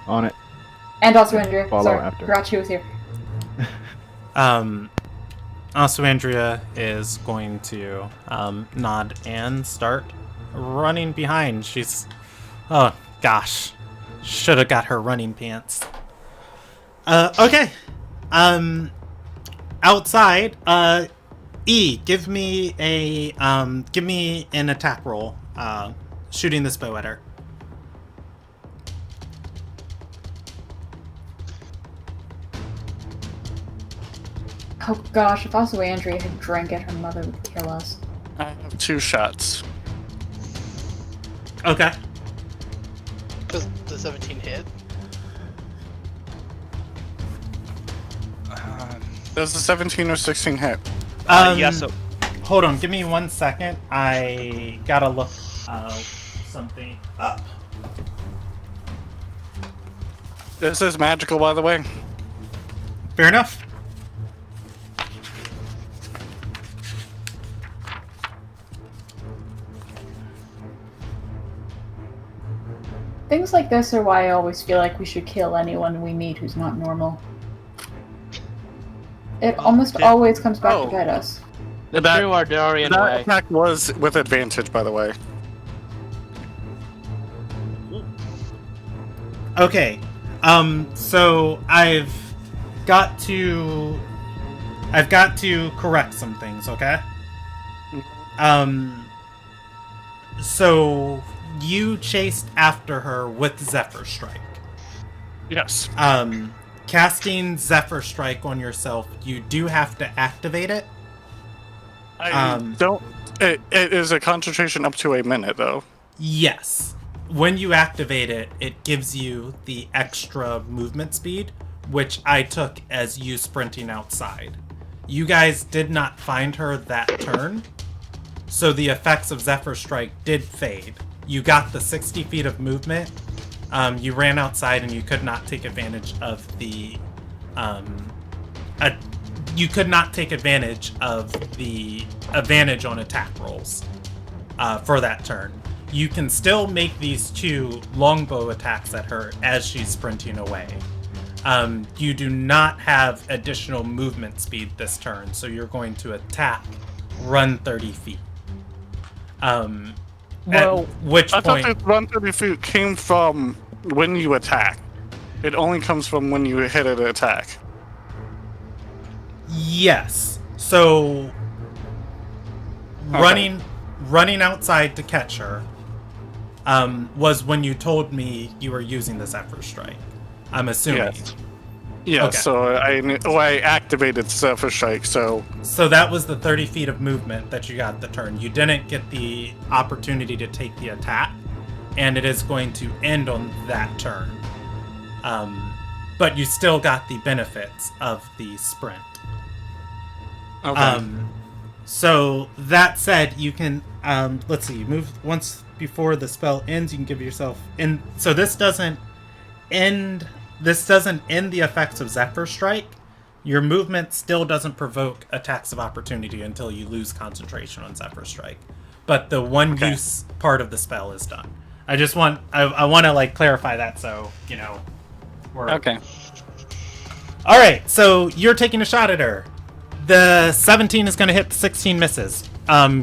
On it. And also Andrea. Follow Sorry, after. forgot she was here. Also, Andrea is going to nod and start running behind. She's, oh gosh, should have got her running pants. Okay. Outside, E, give me an attack roll. Shooting this bow at her. Oh gosh, if also Andrea had drank it, her mother would kill us. I have 2 shots. Okay. Does the 17 hit? Does the 17 or 16 hit? Yes. So Hold on, give me 1 second. I gotta look something up. This is magical, by the way. Fair enough. Things like this are why I always feel like we should kill anyone we meet who's not normal. It almost always comes back to bite us. The That- true Ardorian That way. attack was with advantage, by the way. Okay. So I've got to correct some things, okay? So you chased after her with Zephyr Strike. Yes. Casting Zephyr Strike on yourself, you do have to activate it. I don't. It is a concentration up to a minute, though. Yes. When you activate it, it gives you the extra movement speed, which I took as you sprinting outside. You guys did not find her that turn, so the effects of Zephyr Strike did fade. You got the 60 feet of movement. You ran outside and you could not take advantage of the you could not take advantage of the advantage on attack rolls for that turn. You can still make these 2 longbow attacks at her as she's sprinting away. You do not have additional movement speed this turn, so you're going to attack, run 30 feet. Well, which I thought point? that 130 feet came from when you attack. It only comes from when you hit an attack. Yes. So running outside to catch her was when you told me you were using the Zephyr Strike. I'm assuming. Yes. Yeah, Okay. so I activated Zephyr Strike, so... So that was the 30 feet of movement that you got the turn. You didn't get the opportunity to take the attack, and it is going to end on that turn. But you still got the benefits of the sprint. Okay. So that said, you can let's see, move once before the spell ends. You can give yourself so this doesn't end the effects of Zephyr Strike. Your movement still doesn't provoke attacks of opportunity until you lose concentration on Zephyr Strike. But the one use part of the spell is done. I want to like clarify that, so you know. Okay. All right, so you're taking a shot at her. The 17 is going to hit, the 16 misses.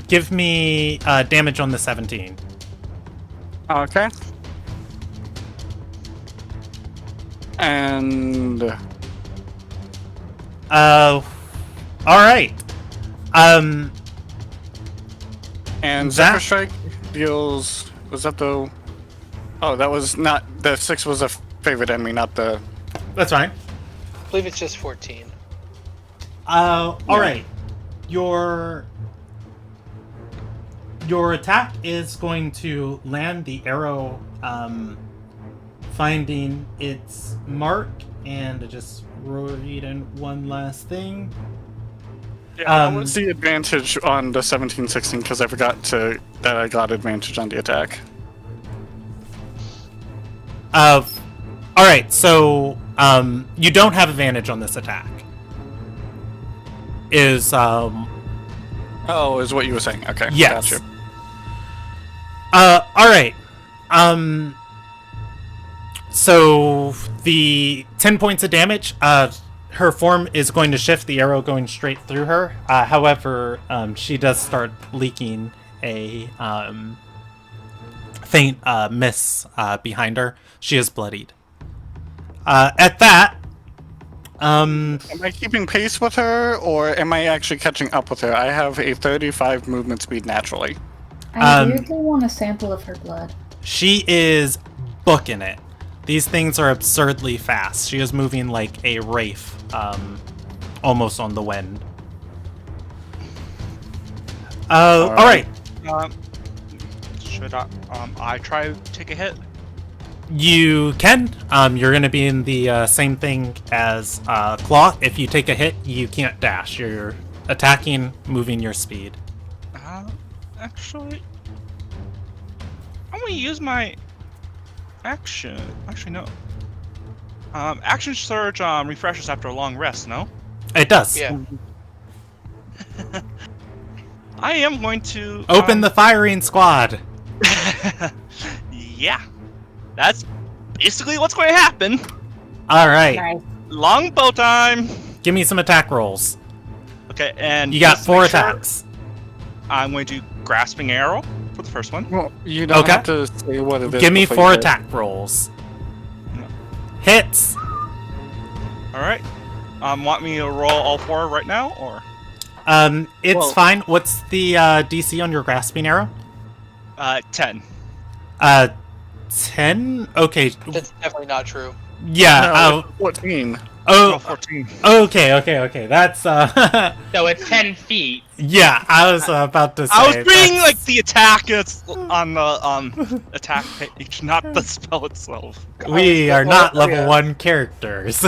Give me damage on the 17. Okay. And... all right. And That- Zephyr Strike deals... Was that the... Oh, that was not... The 6 was a favorite enemy, not the... That's fine. I believe it's just 14. All right. Your attack is going to land the arrow, finding its mark, and just read in one last thing. Yeah, what's the advantage on the 17-16? Because I forgot that I got advantage on the attack. All right. So you don't have advantage on this attack. Is Oh, is what you were saying. Okay. yes. Gotcha. All right. So the 10 points of damage. Her form is going to shift, the arrow going straight through her. However, she does start leaking a faint miss behind her. She is bloodied. At that, Am I keeping pace with her, or am I actually catching up with her? I have a 35 movement speed naturally. I weirdly want a sample of her blood. she is booking it. These things are absurdly fast. She is moving like a wraith, almost on the wind. All right. Should I try to take a hit? You can. You're going to be in the same thing as Claw. If you take a hit, you can't dash. You're attacking, moving your speed. Actually, I'm gonna use my action. Actually, no. Action surge refreshes after a long rest. No. It does. Yeah. I am going to Open the firing squad. Yeah, that's basically what's going to happen. All right. Nice. Longbow time. Give me some attack rolls. Okay, and You got just to 4 make sure, attacks. I'm going to grasping arrow for the first one. Well, you don't Okay. have to say what it is. Give me before 4 you say it. attack rolls. Hits. All right. Want me to roll all 4 right now, or It's Well- fine. What's the DC on your grasping arrow? 10? 10? Okay. That's definitely not true. Yeah. No, 14. Oh, 14. Okay. That's So it's 10 feet. yeah. I was about to say. I was reading that's- like the attack it's on the attack page, not the spell itself. We are not level yeah. 1 characters.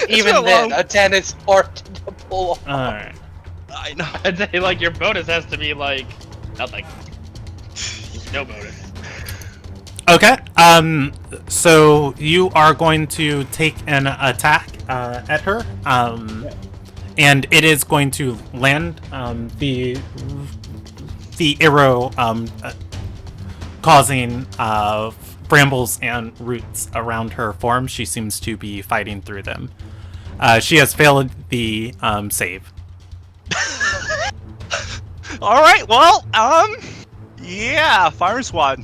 Even then, a 10 is hard to pull off. All right. I know. I'd say like your bonus has to be like nothing. No bonus. Okay. So you are going to take an attack at her. And it is going to land the arrow causing brambles and roots around her form. She seems to be fighting through them. She has failed the save. All right. Well, yeah, fire squad.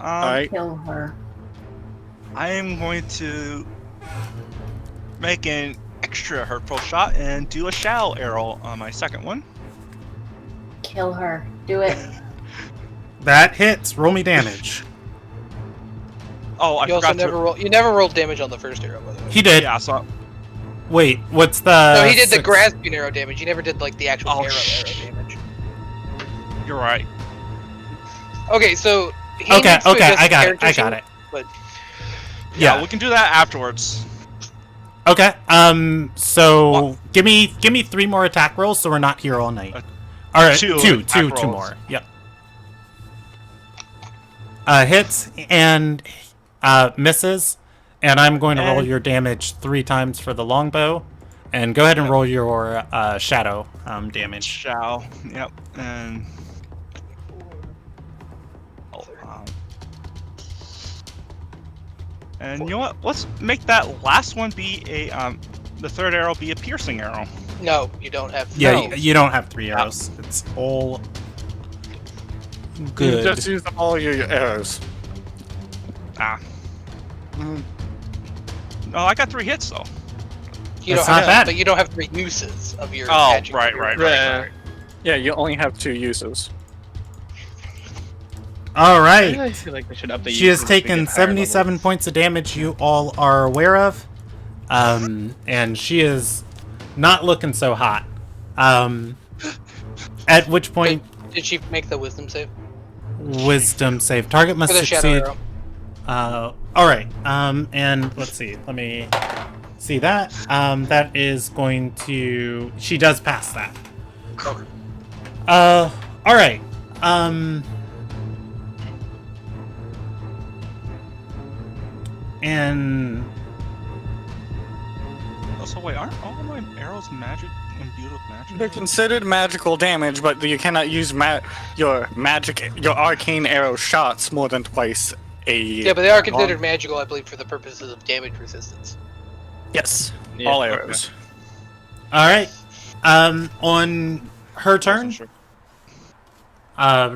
Alright. Kill her. I am going to make an extra hurtful shot and do a shadow arrow on my second one. Kill her. Do it. That hits. Roll me damage. Oh, I You also forgot never to. roll. You never rolled damage on the first arrow, by the way. He did. Yeah, so Wait, what's the... No, he did the six- grasping arrow damage. You never did like the actual Oh, arrow shit. damage. you're right. Okay, so he Okay, needs to okay, adjust I got it. character I got sheet, it. But Yeah, Yeah. we can do that afterwards. Okay. So give me 3 more attack rolls, so we're not here all night. All right, two two attack rolls. more. Yep. Hits and misses, and I'm going to roll And- your damage 3 times for the longbow, and go ahead and roll your shadow damage. Shall. Yep. And. Oh, and you know what? Let's make that last one be a the third arrow be a piercing arrow. no, you don't have. Yeah, no. you don't have 3 arrows. It's all You good. just use all your arrows. Ah. No, I got 3 hits though. You That's don't not have, bad. but you don't have 3 uses of your. Oh, magic. right. Yeah, you only have 2 uses. All I right. feel like they should update. She has taken 77 points of damage you all are aware of. And she is not looking so hot. At which point, Did she make the wisdom save wisdom save. Target must for the shadow succeed. arrow? Alright, and let's see. Let me see that. That is going to... She does pass that. Alright. And... Also, wait, aren't all my arrows magic imbued with magic? They're considered magical damage, but you cannot use your arcane arrow shots more than twice a. Yeah, but they are considered magical, I believe, for the purposes of damage resistance. Yes, Yeah, all okay. arrows. Alright. On her turn, Sure.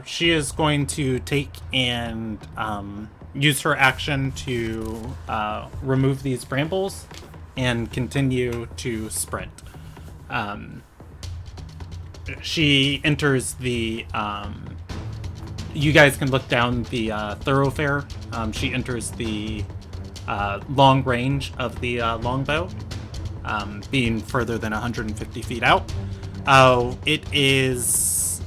she is going to take and use her action to remove these brambles and continue to sprint. She enters the... you guys can look down the thoroughfare. She enters the long range of the longbow, being further than 150 feet out. It is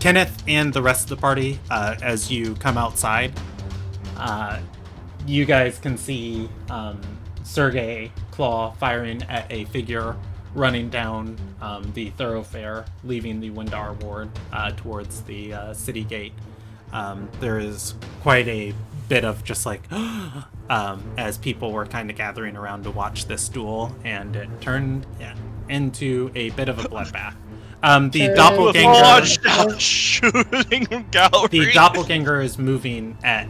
Kenneth and the rest of the party. As you come outside, you guys can see Sergei Claw firing at a figure running down the thoroughfare, leaving the Windar ward towards the city gate. There is quite a bit of just like as people were kind of gathering around to watch this duel, and it turned into a bit of a bloodbath. The doppelganger, Shooting gallery. the doppelganger is moving at.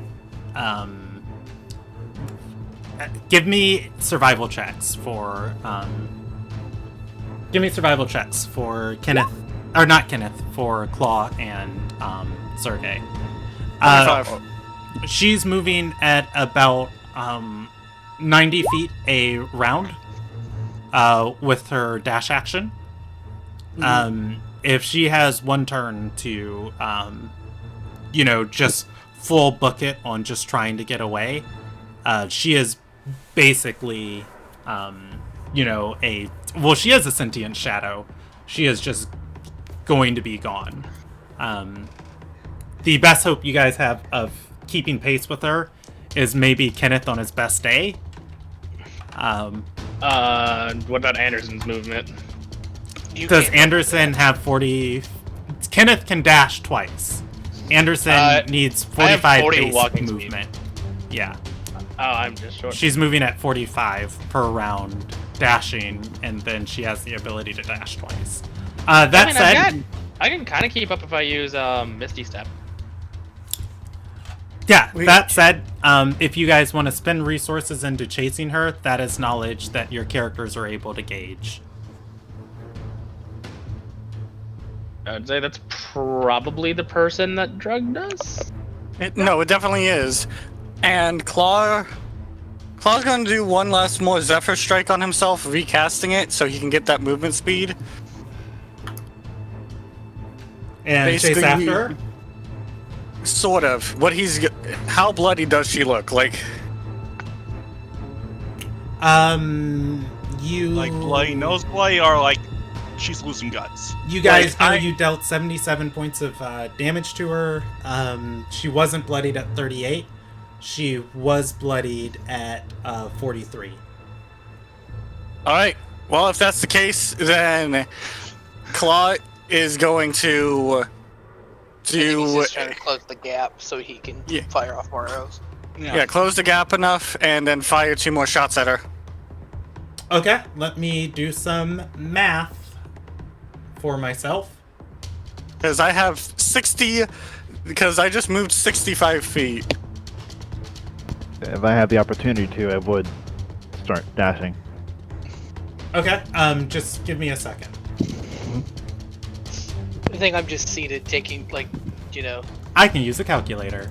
Give me survival checks for. Give me survival checks for Kenneth, or not Kenneth, for Claw and Sergei. 25. She's moving at about 90 feet a round with her dash action. If she has one turn to, just full book it on just trying to get away, she is basically, she is a sentient shadow. She is just going to be gone. The best hope you guys have of keeping pace with her is maybe Kenneth on his best day. What about Anderson's movement? Does Anderson have 40? Kenneth can dash twice. Anderson needs I have 45 40 base walking movement. Yeah. Oh, I'm just short. She's moving at 45 per round, dashing, and then she has the ability to dash twice. That said, I can kind of keep up if I use Misty Step. yeah, that said, if you guys want to spend resources into chasing her, that is knowledge that your characters are able to gauge. I'd say that's probably the person that drugged us. No, it definitely is. And Claw's gonna do one last more Zephyr Strike on himself, recasting it so he can get that movement speed. And chase Basically, after her? Sort of. How bloody does she look? Like, You Like bloody nose bloody, or like she's losing guts. You guys know Like, you dealt 77 points of damage to her. She wasn't bloodied at 38. She was bloodied at 43. all right. Well, if that's the case, then Claw is going to I think he's do just trying to close the gap so he can Yeah. fire off more arrows. close the gap enough and then fire 2 more shots at her. Okay, let me do some math for myself. Because I have 60. Because I just moved 65 feet. If I had the opportunity to, I would start dashing. Okay, just give me a second. I think I'm just seated, taking I can use a calculator.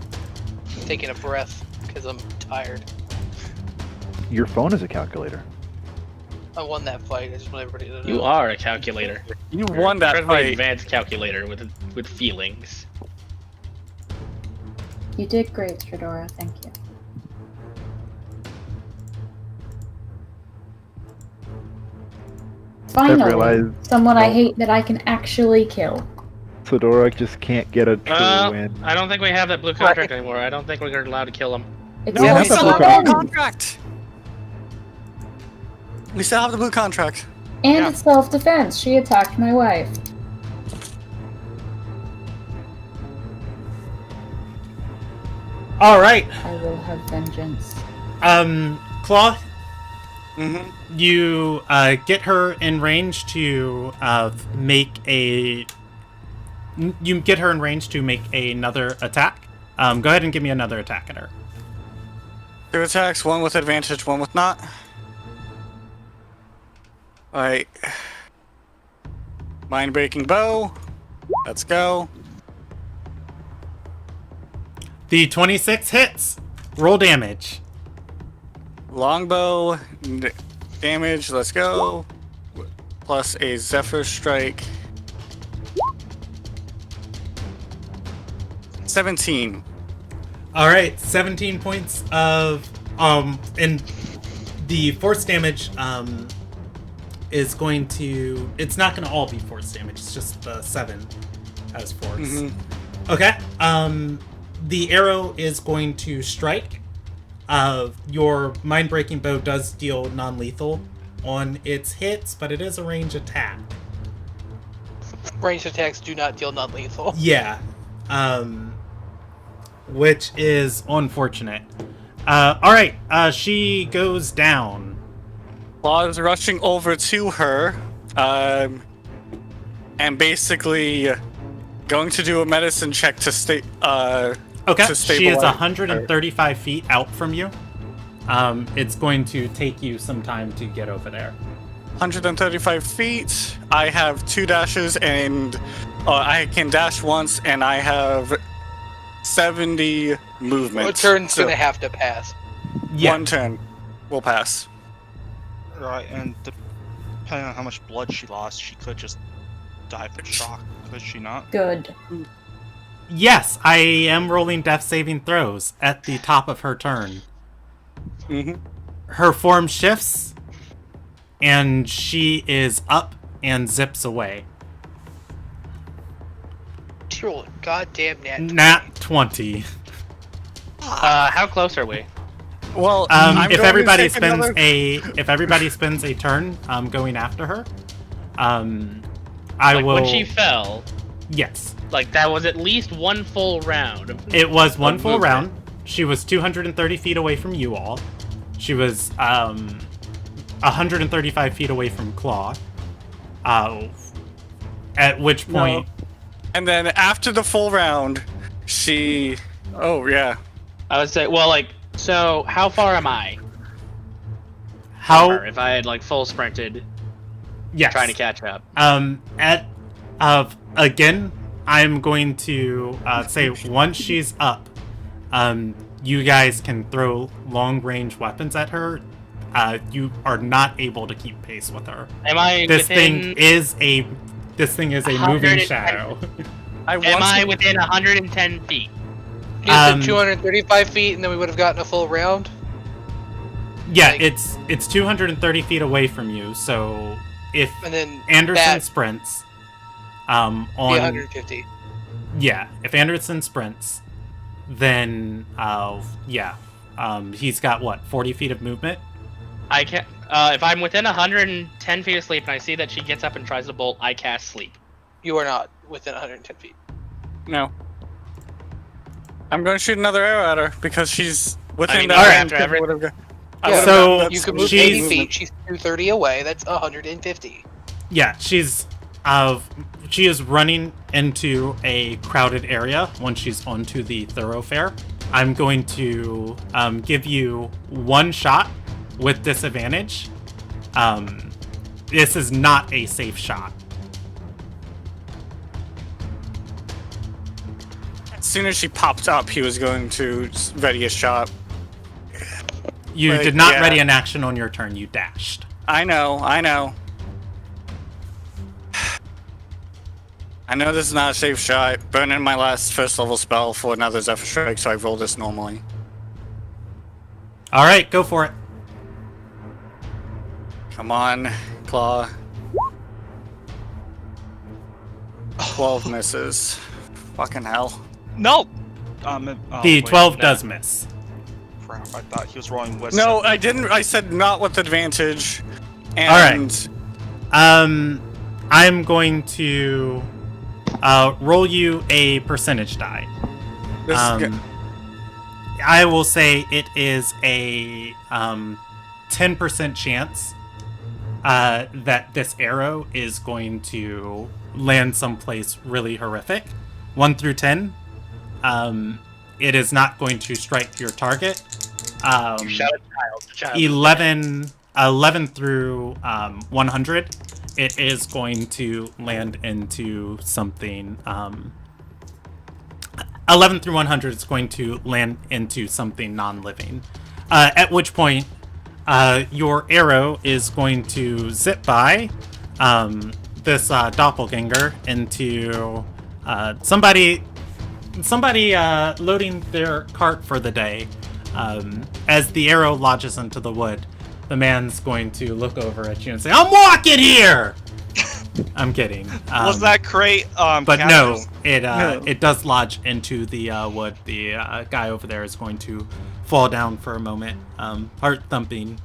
taking a breath because I'm tired. Your phone is a calculator. I won that fight. I just want everybody to know. You are a calculator. You You're won that incredibly fight. advanced calculator with feelings. You did great, Stradora. Thank you. Finally, realized- someone I Oh. hate that I can actually kill. Sodora just can't get a true win. I don't think we have that blue contract anymore. I don't think we're allowed to kill him. It's No, Yeah, we that's still a have blue the blue contract. contract. We still have the blue contract. and Yeah. it's self-defense. She attacked my wife. All right, I will have vengeance. Claw, Mm-hmm. you get her in range to make a. You get her in range to make another attack. Go ahead and give me another attack at her. 2 attacks, 1 with advantage, 1 with not. Alright. Mind-breaking bow. Let's go. The 26 hits. Roll damage. Longbow damage, let's go. Plus a Zephyr Strike. 17. All right, 17 points of and the force damage is going to. It's not going to all be force damage. It's just the 7 as force. Mm-hmm. Okay. The arrow is going to strike. Your mind-breaking bow does deal non-lethal on its hits, but it is a range attack. Ranged attacks do not deal non-lethal. Yeah. Which is unfortunate. Alright, she goes down. Claw is rushing over to her, and basically going to do a medicine check to stay. Okay, To she is stabilize 135 feet out from you. It's going to take you some time to get over there. 135 feet. I have 2 dashes, and I can dash once, and I have 70 movement. A turn's So gonna have to pass. Yeah. 1 turn will pass. Right, and depending on how much blood she lost, she could just die from shock. Could she not? Good. Yes, I am rolling death saving throws at the top of her turn. Mm-hmm. Her form shifts, and she is up and zips away. She rolled a goddamn nat 20. Nat 20. How close are we? Well, I'm If going everybody to take another- spends a turn going after her, I Like will. when she fell, Yes, like that was at least 1 full round. it was one Of full movement. round. She was 230 feet away from you all. She was 135 feet away from Claw. At which point, And then after the full round, she. Oh yeah. I would say, well, like, so how far am I? from how? her if I had like full sprinted, Yes. trying to catch up? At again, I'm going to say once she's up, you guys can throw long-range weapons at her. You are not able to keep pace with her. Am I This within? thing is a moving 110 shadow. Am I within 110 feet? You said 235 feet, and then we would have gotten a full round. Yeah, Like- it's 230 feet away from you. So if And then Anderson that sprints, be on 150. yeah, if Anderson sprints, then he's got what 40 feet of movement. I can. If I'm within 110 feet of sleep and I see that she gets up and tries to bolt, I cast sleep. You are not within 110 feet. No. I'm going to shoot another arrow at her because she's within I mean, that alright, range after of whatever. Yeah, So you can move she's- 80 feet. She's 230 away. That's 150. Yeah, she is running into a crowded area once she's onto the thoroughfare. I'm going to give you one shot with disadvantage. This is not a safe shot. As soon as she popped up, he was going to ready a shot. You But, did not yeah. ready an action on your turn, you dashed. I know. I know this is not a safe shot. Burning my last first level spell for another Zephyr Strike, so I roll this normally. Alright, go for it. Come on, Claw. 12 misses. Fucking hell. No. The wait, 12 does miss. Crap! I thought he was rolling with. No, I didn't. I said not with advantage. Alright. I'm going to roll you a percentage die. This is good. I will say it is a 10% chance that this arrow is going to land someplace really horrific. 1 through 10. It is not going to strike your target. You shot a child. 11 through 100, it is going to land into something. 11 through 100 is going to land into something non-living. At which point, your arrow is going to zip by this doppelganger into somebody loading their cart for the day. As the arrow lodges into the wood, the man's going to look over at you and say, "I'm walking here!" I'm kidding. Was that crate? But no, captures? it does lodge into the wood. The guy over there is going to fall down for a moment. Heart thumping.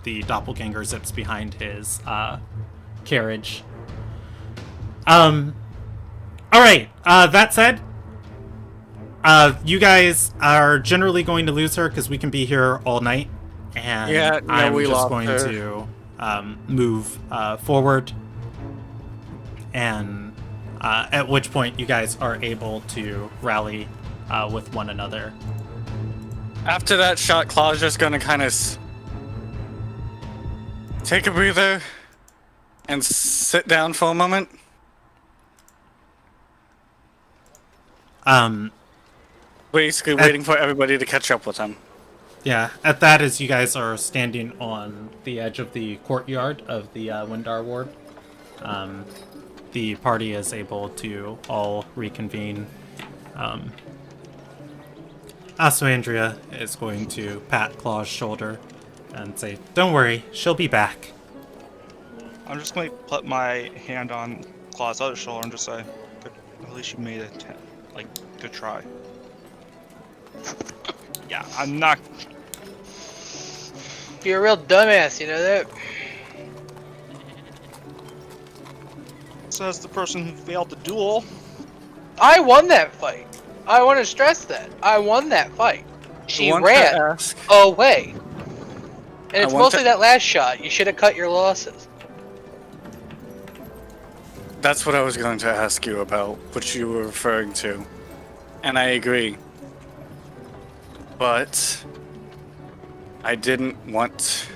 The doppelganger zips behind his carriage. All right. That said, you guys are generally going to lose her because we can be here all night, and Yeah, no, I'm we just lost going her. to move forward, and at which point you guys are able to rally with one another. After that shot, Claw's just gonna kind of take a breather and sit down for a moment. Basically waiting for everybody to catch up with him. Yeah, at that, as you guys are standing on the edge of the courtyard of the Windar Ward, the party is able to all reconvene. Andrea is going to pat Claw's shoulder and say, "Don't worry, she'll be back." I'm just going to put my hand on Claw's other shoulder and just say, "Good, at least you made it. Good try." Yeah, I'm not. You're a real dumbass, you know that? Says the person who failed the duel. I won that fight. I want to stress that. I won that fight. She want to ran ask- away. And it's want mostly to- that last shot. You should have cut your losses. That's what I was going to ask you about, what you were referring to. And I agree. But I didn't want...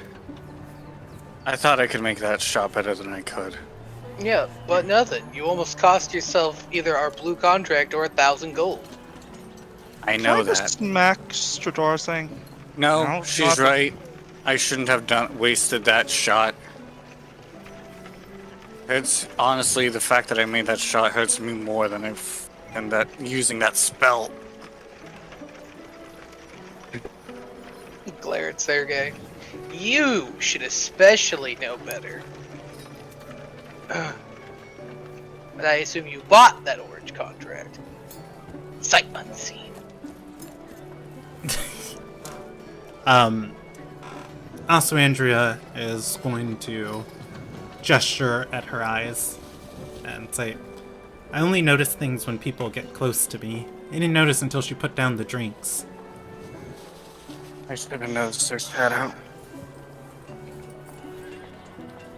I thought I could make that shot better than I could. Yeah, but nothing. You almost cost yourself either our blue contract or 1,000 gold. I Can know I that. just smack Stradora's thing? No, No, she's not the- right. I shouldn't have wasted that shot. It's honestly the fact that I made that shot hurts me more than using that spell. Glare at Sergey. You should especially know better. But I assume you bought that orange contract. Sight unseen. Also, Andrea is going to gesture at her eyes and say, I only notice things when people get close to me. I didn't notice until she put down the drinks. I should have noticed her shadow.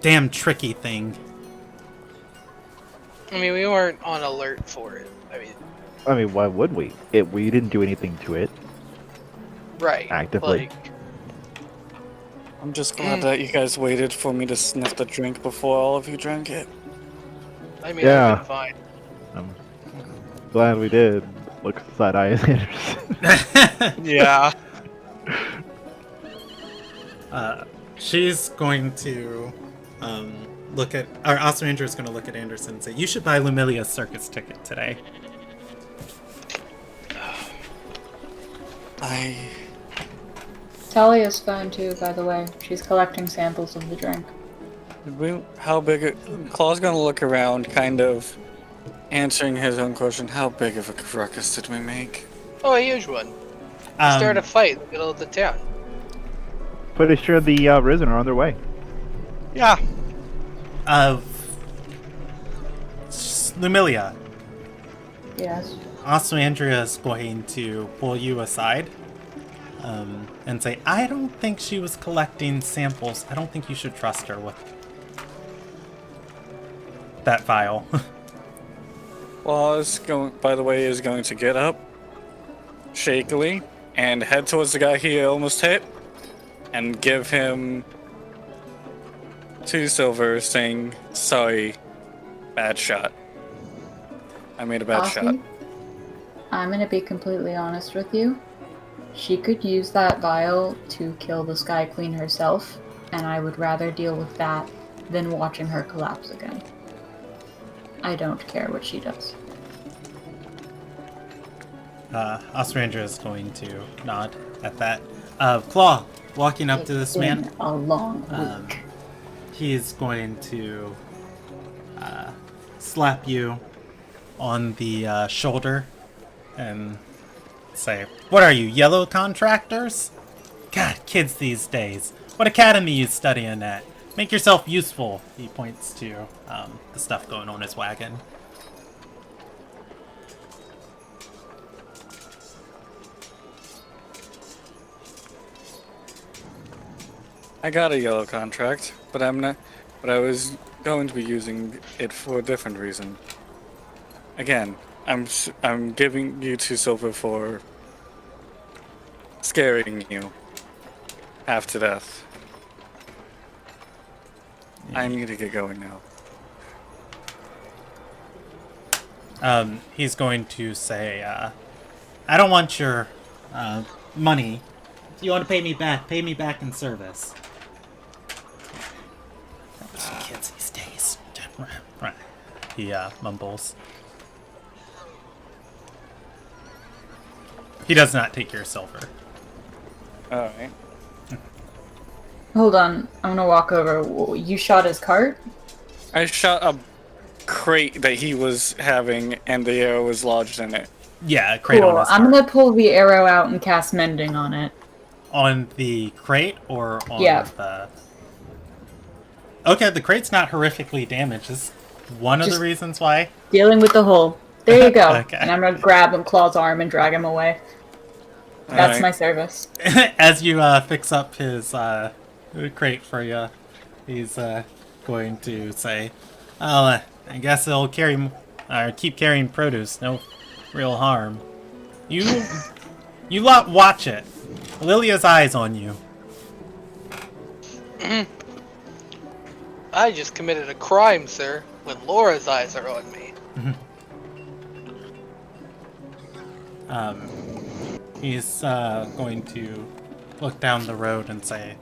Damn tricky thing. I mean, we weren't on alert for it. I mean, why would we? We didn't do anything to it Right. actively. Like, I'm just glad that you guys waited for me to sniff the drink before all of you drank it. I mean, Yeah. I've been fine. I'm glad we did. Look side eye Anderson. Yeah. She's going to look at, or also Andrew's going to look at Anderson and say, you should buy Lumilia's circus ticket today. Talia's fine too, by the way. She's collecting samples of the drink. How big? Claw's gonna look around, kind of answering his own question. How big of a ruckus did we make? Oh, a huge one. Start a fight in the middle of the town. Pretty sure the Risen are on their way. Yeah. Lumilia. Yes. Also, Andrea is going to pull you aside and say, I don't think she was collecting samples. I don't think you should trust her with that vial. Claw is going, by the way, is going to get up shakily and head towards the guy he almost hit and give him 2 silver, saying, sorry, bad shot. I made a bad shot. Aussie, I'm gonna be completely honest with you. She could use that vial to kill the Sky Queen herself, and I would rather deal with that than watching her collapse again. I don't care what she does. Ostranger is going to nod at that. Claw, walking up to this man. It's been a long week. He's going to slap you on the shoulder and say, what are you, yellow contractors? God, kids these days. What academy you studying at? Make yourself useful. He points to the stuff going on his wagon. I got a yellow contract, but I'm not. But I was going to be using it for a different reason. Again, I'm giving you 2 silver for scaring you half to death. I need to get going now. He's going to say, I don't want your money. If you want to pay me back in service. Kids these days. Right. He mumbles. He does not take your silver. Alright. Hold on, I'm gonna walk over. You shot his cart? I shot a crate that he was having, and the arrow was lodged in it. Yeah, crate Cool. on his I'm cart. gonna pull the arrow out and cast mending on it. On the crate or on Yeah. the... Okay, the crate's not horrifically damaged. This is one of the Just- reasons why. Dealing with the hole. There you go. Okay. And I'm gonna grab him Claw's arm and drag him away. That's Alright. my service. As you fix up his crate for you, he's going to say, "Oh, I guess it'll keep carrying produce. No real harm. You lot watch it. Lilia's eyes on you." I just committed a crime, sir. when Laura's eyes are on me. He's going to look down the road and say,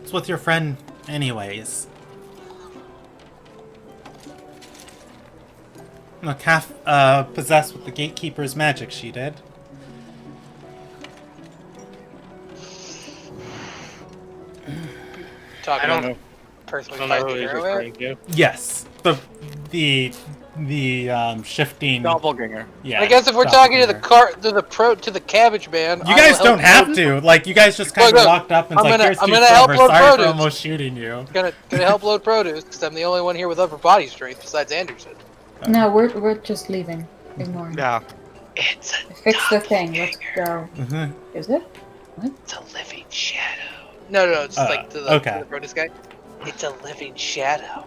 "It's with your friend, anyways. Look, half possessed with the gatekeeper's magic, she did." Talking I don't about personally I don't know fighting who the he's hero referring at? to. Yes, the shifting. Doppelganger. Yeah. I guess if we're talking to the cabbage man, You guys don't have to. Like, you guys just kind of Look, walked up and I'm like, gonna- "Here's I'm 2 gonna silver. help load Sorry for produce." almost shooting you." Gonna help load produce because I'm the only one here with upper body strength besides Anderson. No, we're just leaving. Ignoring. Yeah. It's a Fix the thing. Let's go. Mhm. Is it? It's a living shadow. No, it's like to the, okay. to the produce guy. It's a living shadow.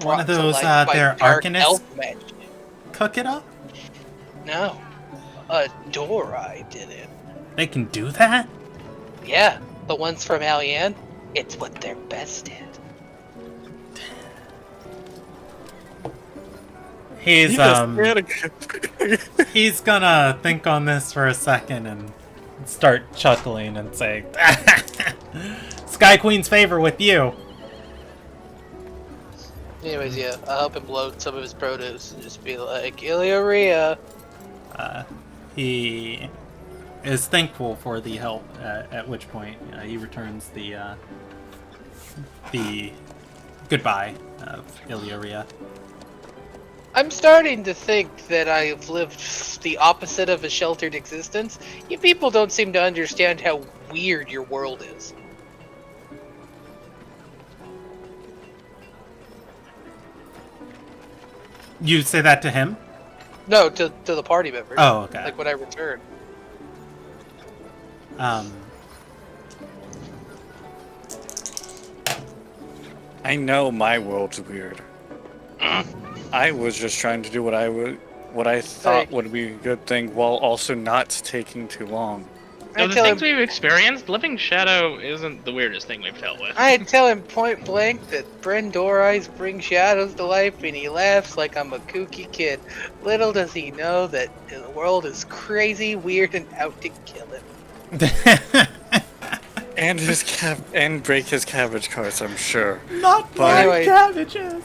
One of Brought to those, life by their dark arcanists elf magic. cook it up? No, a Dorai did it. They can do that? Yeah, the ones from Alien. It's what they're best at. He's he's gonna think on this for a second and start chuckling and say, "Sky Queen's favor with you." Anyways, yeah, I'll help him load some of his produce and just be like, Ilioria. He is thankful for the help. At which point he returns the goodbye of Illyria. I'm starting to think that I've lived the opposite of a sheltered existence. You people don't seem to understand how weird your world is. You say that to him? No, to the party members. Oh, okay. Like when I return. I know my world's weird. I was just trying to do what I thought would be a good thing while also not taking too long. Of the things we've experienced, Living Shadow isn't the weirdest thing we've dealt with. I tell him point blank that Brendorai's bring shadows to life, and he laughs like I'm a kooky kid. Little does he know that the world is crazy, weird, and out to kill him. And break his cabbage carts, I'm sure. Not But- Anyway. cabbages.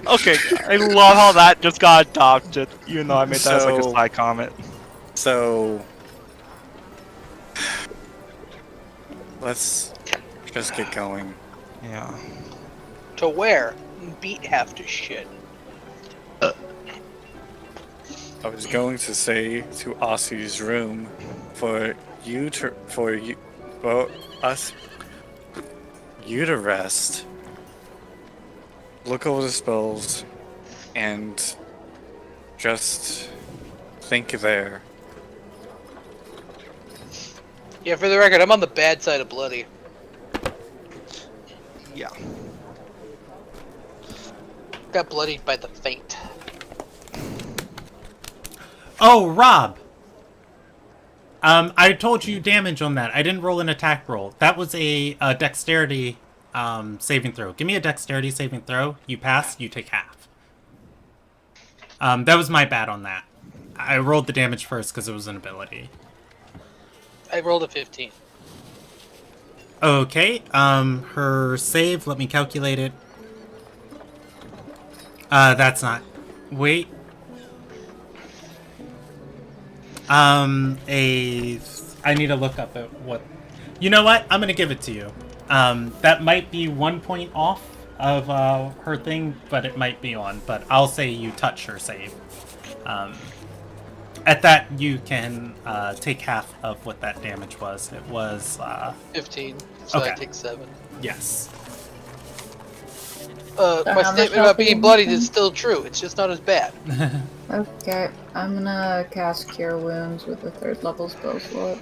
Okay, I love how that just got adopted, even though I made that as like a So- side comment. So let's just get going. Yeah. To where? Beat half to shit. I was going to say to Ossie's room for you to rest, look over the spells, and just think there. Yeah, for the record, I'm on the bad side of bloody. Yeah. Got bloodied by the faint. Oh, Rob. I told you damage on that. I didn't roll an attack roll. That was a dexterity saving throw. Give me a dexterity saving throw. You pass, you take half. That was my bad on that. I rolled the damage first because it was an ability. I rolled a 15. Okay, her save, let me calculate it. That's not... Wait. I need to look up at what... You know what? I'm gonna give it to you. That might be 1 point off of her thing, but it might be on. But I'll say you touch her save. At that, you can take half of what that damage was. It was... 15, so I Okay. take 7. Yes. My how much statement health about do you being bloodied need? is still true. It's just not as bad. Okay, I'm gonna cast Cure Wounds with a 3rd level spell slot.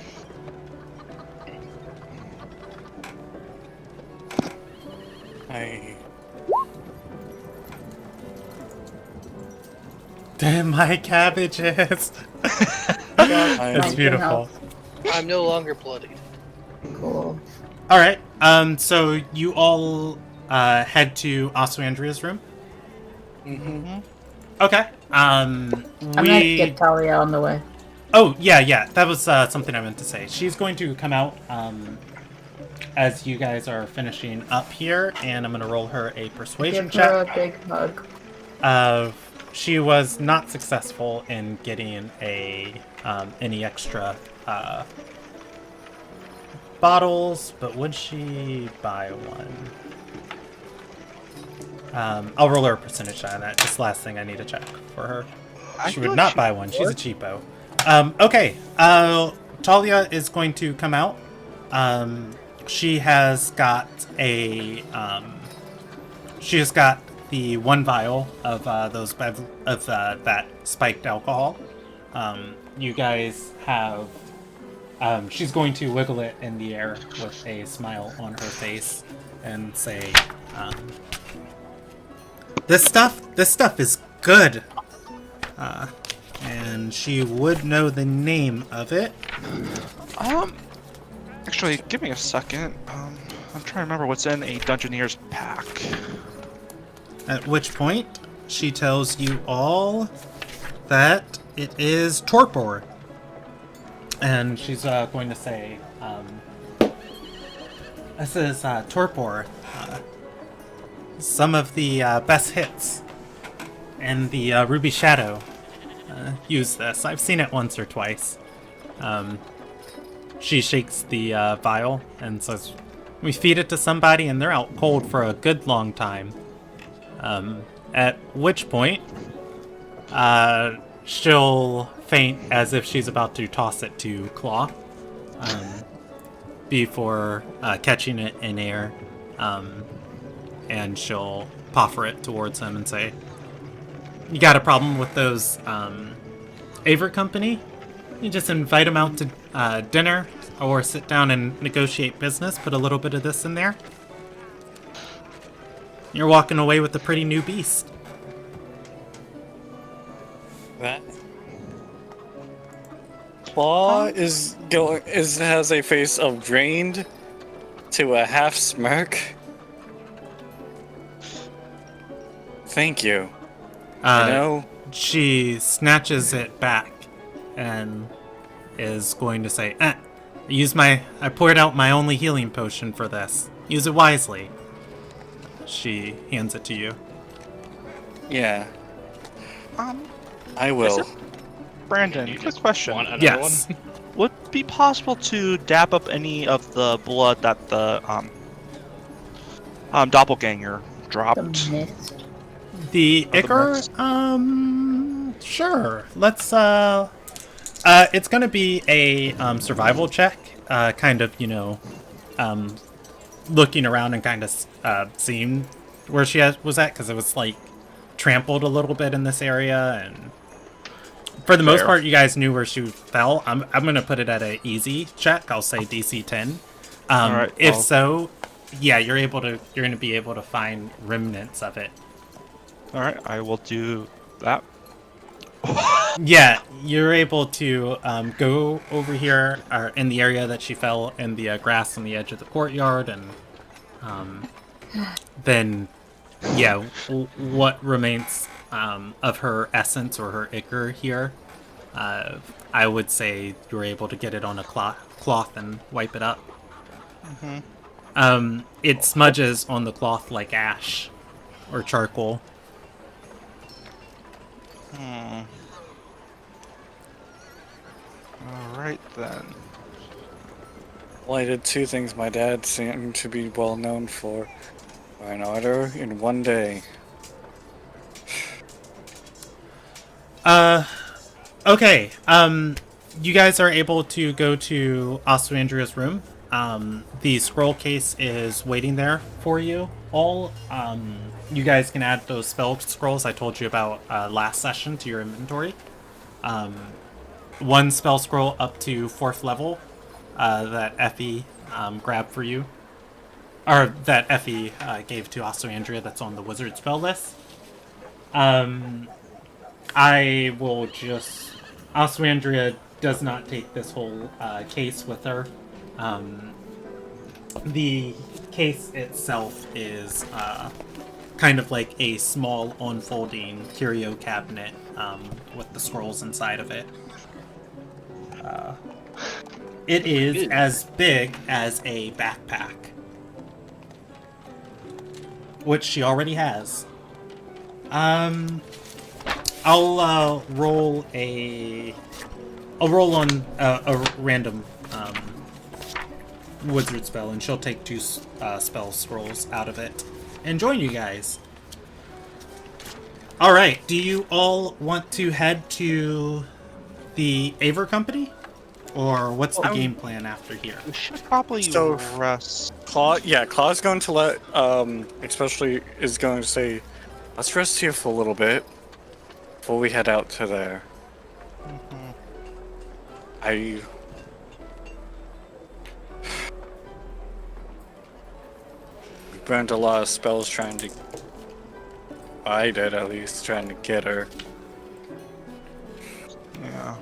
Damn, my cabbages! Got It's 19 beautiful. health. I'm no longer bloodied. Cool. Alright, so you all head to Oswandria's room? Mm-hmm. Okay. I'm gonna get Talia on the way. Oh, yeah. That was something I meant to say. She's going to come out as you guys are finishing up here, and I'm going to roll her a persuasion Give her check. a big hug. She was not successful in getting any extra bottles, but would she buy one? I'll roll her a percentage on that. Just the last thing I need to check for her. She would not buy one. She's a cheapo. Okay. Talia is going to come out. She has got the one vial of that spiked alcohol. You guys have. She's going to wiggle it in the air with a smile on her face and say, "This stuff is good." And she would know the name of it. Actually, give me a second. I'm trying to remember what's in a Dungeoneer's pack. At which point, she tells you all that it is torpor. And she's going to say, this is torpor. Some of the best hits in the Ruby Shadow use this. I've seen it once or twice. She shakes the vial and says, we feed it to somebody and they're out cold for a good long time. At which point, she'll faint as if she's about to toss it to Claw before catching it in air. And she'll proffer it towards him and say, you got a problem with those Aver Company? You just invite them out to dinner or sit down and negotiate business, put a little bit of this in there. You're walking away with a pretty new beast. That Claw has a face of drained to a half smirk. Thank you. She snatches it back and is going to say, I poured out my only healing potion for this. Use it wisely. She hands it to you. Yeah. I will. Brandon, quick question. Yes. Would it be possible to dab up any of the blood that the doppelganger dropped? The mist. The Ichor? Sure. Let's, it's gonna be a, survival check. Kind of, looking around and kind of, seeing where she was at, because it was, like, trampled a little bit in this area, and for the most part, you guys knew where she fell. I'm gonna put it at an easy check. I'll say DC 10. Alright, if so, yeah, you're gonna be able to find remnants of it. Alright, I will do that. Yeah, you're able to go over here in the area that she fell in the grass on the edge of the courtyard, and then, yeah, what remains of her essence or her ichor here, I would say you're able to get it on a cloth and wipe it up. Mm-hmm. It smudges on the cloth like ash or charcoal. Alright then. Well, I did two things my dad seemed to be well known for. By an order in one day. Okay. You guys are able to go to Oswandria's room. The scroll case is waiting there for you all. You guys can add those spell scrolls I told you about last session to your inventory. One spell scroll up to 4th level that Effie grabbed for you. Or that Effie gave to Oswandria that's on the wizard spell list. I will just... Oswandria does not take this whole case with her. The case itself is kind of like a small unfolding curio cabinet with the scrolls inside of it. It is as big as a backpack, which she already has. I'll roll on a random wizard spell, and she'll take 2 spell scrolls out of it and join you guys. All right, do you all want to head to the Aver Company, or what's the game plan after here? We should probably So- rest. Claw's going to let, especially is going to say, let's rest here for a little bit before we head out to there. We burned a lot of spells trying to. I did, at least, trying to get her. Yeah.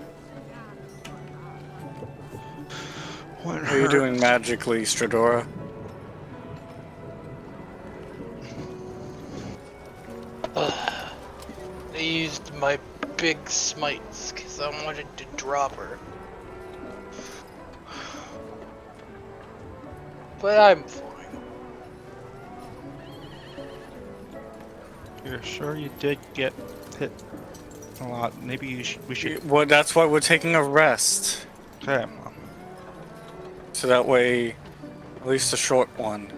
What are you doing magically, Stradora? I used my big smites because I wanted to drop her. But I'm fine. You're sure you did get hit a lot? Maybe we should. Well, that's why we're taking a rest. Okay. So that way, at least a short one.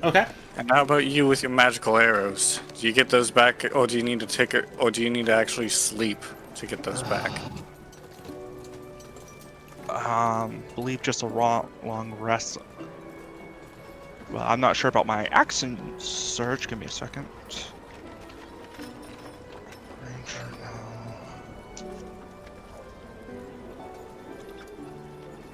Okay. And how about you with your magical arrows? Do you get those back, or do you need to take it, or do you need to actually sleep to get those back? Believe just a long rest. Well, I'm not sure about my action surge. Give me a second. Ranger, no.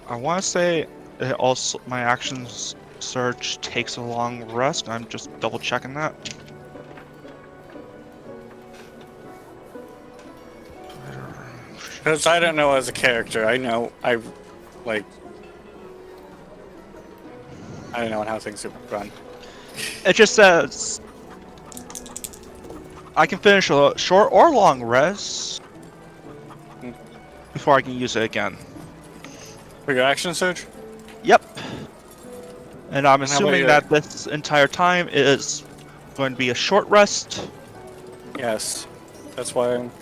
I want to say it also my actions surge takes a long rest. I'm just double checking that. Because I don't know as a character. I know I don't know how things run. It just says I can finish a short or long rest before I can use it again. For your action surge? Yep. And I'm how about assuming your- that this entire time is going to be a short rest. Yes. That's why I'm.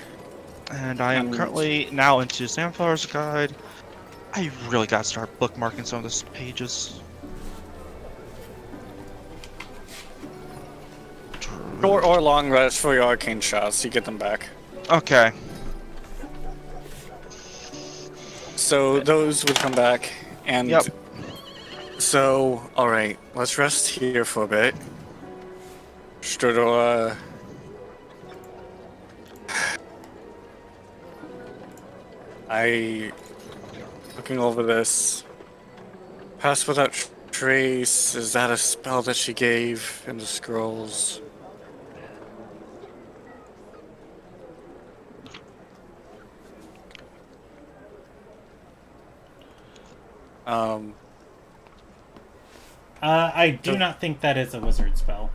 And I am currently now into Samflower's Guide. I really gotta start bookmarking some of these pages. Short or long rest for your arcane shots. You get them back. Okay. So those would come back, and Yep. so all right, let's rest here for a bit. Stradora. Looking over this. Pass without trace. Is that a spell that she gave in the scrolls? I do not think that is a wizard spell.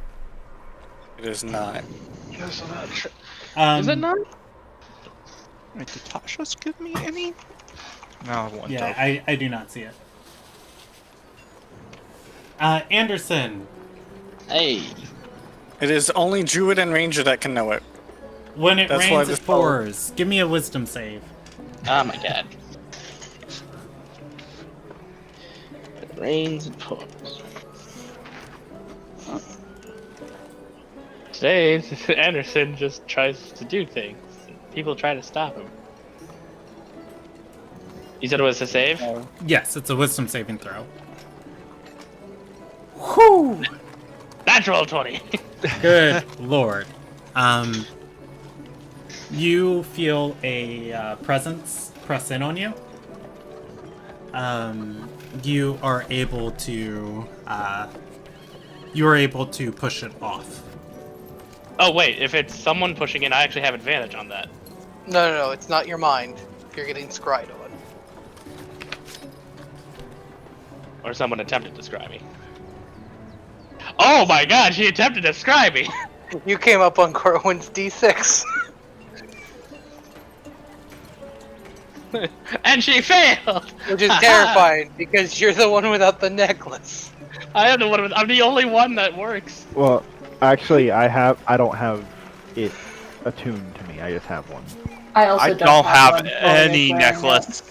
It is not. Is Um, it not? Wait, did Tasha's give me any? No, one Yeah, does. I do not see it. Anderson, Hey. It is only Druid and Ranger that can know it. when it That's why rains, this it pours. Give me a wisdom save. Oh my god. It rains and pours. Today, Anderson just tries to do things. People try to stop him. You said it was a save? Yes, it's a wisdom saving throw. Whew! Natural 20! Good lord. You feel a presence press in on you. You are able to push it off. Oh wait, if it's someone pushing in, I actually have advantage on that. No, it's not your mind. You're getting scryed on. Or someone attempted to scry me. Oh my god, she attempted to scry me! You came up on Corwin's D6. And she failed! Which is terrifying, because you're the one without the necklace. I am the one. I'm the only one that works. Well, actually, I don't have it attuned to me. I just have one. I also I don't, don't have one. Chloe is any wearing necklace.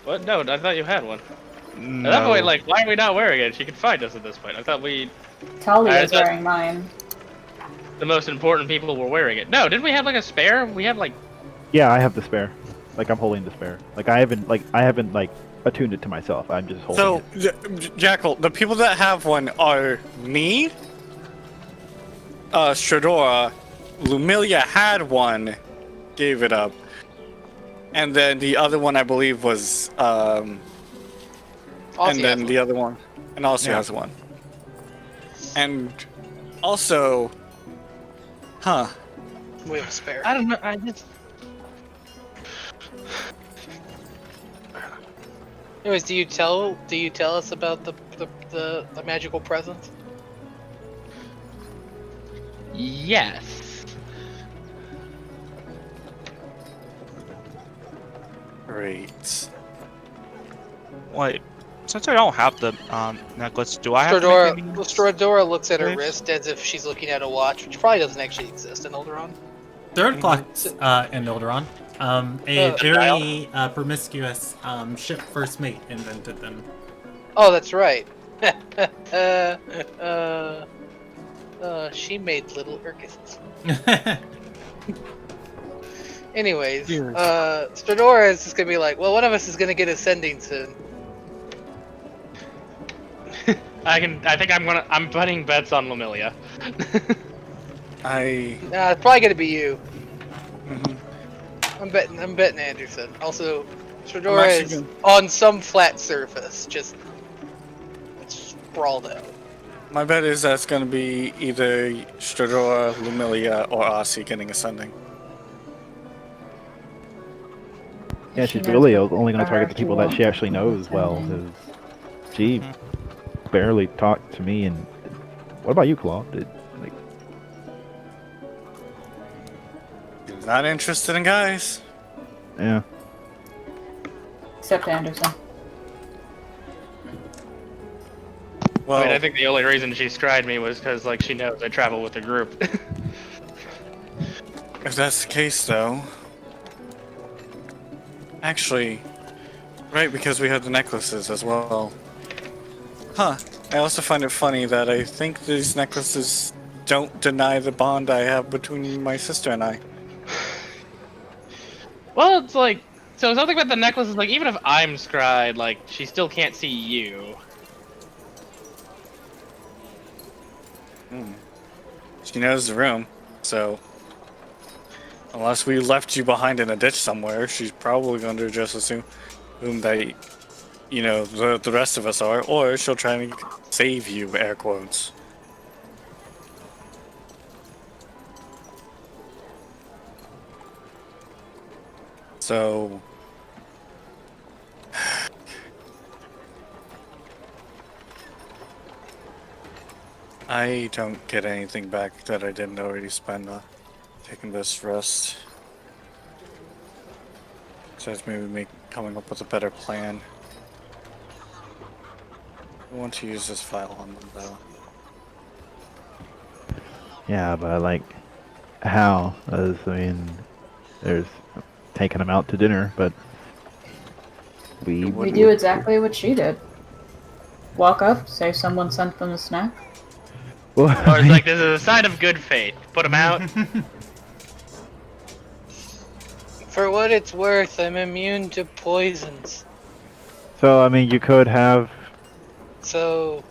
What? No, I thought you had one. No. At that point, like, why are we not wearing it? She could find us at this point. I thought it. Talia I is thought- wearing mine. the most important people were wearing it. No, didn't we have like a spare? We had like. Yeah, I have the spare. Like I'm holding the spare. Like I haven't like attuned it to myself. I'm just holding So, it. Jackal, the people that have one are me, Stradora, Lumilia had one, gave it up, and then the other one I believe was, and then the other one, and also has one. And also, We have a spare. I don't know. I just. Anyways, do you tell us about the magical presence? Yes. great. Wait, since I don't have the necklace, do I have to make any... Stradora looks at her saves? wrist as if she's looking at a watch, which probably doesn't actually exist in Ilderon. There are clocks in Ilderon. A very promiscuous ship first mate invented them. Oh, that's right. She made little Urkists. Anyways, Stradora is just gonna be like, well, one of us is gonna get ascending soon. I think I'm putting bets on Lumilia. Nah, it's probably gonna be you. I'm betting Anderson. Also, Stradora is on some flat surface, just sprawled out. My bet is that's going to be either Stradora, Lumilia, or Aussie getting ascending. Yeah, she's really only going to target the people that she actually knows well. 'Cause she barely talked to me. And what about you, Claw? Not interested in guys. Yeah. Except Anderson. Well, I mean, I think the only reason she scried me was because, like, she knows I travel with a group. if that's the case, though, actually, right? Because we have the necklaces as well. Huh. I also find it funny that I think these necklaces don't deny the bond I have between my sister and I. Well, it's like, so something about the necklace is like, even if I'm scried, like, she still can't see you. She knows the room, so unless we left you behind in a ditch somewhere, she's probably going to just assume that, you know, the rest of us are, or she'll try and save you, air quotes. So I don't get anything back that I didn't already spend taking this rest. Besides maybe coming up with a better plan. I want to use this file on them though. Yeah, but like, how? I mean, there's taking them out to dinner, but we do exactly what she did. Walk up, say someone sent them a snack. Well, Or it's like, this is a sign of good faith. Put them out. For what it's worth, I'm immune to poisons. so I mean, you could have So,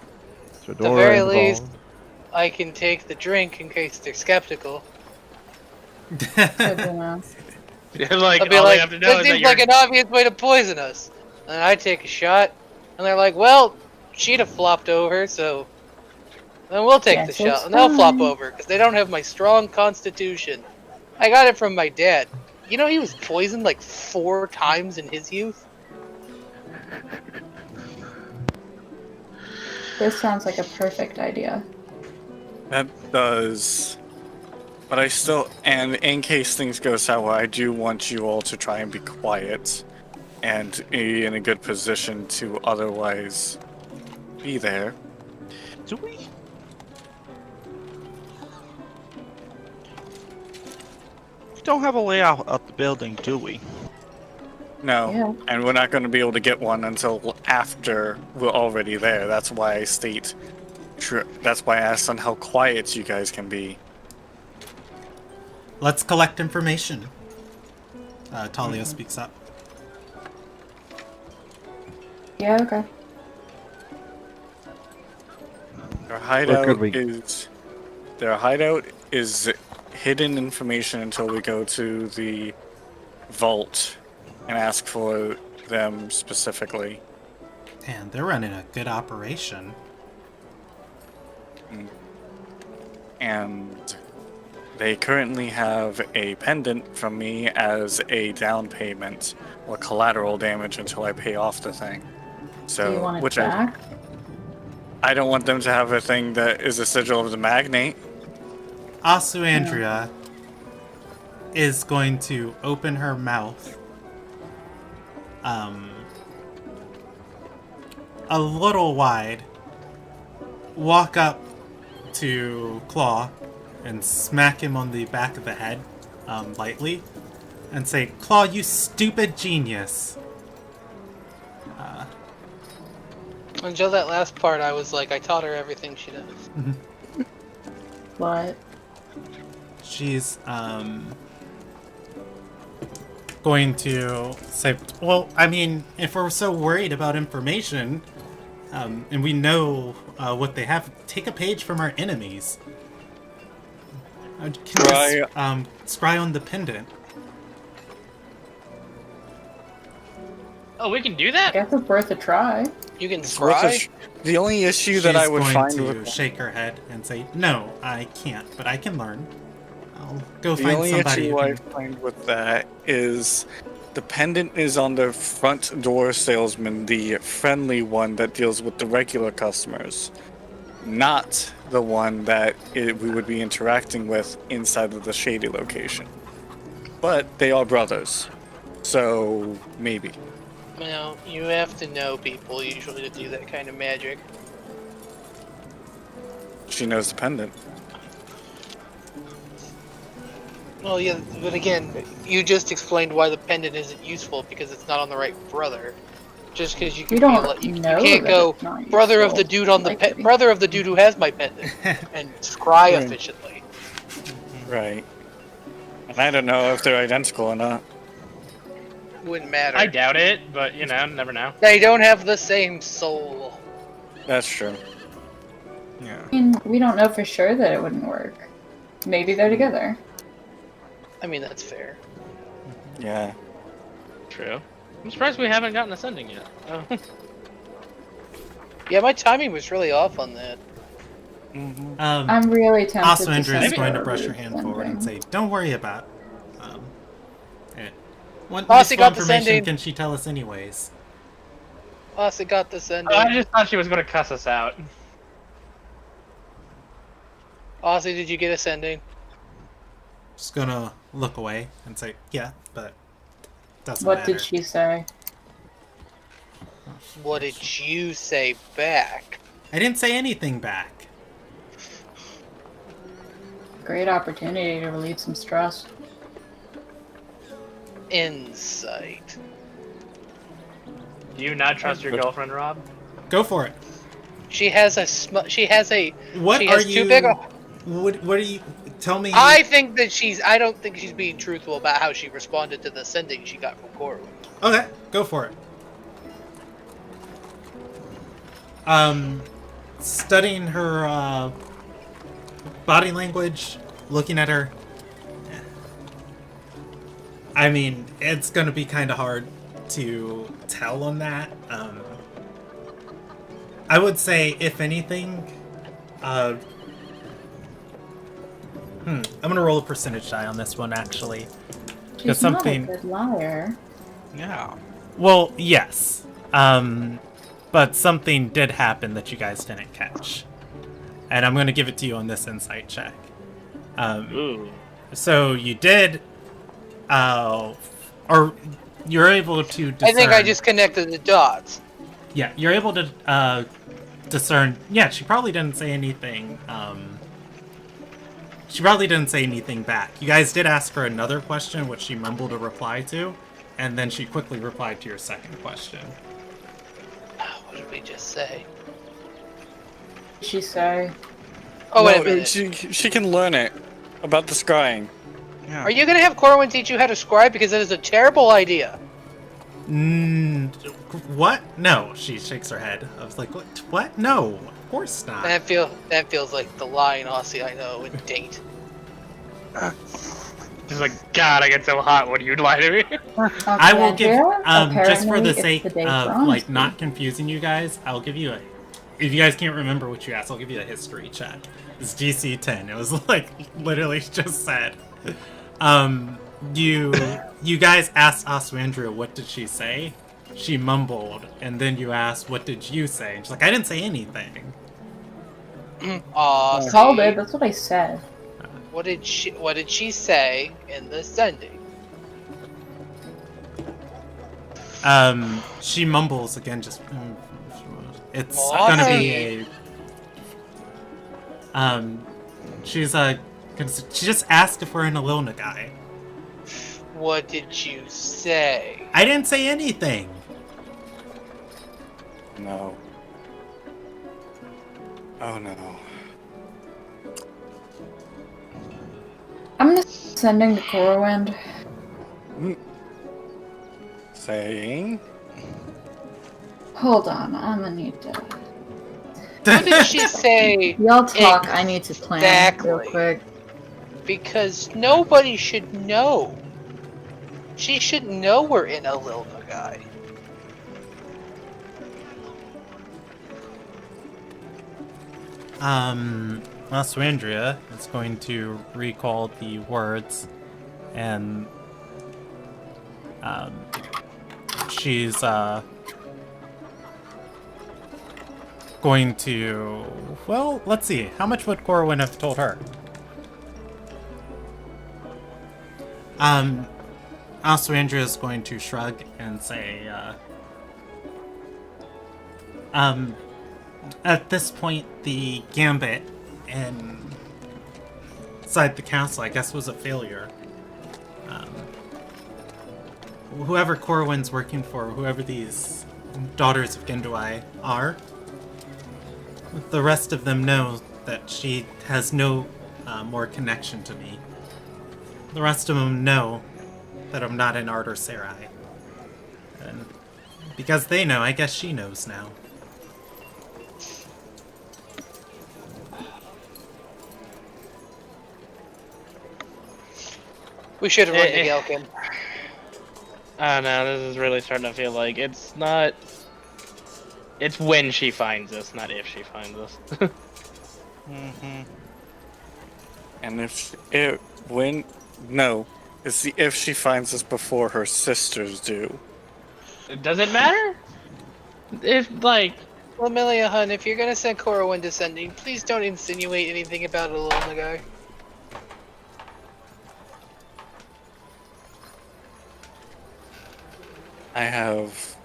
Stradora at the very involved. least, I can take the drink in case they're skeptical. Good to know. Like, I'll be all they like, have to know this is that seems you're... like an obvious way to poison us. And I take a shot, and they're like, well, she'd have flopped over, so then we'll take the Yes, shot. it's And they'll flop fine. over, because they don't have my strong constitution. I got it from my dad. You know he was poisoned like 4 times in his youth? This sounds like a perfect idea. That does. But I still, and in case things go sour, I do want you all to try and be quiet and be in a good position to otherwise be there. Do we? We don't have a layout of the building, do we? No, Yeah. and we're not going to be able to get one until after we're already there. That's why I state, that's why I asked on how quiet you guys can be. Let's collect information. Talia speaks up. Yeah, okay. Their hideout is hidden information until we go to the vault and ask for them specifically. And they're running a good operation. And they currently have a pendant from me as a down payment or collateral damage until I pay off the thing. So, Do you want it which back? I don't want them to have a thing that is a sigil of the magnate. Asu Andrea is going to open her mouth a little wide, walk up to Claw and smack him on the back of the head lightly and say, "Claw, you stupid genius." Until that last part, I was like, I taught her everything she does. What? She's going to say, well, I mean, if we're so worried about information, and we know what they have, take a page from our enemies. Scry on the pendant. Oh, we can do I that? guess it's worth a try. You can It's worth a scry? the only issue that I would find She's going with to shake her head and say, "No, I can't, but I can learn. I'll go the find only somebody issue who I can." find with that is the pendant is on the front door salesman, the friendly one that deals with the regular customers, not the one that we would be interacting with inside of the shady location. But they are brothers, so maybe. You know, you have to know people usually to do that kind of magic. She knows the pendant. Well, yeah, but again, you just explained why the pendant isn't useful because it's not on the right brother. Just because you can We don't feel like you know can't that go it's not brother of useful. the dude on the Likely. brother of the dude who has my pendant and scry efficiently. Right. And I don't know if they're identical or not. Wouldn't matter. I doubt it, but you know, never know. They don't have the same soul. That's true. Yeah. I mean, we don't know for sure that it wouldn't work. Maybe they're together. I mean, that's fair. Yeah. True. I'm surprised we haven't gotten ascending yet. Oh. Yeah, my timing was really off on that. I'm really tempted Also, to Andrea is send going to her brush a her hand forward and sending. say, "Don't worry about it. What Aussie useful got the information sending. can she tell us anyways?" Asa got the sending. I just thought she was going to cuss us out. Aussie, did you get a sending? Just gonna look away and say, "Yeah, but doesn't What matter." did she say? What did you say back? I didn't say anything back. Great opportunity to relieve some stress. Insight. Do you not trust your girlfriend, Rob? Go for it. She has a she has a What she are has you? too big a What are you? Tell me. I think that I don't think she's being truthful about how she responded to the sending she got from Corwin. Okay, go for it. Studying her body language, looking at her. I mean, it's gonna be kind of hard to tell on that. I would say, if anything, I'm gonna roll a percentage die on this one, actually. She's not a good liar. Yeah. Well, yes. But but something did happen that you guys didn't catch. And I'm going to give it to you on this insight check. Ooh. So you did, or you're able to discern... I think I just connected the dots. Yeah, you're able to discern... Yeah, she probably didn't say anything. She probably didn't say anything back. You guys did ask her another question, which she mumbled a reply to, and then she quickly replied to your second question. What did we just say? She say, Oh, wait a No, minute. she can learn it about the scrying. Yeah. Are you gonna have Corwin teach you how to scribe? Because that is a terrible idea. What? No, she shakes her head. I was like, what? No, of course not. That feels like the lying Aussie I know would date. Just like, God, I get so hot when you lie to me. I will give, just for apparently the it's sake the day of, for like, honesty. not confusing you guys, I'll give you a... If you guys can't remember what you asked, I'll give you a history check. It's DC 10. It was, like, literally just said. You guys asked Oswandria, what did she say? She mumbled, and then you asked, what did you say? And she's like, I didn't say anything. Aw, called see? it. That's what I said. What did she say in the sending? She mumbles again, just... It's Aw, gonna see? be a... She's she just asked if we're in a Lilna guy. What did you say? I didn't say anything. No. Oh no. I'm gonna sending to Corwind. Saying? Hold on, I'm gonna need to. What did she say? Y'all talk. I need to plan real Exactly. quick. Because nobody should know. She should know we're in a Lilna guy. Swandria is going to recall the words, and she's going to... Well, let's see. How much would Corwin have told her? Swandria is going to shrug and say, at this point, the gambit inside the castle, I guess, was a failure. Whoever Corwin's working for, whoever these daughters of Gendui are, the rest of them know that she has no more connection to me. The rest of them know that I'm not an Ardor Sarai. And because they know, I guess she knows now. We should have run to Gelkin. I don't know, this is really starting to feel like it's not... It's when she finds us, not if she finds us. And it's the if she finds us before her sisters do. Does it matter? If, like... Well, Amelia Hun, if you're gonna send Corwin descending, please don't insinuate anything about a Lilna guy. I have...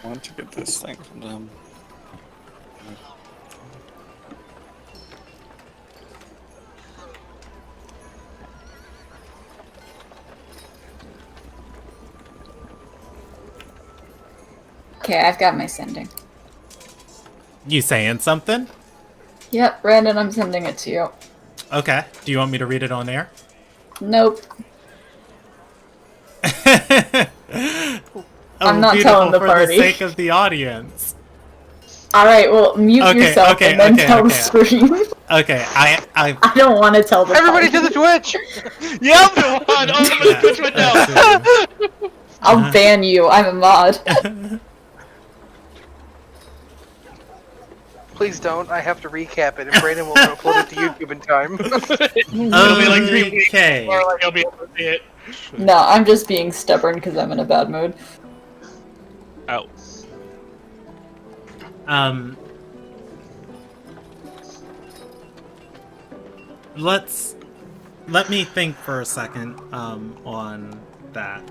I want to get this thing from them. Okay, I've got my sending. You saying something? Yep, Brandon, I'm sending it to you. Okay. Do you want me to read it on air? Nope. Oh, I'm not beautiful, telling the for party. the sake of the audience. Alright, well, mute Okay, yourself okay, and then okay, tell the okay. stream. Okay, I I don't want to tell the Everybody party. to the Twitch! Yep! On the Twitch window! I'll ban you. I'm a mod. Please don't. I have to recap it, and Brandon will upload it to YouTube in time. It'll be like 3 weeks Okay. before like, you'll be able to see it. No, I'm just being stubborn because I'm in a bad mood. Oh. Let me think for a second on that.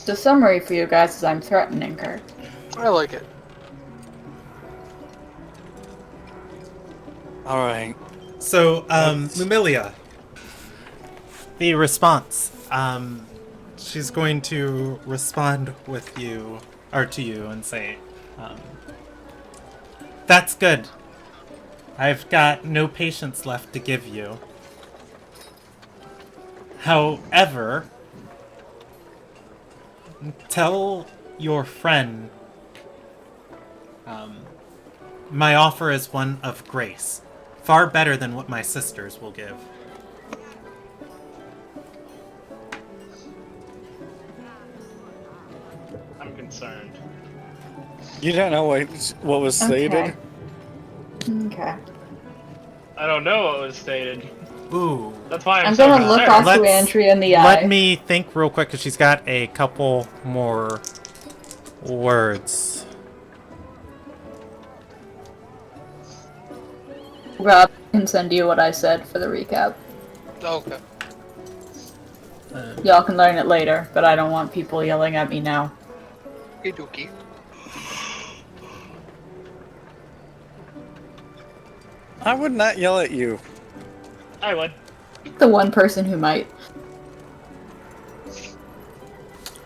The summary for you guys is I'm threatening her. I like it. All right. So, Lumilia, the response. She's going to respond with you, or to you, and say, "That's good. I've got no patience left to give you. However, tell your friend my offer is one of grace, far better than what my sisters will give." I'm concerned. You don't know what was stated? Okay. I don't know what was stated. Ooh. That's why I'm I'm so gonna look concerned. Asuandria in the eye. Let me think real quick, because she's got a couple more words. Rob can send you what I said for the recap. Okay. Y'all can learn it later, but I don't want people yelling at me now. Hey, Dookie. I would not yell at you. I would. The one person who might.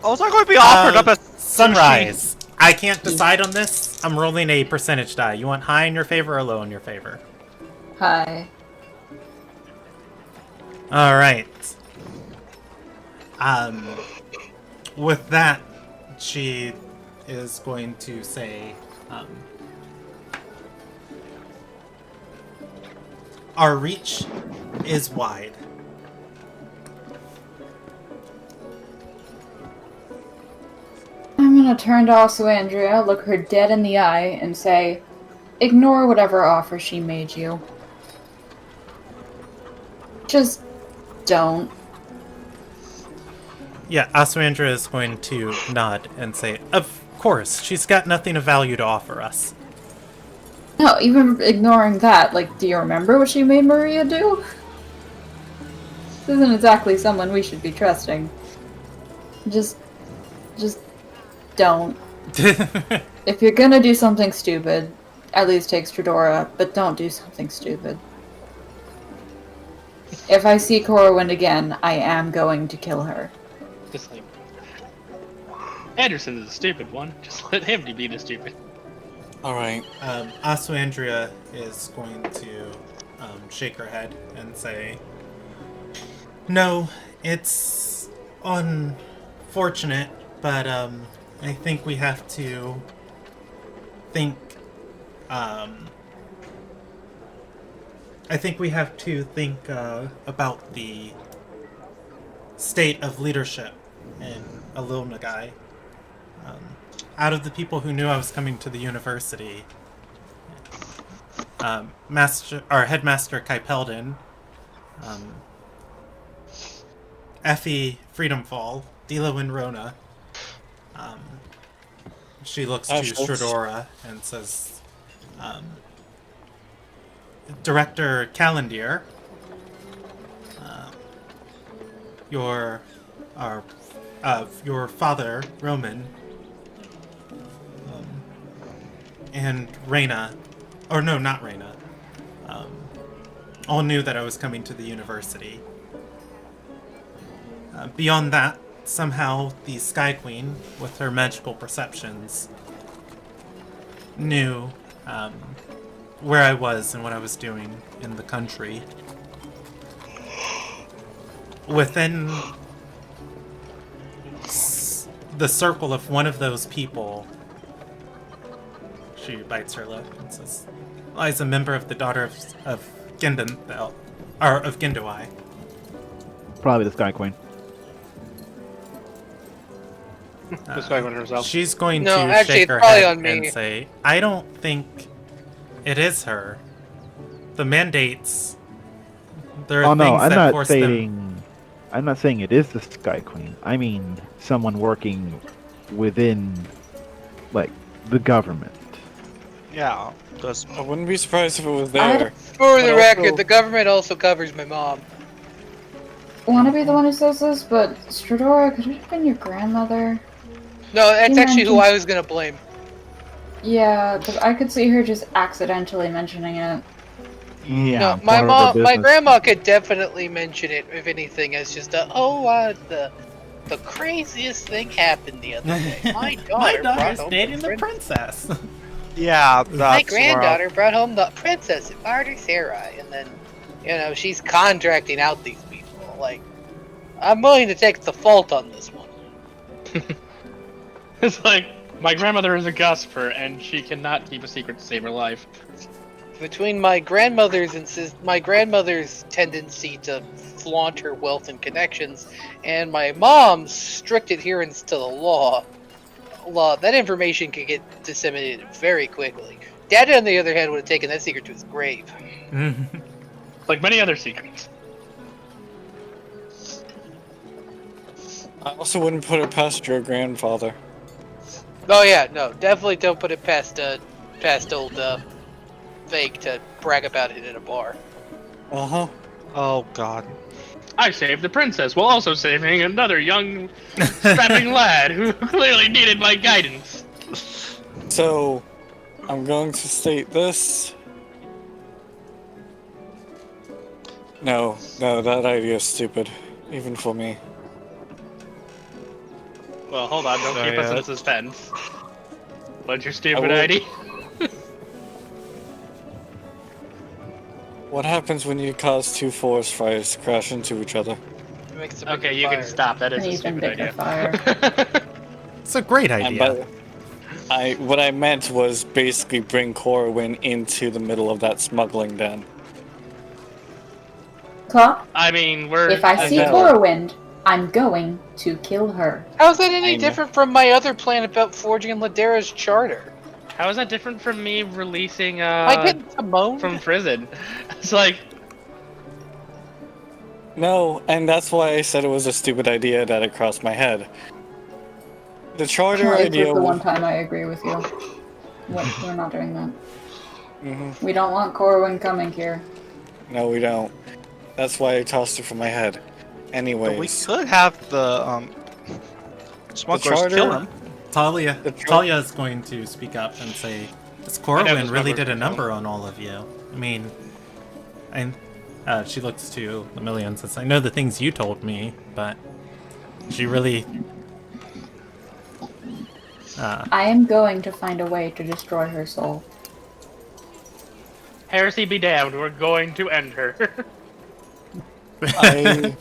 Oh, it's not going to be offered up as Sunrise. I can't decide on this. I'm rolling a percentage die. You want high in your favor or low in your favor? Hi. All right. With that, she is going to say, our reach is wide. I'm gonna turn to Asuandria, look her dead in the eye, and say, ignore whatever offer she made you. Just don't. Yeah, Aswandra is going to nod and say, of course, she's got nothing of value to offer us. No, even ignoring that, like, do you remember what she made Maria do? This isn't exactly someone we should be trusting. Just don't. If you're gonna do something stupid, at least take Stradora, but don't do something stupid. If I see Corwin again, I am going to kill her. Just like Anderson is a stupid one. Just let him be the stupid. All right. Aswandria is going to shake her head and say, no, it's unfortunate, but I think we have to think about the state of leadership in Alilnagai. Out of the people who knew I was coming to the university, Headmaster Kaipeldon, Effie Freedomfall, Dila Winrona. She looks to Stradora and says, Director Callandier, your father, Roman, and Reyna, or no, not Reyna, all knew that I was coming to the university. Beyond that, somehow the Sky Queen, with her magical perceptions, knew where I was and what I was doing in the country. Within the circle of one of those people, she bites her lip and says, lies a member of the daughter of Gindon, or of Gindawai. Probably the Sky Queen. The Sky Queen herself. She's going No, to actually, shake it's her probably head on me. and say, I don't think it is her. The mandates. There are Oh no, things I'm that not force them. saying. I'm not saying it is the Sky Queen. I mean someone working within, like, the government. Yeah, because I wouldn't be surprised if it was I- there. For But the also- record, the government also covers my mom. Want to be the one who says this, but Stradora, could it have been your grandmother? No, that's You actually who mentioned- I was gonna blame. Yeah, because I could see her just accidentally mentioning it. Yeah, No, it's my none of our mom, my business. grandma could definitely mention it, if anything, as just the craziest thing happened the other day. My daughter brought daughter's home dating the prince. princess. yeah, that's My where granddaughter brought home the princess of Artasarai, and then, she's contracting out these people. Like, I'm willing to take the fault on this one. It's like, my grandmother is a gossiper, and she cannot keep a secret to save her life. Between my grandmother's tendency to flaunt her wealth and connections, and my mom's strict adherence to the law, that information could get disseminated very quickly. Dad, on the other hand, would have taken that secret to his grave. Like many other secrets. I also wouldn't put it past your grandfather. Oh yeah, no, definitely don't put it past old Fake to brag about it in a bar. Uh-huh. Oh god. I saved the princess while also saving another young, strapping lad who clearly needed my guidance. So, I'm going to state this. No, that idea is stupid. Even for me. Well, hold on, don't keep us in suspense. What's your stupid will- idea? What happens when you cause two forest fires to crash into each other? It makes a Okay, bigger you can fire. stop. That is An a even stupid bigger idea. fire. It's a great And idea. what I meant was basically bring Corwin into the middle of that smuggling den. Claw, I mean, we're. if I see know. Corwind, I'm going to kill her. How's that any I know. different from my other plan about forging Ladera's charter? How is that different from me releasing Am I getting Timon? from prison? It's like, No, and that's why I said it was a stupid idea that it crossed my head. The charter It's idea. just the one time I agree with you. We're not doing that. Mhm. We don't want Corwin coming here. No, we don't. That's why I tossed it from my head. But we Anyways, could have the smugglers charter- kill him. Talia The tr- Talia is going to speak up and say, this I know Corwin this really number's did a gonna number on all of you. I mean, and she looks to the millions and says, I know the things you told me, but she really... I am going to find a way to destroy her soul. heresy be damned, we're going to end her. I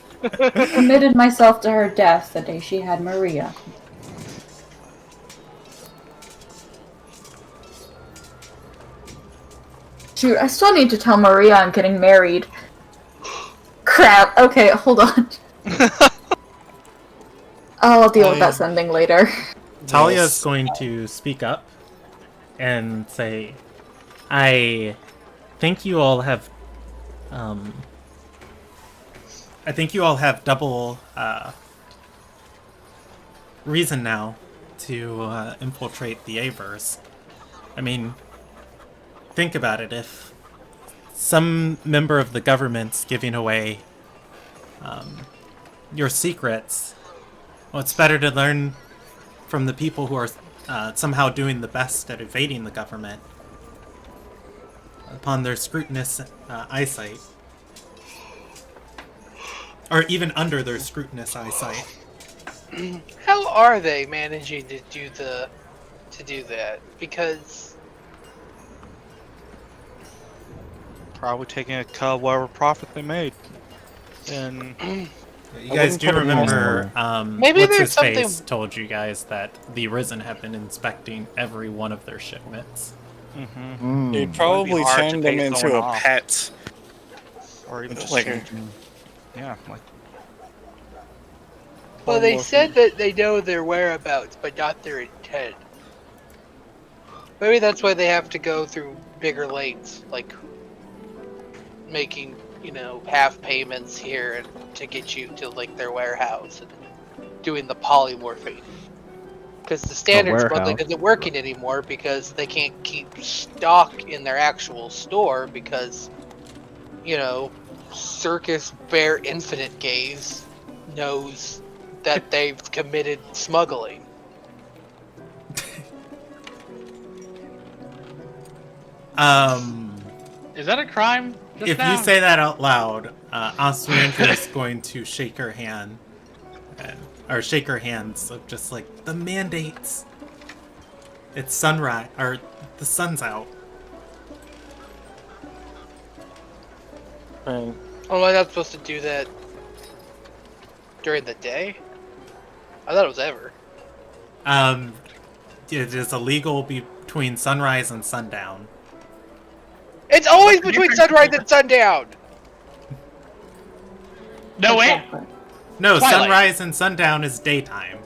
Committed myself to her death the day she had Maria. Shoot, I still need to tell Maria I'm getting married. Crap. Okay, hold on. I'll deal with that sending later. Talia is Yes. going to speak up and say, I think you all have, I think you all have double reason now to infiltrate the Avers. I mean, think about it. If some member of the government's giving away your secrets, well, it's better to learn from the people who are somehow doing the best at evading the government upon their scrutinous eyesight. Or even under their scrutinous eyesight. How are they managing to do that? Because Probably taking a cut of whatever profit they made. And You guys wouldn't do put it past remember, Maybe what's there's his face something- told you guys that the Arisen have been inspecting every one of their shipments. You'd probably hard to turn them pay into someone a off. pet. or even just Like changing. Yeah, like Well, they polymorph. said that they know their whereabouts, but not their intent. Maybe that's why they have to go through bigger lengths, like making, half payments here and to get you to like their warehouse and doing the polymorphing. Because the standard smuggling warehouse. isn't working anymore because they can't keep stock in their actual store because, Circus Bear Infinite Gaze knows that they've committed smuggling. Is that a crime? Just If now? you say that out loud, Aswandra is going to shake her hand. Or shake her hands of just like, the mandates. It's sunrise, or the sun's out. Right. Oh, am I not supposed to do that during the day? I thought it was ever. It is illegal between sunrise and sundown. It's always between sunrise and sundown! No way. Exactly. No, Twilight. sunrise and sundown is daytime.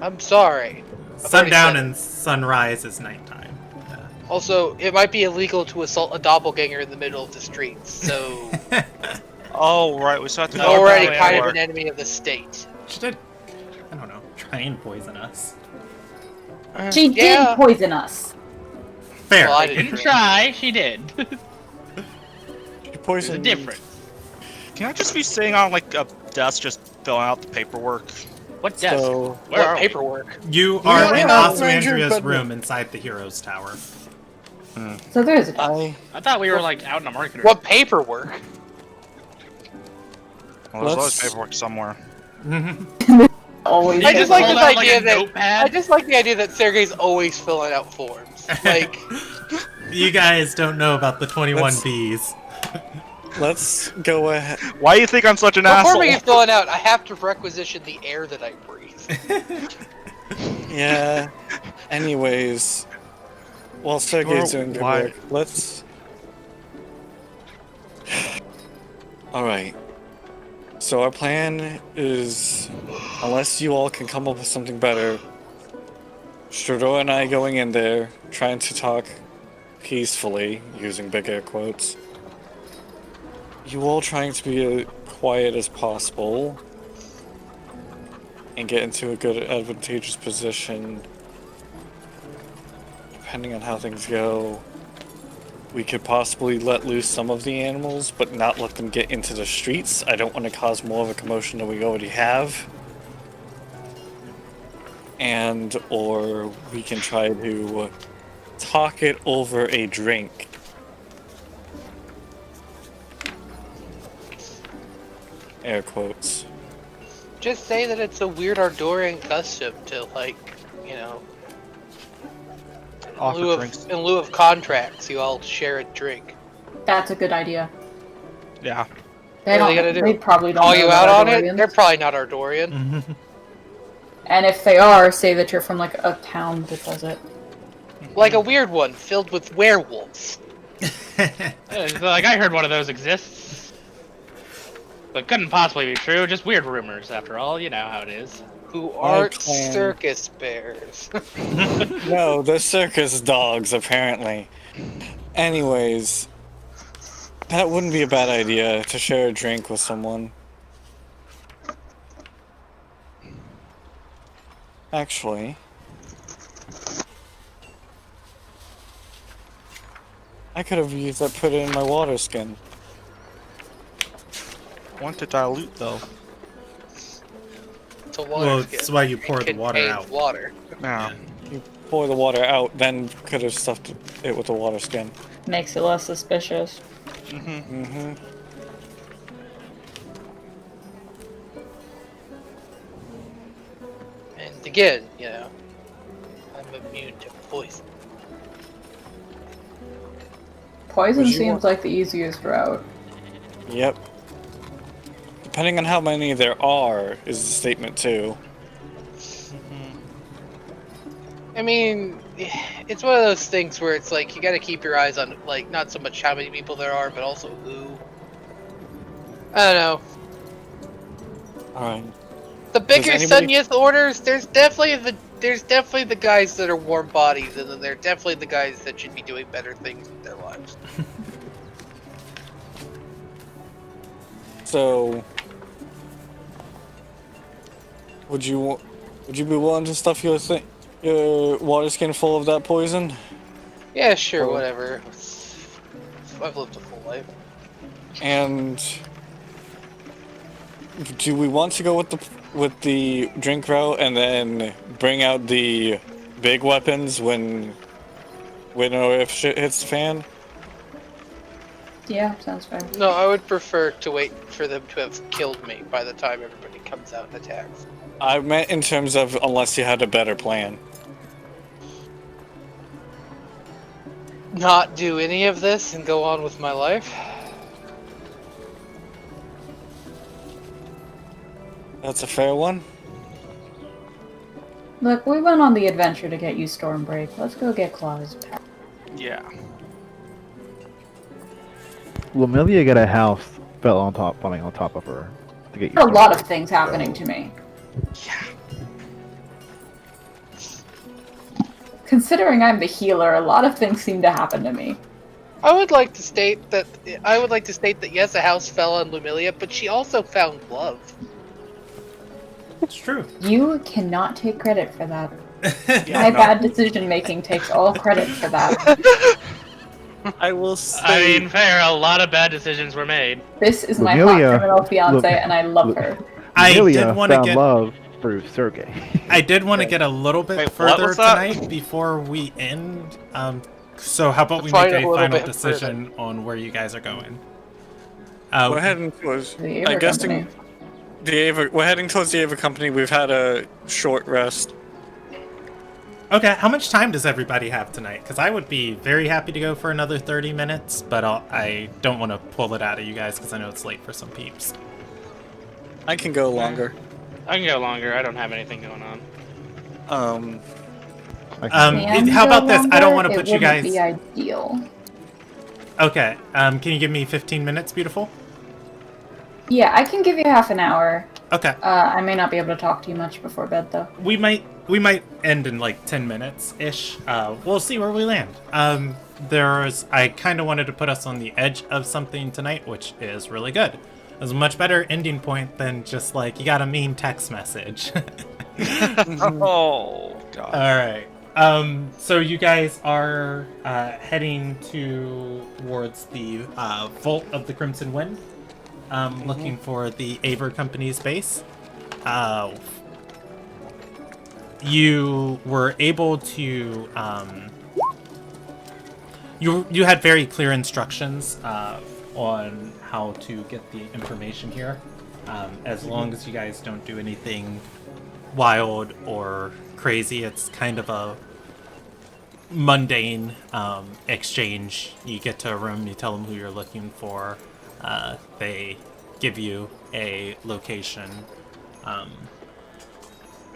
I'm sorry. Sundown said it. and sunrise is nighttime. Also, it might be illegal to assault a doppelganger in the middle of the streets, so Oh, right. We still have to it's go already back kind of for- an enemy of the state. She did, I don't know, try and poison us. She Yeah. did poison us. Fair. Well, I Didn't drink. try, she did. She There's a poisoned difference. Can I just be sitting on like a desk just filling out the paperwork? What desk? So Where What are we? paperwork? You Yeah, are in yeah, Oswandria's but- room inside the hero's tower. So there is a I I thought we were like out in a market. What paperwork? Well, there's always Let's- paperwork somewhere. always. I just like Hold this out, like, idea a that notepad? I just like the idea that Sergey's always filling out forms. Like, You guys don't know about the 21 Let's- Bs. let's go ahead. Why do you think I'm such an what form asshole? are you filling out? I have to requisition the air that I breathe. Yeah. Anyways, while Sergey's doing good why- work, let's. All right. So our plan is, unless you all can come up with something better, Strudor and I going in there, trying to talk peacefully, using big air quotes. You all trying to be as quiet as possible and get into a good, advantageous position. Depending on how things go, we could possibly let loose some of the animals, but not let them get into the streets. I don't want to cause more of a commotion than we already have. And, or we can try to talk it over a drink. Air quotes. Just say that it's a weird Ardorian custom to, like, in Offer lieu drinks. in lieu of contracts, you all share a drink. That's a good idea. Yeah. They What are they don't. gonna do? They probably don't. Call know you about out on it? Ardorians. They're probably not Ardorian. And if they are, say that you're from like a town that does it. Like a weird one filled with werewolves. Like I heard one of those exists. But couldn't possibly be true, just weird rumors after all, you know how it is. Who aren't plan- circus bears. No, they're circus dogs, apparently. Anyways, that wouldn't be a bad idea to share a drink with someone. Actually, I could have used that, put it in my water skin. Want to dilute though. It's a water Well, skin. that's why you It pour the water contains out. Water. Yeah. You pour the water out, then could have stuffed it with the water skin. Makes it less suspicious. Mm-hmm. And again, I'm immune to poison. Poison Would you seems want- like the easiest route. Yep. Depending on how many there are, is the statement too. I mean, it's one of those things where it's like you got to keep your eyes on, like, not so much how many people there are, but also who. I don't know. Alright. The bigger anybody- Sunyith orders, there's definitely the guys that are warm bodies, and then there's definitely the guys that should be doing better things with their lives. So, would you be willing to stuff your water skin full of that poison? Yeah, sure, Oh. whatever. I've lived a full life. And do we want to go with the drink route and then bring out the big weapons when or if shit hits the fan? Yeah, sounds fair. No, I would prefer to wait for them to have killed me by the time everybody comes out and attacks. I meant in terms of unless you had a better plan. Not do any of this and go on with my life. That's a fair one. Look, we went on the adventure to get you Stormbreak. Let's go get Claw's pack. Yeah. Lumilia got a house falling on top of her to get you. A lot of started. things happening to me. Yeah. Considering I'm the healer, a lot of things seem to happen to me. I would like to state that yes, a house fell on Lumilia, but she also found love. It's true. You cannot take credit for that. Yeah, My no. bad decision making takes all credit for that. I will say. I mean, fair. A lot of bad decisions were made. This is my hot Lumilia- criminal fiance, Lu- and I love Lu- her. I Lumilia did want to found get. love through Sergey. I did want to get a little bit Wait, what further was that? tonight before we end. So how about we Find make a a little final bit decision on where you guys are going? We're heading towards. The I Ava guess Company. the Ava. We're heading towards the Ava Company. We've had a short rest. Okay, how much time does everybody have tonight? Because I would be very happy to go for another 30 minutes, but I don't want to pull it out of you guys because I know it's late for some peeps. I can go longer. I can go longer. I don't have anything going on. Can How go about this? I don't longer, want to it put you wouldn't guys. be ideal. Okay, can you give me 15 minutes, beautiful? Yeah, I can give you half an hour. Okay. I may not be able to talk to you much before bed, though. We might end in like 10 minutes ish. We'll see where we land. I kind of wanted to put us on the edge of something tonight, which is really good. It was a much better ending point than just like you got a mean text message. Oh god. All right. So you guys are heading towards the Vault of the Crimson Wind, looking for the Aver Company's base. You were able to you had very clear instructions on how to get the information here. As long as you guys don't do anything wild or crazy, it's kind of a mundane exchange. You get to a room, you tell them who you're looking for, they give you a location.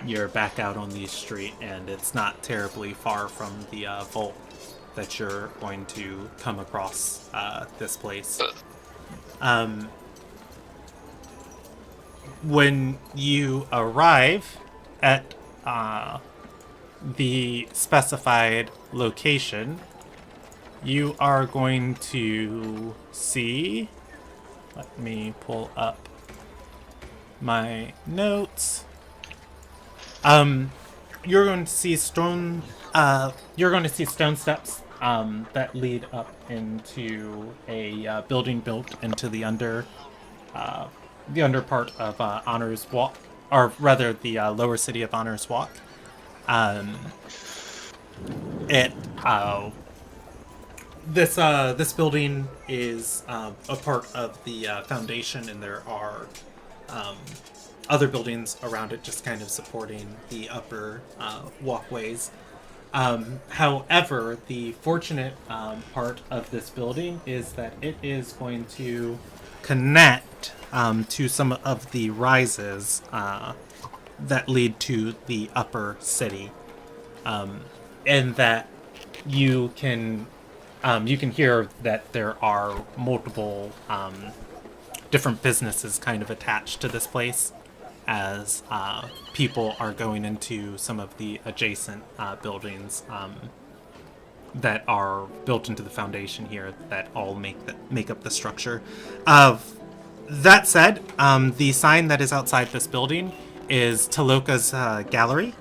You're back out on the street, and it's not terribly far from the vault that you're going to come across this place. When you arrive at the specified location, you are going to see. Let me pull up my notes. You're going to see stone. You're going to see stone steps that lead up into a building built into the under part of Honor's Walk, or rather the lower city of Honor's Walk. This building is a part of the foundation, and there are other buildings around it just kind of supporting the upper walkways. However, the fortunate part of this building is that it is going to connect to some of the rises that lead to the upper city, and that you can hear that there are multiple different businesses kind of attached to this place. as people are going into some of the adjacent buildings that are built into the foundation here that all make up the structure. That said, the sign that is outside this building is Taloka's Gallery.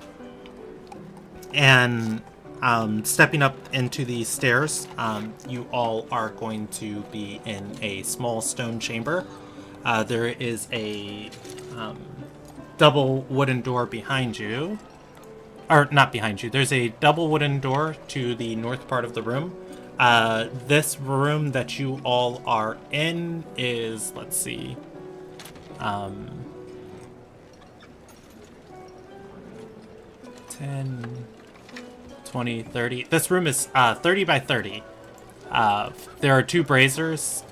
And stepping up into the stairs, you all are going to be in a small stone chamber. There is a double wooden door behind you. Or, not behind you. There's a double wooden door to the north part of the room. This room that you all are in is, let's see, 10, 20, 30. This room is 30 by 30. There are 2 braziers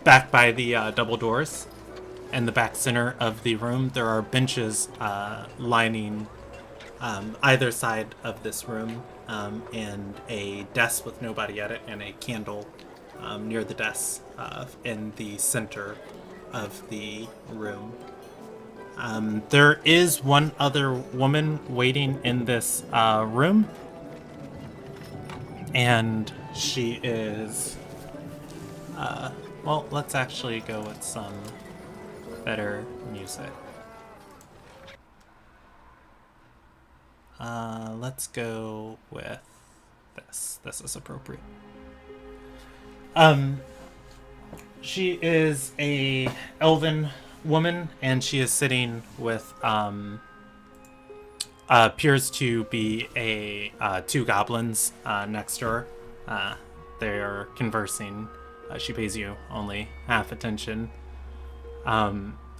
back by the double doors. In the back center of the room, there are benches lining either side of this room, and a desk with nobody at it, and a candle near the desk in the center of the room. There is one other woman waiting in this room, and she is... well, let's actually go with some better music. Let's go with this. This is appropriate. She is a elven woman, and she is sitting with appears to be a 2 goblins next to her. They're conversing. She pays you only half attention.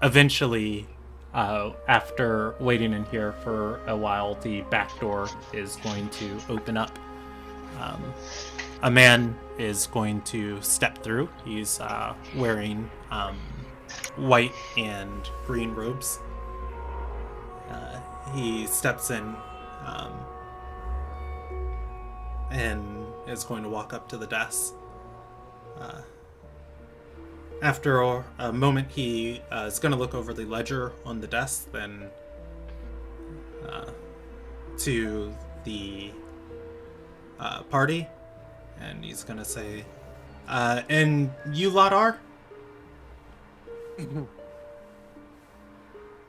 Eventually, after waiting in here for a while, the back door is going to open up. A man is going to step through. He's wearing white and green robes. He steps in and is going to walk up to the desk. After a moment, he is going to look over the ledger on the desk, then to the party, and he's going to say, and you lot are?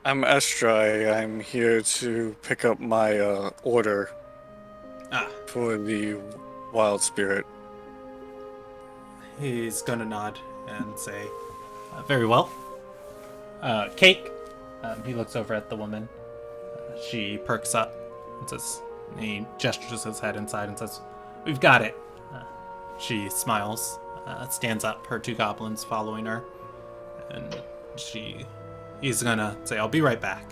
I'm Estrai. I'm here to pick up my order for the wild spirit. He's going to nod and say, very well. Cake. He looks over at the woman. She perks up and says, he gestures his head inside and says, we've got it. She smiles, stands up, her 2 goblins following her, and he's gonna say, I'll be right back.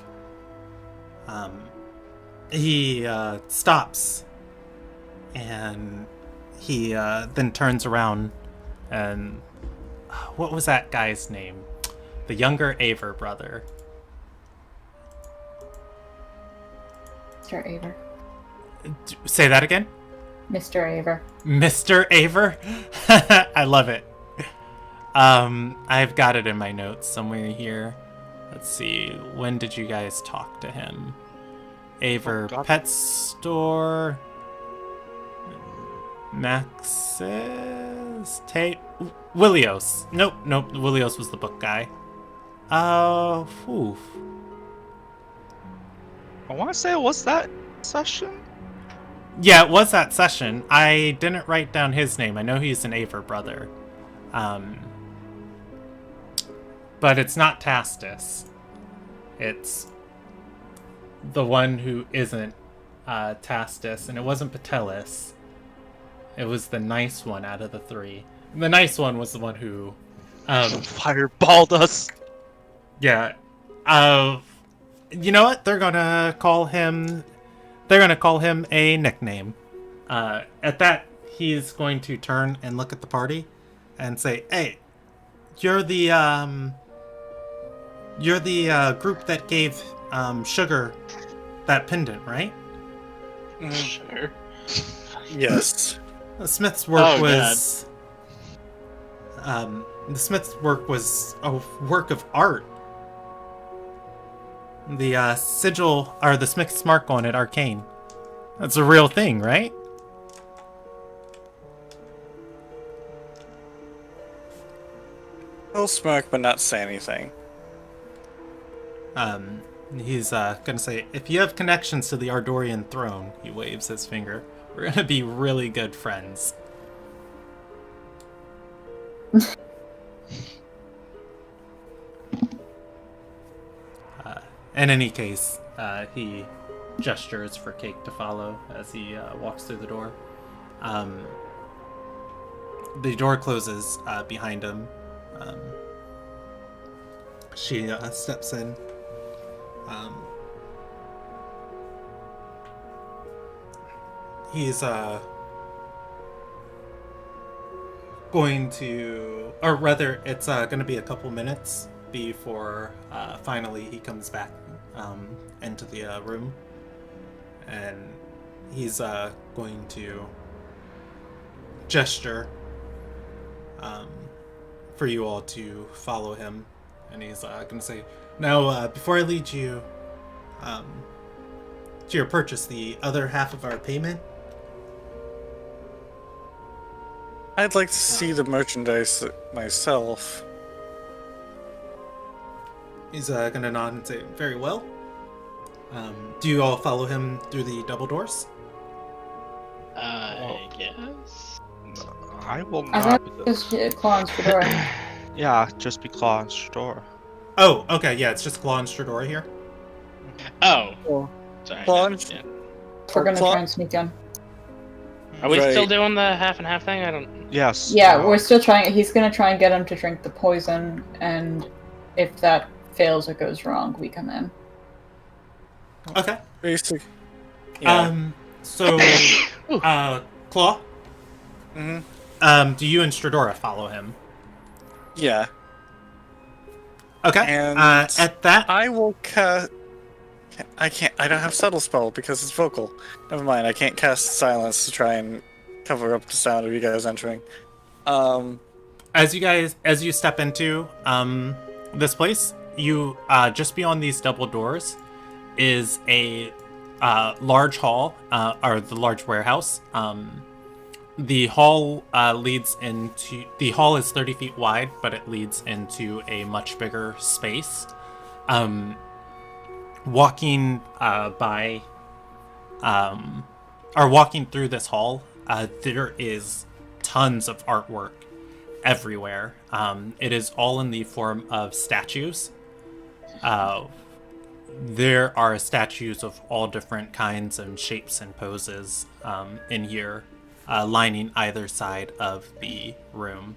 He stops, and he then turns around, and what was that guy's name? The younger Aver brother. Mr. Aver. Say that again? Mr. Aver. Mr. Aver? I love it. I've got it in my notes somewhere here. Let's see. When did you guys talk to him? Aver Pet Store. Max's Tate. Willios. Nope. Willios was the book guy. Oof. I want to say it was that session. Yeah, it was that session. I didn't write down his name. I know he's an Aver brother. But it's not Tastus. It's the one who isn't Tastus, and it wasn't Patelis. It was the nice one out of the 3. The nice one was the one who fireballed us. Yeah. You know what? They're gonna call him a nickname. At that, he's going to turn and look at the party and say, "Hey, you're the group that gave Sugar that pendant, right?" Sure. Yes. The Smith's work was the Smith's work was a work of art. The sigil, or the Smith's mark on it, arcane. That's a real thing, right? He'll smirk but not say anything. He's gonna say, if you have connections to the Ardorian throne, he waves his finger, we're gonna be really good friends. In any case, he gestures for Cake to follow as he walks through the door. The door closes behind him. She steps in. He's going to, or rather, it's going to be a couple minutes before finally he comes back into the room, and he's going to gesture for you all to follow him, and he's going to say, now before I lead you to your purchase, the other half of our payment. I'd like to see the merchandise myself. He's gonna nod and say, very well. Do you all follow him through the double doors? Yes. I will I not. thought just claw on Fedora. Yeah, just be Claw and Store. Oh, okay, yeah, it's just Claw and Stradora here. Oh. Sorry. Claw no, and- yeah. We're gonna Claw- try and sneak in. Are we still Right. doing the half and half thing? I don't. Yes. Yeah, we're still trying. He's gonna try and get him to drink the poison, and if that fails or goes wrong, we come in. Okay. Basic. Yeah. So, Claw, Mm-hmm. do you and Stradora follow him? Yeah. Okay. And At that, I will cast. I can't. I don't have subtle spell because it's vocal. Never mind. I can't cast silence to try and cover up the sound of you guys entering. as you step into this place, you just beyond these double doors is a large hall, or the large warehouse. The hall the hall is 30 feet wide, but it leads into a much bigger space. Walking walking through this hall, there is tons of artwork everywhere. It is all in the form of statues. There are statues of all different kinds and shapes and poses in here, lining either side of the room.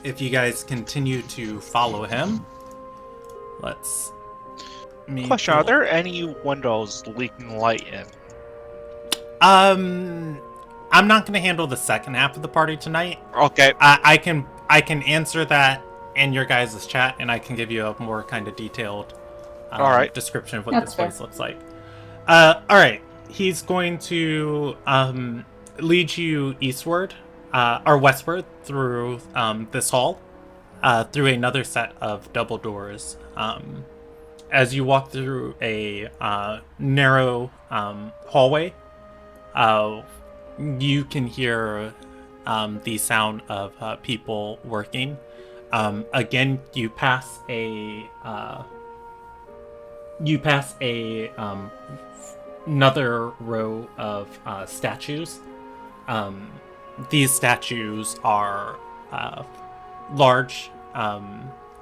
If you guys continue to follow him, let's... Question: Are there any windows leaking light in? I'm not going to handle the second half of the party tonight. Okay. I can answer that in your guys' chat, and I can give you a more kind of detailed All right. description of what That's this fair. place looks like. All right. He's going to lead you eastward, or westward through this hall, through another set of double doors. As you walk through a narrow hallway, you can hear the sound of people working. Again, you pass another row of statues. These statues are large,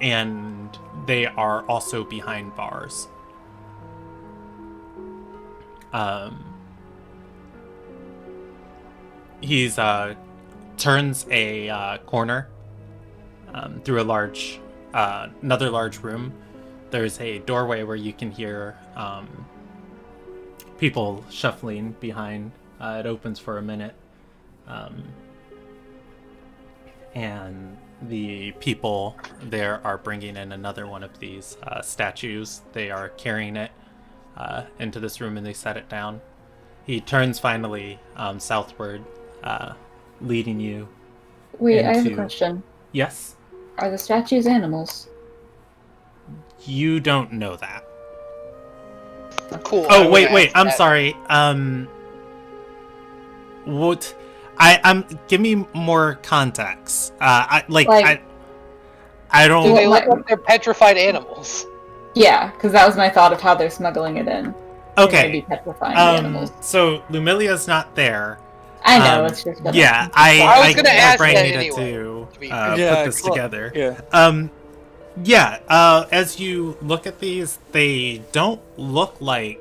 and they are also behind bars. He's turns a corner through another large room. There's a doorway where you can hear people shuffling behind. It opens for a minute, and the people there are bringing in another one of these statues. They are carrying it into this room, and they set it down. He turns finally southward leading you. Wait, I have a into- question. Yes? Are the statues animals? You don't know that. Cool. Oh, I'm wait, gonna wait. ask I'm that. sorry. What? Give me more context. I don't. Do they Well, look like they're petrified animals? Yeah, because that was my thought of how they're smuggling it in. They may be Okay. petrifying the animals. So Lumilia's not there. I know, it's just that Yeah, I was gonna my ask brain that needed anyway, to to be put fair. this Yeah, together. Yeah. Yeah. As you look at these, they don't look like.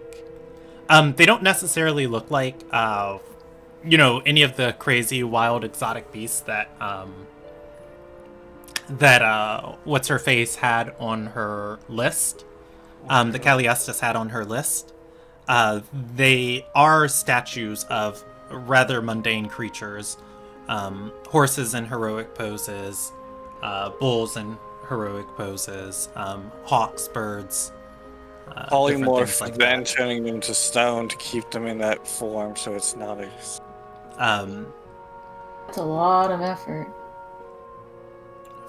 They don't necessarily look like, any of the crazy, wild, exotic beasts that what's her face had on her list. The Calliestus had on her list. They are statues of rather mundane creatures, horses in heroic poses, bulls in heroic poses, hawks, birds. Different Polymorph, things like then that. turning them to stone to keep them in that form, so it's not a. That's a lot of effort.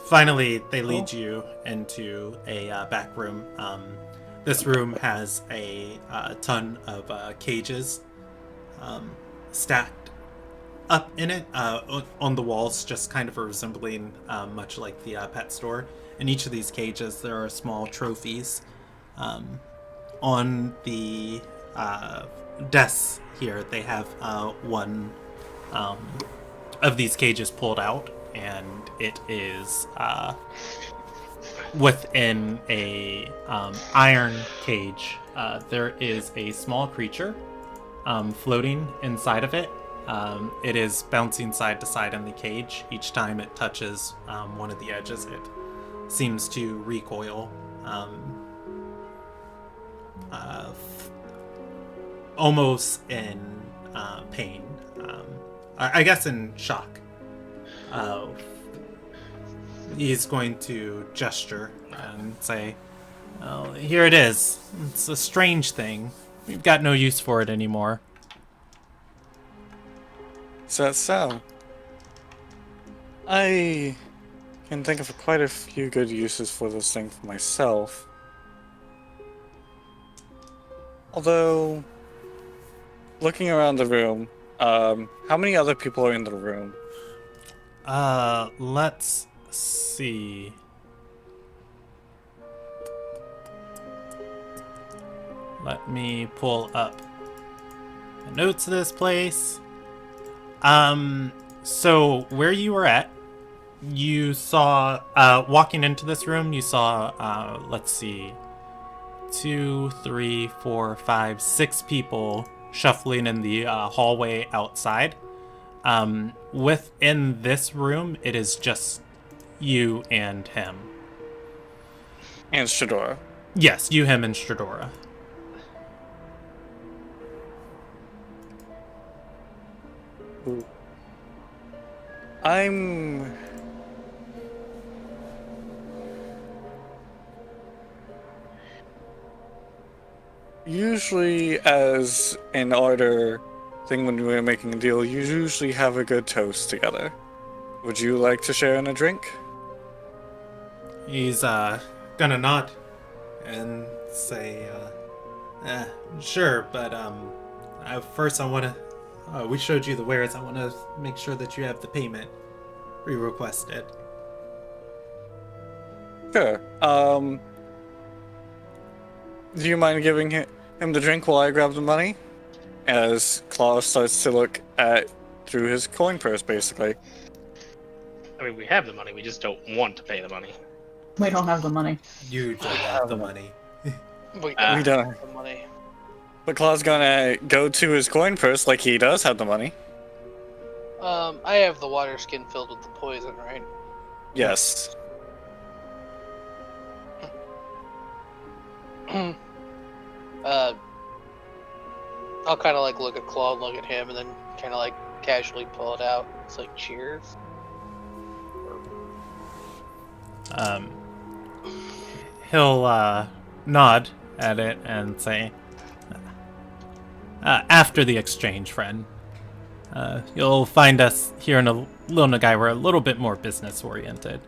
Finally, they lead you into a back room. This room has a ton of cages stacked up in it on the walls, just kind of resembling much like the pet store. In each of these cages, there are small trophies. On the desks here, they have one of these cages pulled out, and it is within a iron cage. There is a small creature floating inside of it. It is bouncing side to side in the cage. Each time it touches one of the edges, it seems to recoil. Almost in pain. I guess in shock. He's going to gesture and say, "Well, here it is. It's a strange thing. We've got no use for it anymore." Is that so? I can think of quite a few good uses for this thing for myself. Although, looking around the room, how many other people are in the room? Let's see. Let me pull up the notes of this place. So where you were at, you saw, walking into this room, you saw, let's see, 2, 3, 4, 5, 6 people shuffling in the hallway outside. Within this room, it is just you and him. And Shadora. Yes, you, him, and Stradora. I'm... Usually, as an order thing when we're making a deal, you usually have a good toast together. Would you like to share in a drink? He's gonna nod and say, sure, but first I wanna, we showed you the wares. I wanna make sure that you have the payment we requested. Sure. Do you mind giving him the drink while I grab the money? As Claus starts to look through his coin purse, basically. I mean, we have the money. We just don't want to pay the money. We don't have the money. You don't have the money. We We don't. have the money. But Claus gonna go to his coin purse like he does have the money. I have the water skin filled with the poison, right? Yes. I'll kind of like look at Claude, and look at him, and then kind of like casually pull it out. It's like cheers. He'll nod at it and say, after the exchange, friend. You'll find us here in Lil Nagai, we're a little bit more business-oriented.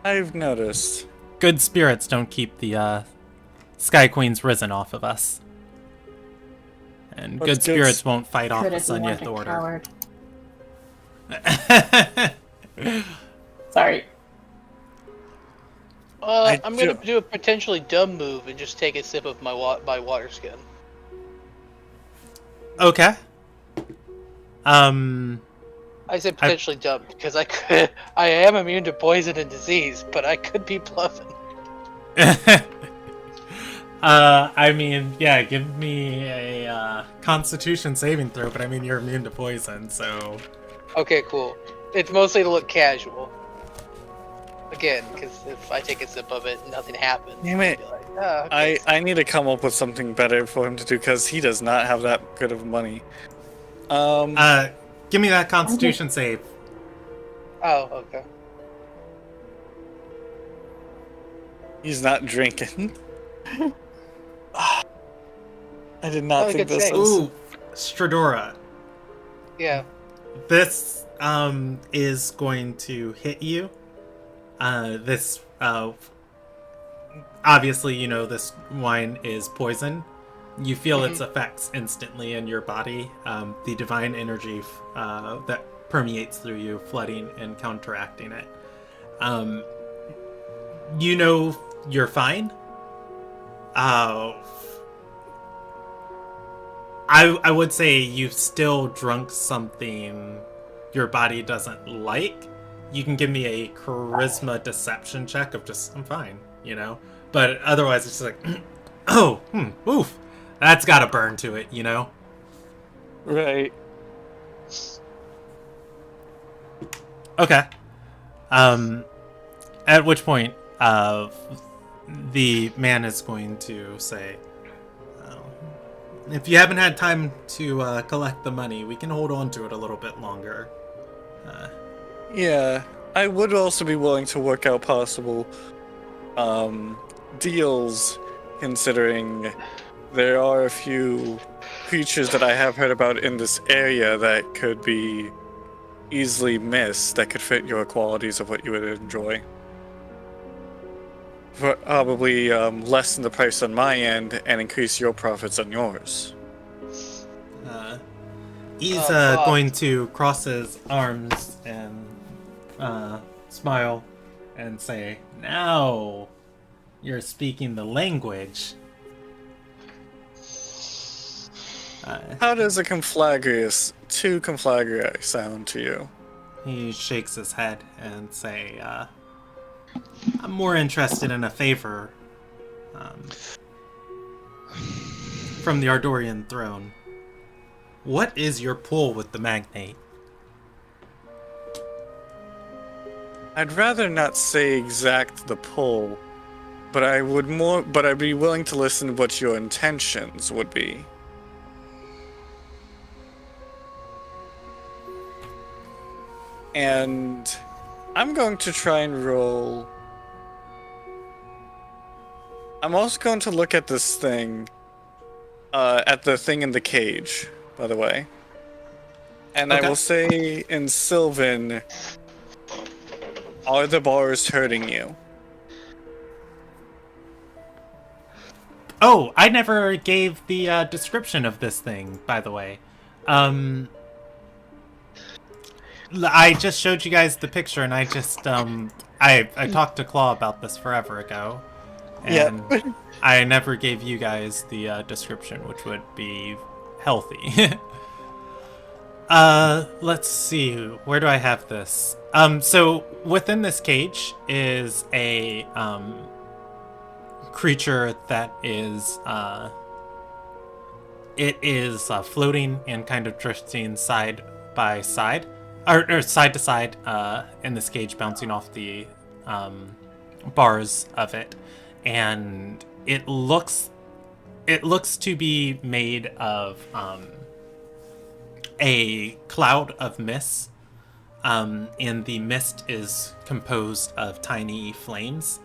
I've noticed. Good spirits don't keep the Sky Queen's risen off of us. And What's good good spirits won't fight off Could the if you weren't Sunyeth a Order. coward. Sorry. I'm gonna do a potentially dumb move and just take a sip of my water skin. Okay. I said potentially dumb because I am immune to poison and disease, but I could be bluffing. I mean, yeah, give me a Constitution saving throw, but I mean, you're immune to poison, so... Okay, cool. It's mostly to look casual. Again, because if I take a sip of it, nothing happens. Damn it. I'd be like, oh, okay. I need to come up with something better for him to do because he does not have that good of money. Give me that Constitution save. Oh, okay. He's not drinking. I did not Oh, think good this save. was... Ooh, Stradora. Yeah. This is going to hit you. This obviously, you know, this wine is poison. You feel its effects instantly in your body. The divine energy that permeates through you, flooding and counteracting it. You know you're fine. I would say you've still drunk something your body doesn't like. You can give me a charisma deception check of just, I'm fine, you know? But otherwise it's just like, oof. That's got a burn to it, you know? Right. Okay. At which point, the man is going to say, if you haven't had time to collect the money, we can hold on to it a little bit longer. Yeah, I would also be willing to work out possible deals, considering there are a few creatures that I have heard about in this area that could be easily missed, that could fit your qualities of what you would enjoy. For probably lessen the price on my end and increase your profits on yours. He's God. going to cross his arms and smile and say, now you're speaking the language. How does a two conflagri sound to you? He shakes his head and say, I'm more interested in a favor from the Ardorian throne. What is your pull with the magnate? I'd rather not say exact the pull, but I'd be willing to listen to what your intentions would be. And I'm going to try and roll. I'm also going to look at this thing, at the thing in the cage, by the way. And Okay. I will say in Sylvan, are the bars hurting you? Oh, I never gave the description of this thing, by the way. I just showed you guys the picture, and I just I talked to Claw about this forever ago, and I never gave you guys the description, which would be healthy. Let's see, where do I have this? So within this cage is a creature that is it is floating and kind of drifting side by side. Or side to side in this cage, bouncing off the bars of it, and it looks to be made of a cloud of mist, and the mist is composed of tiny flames.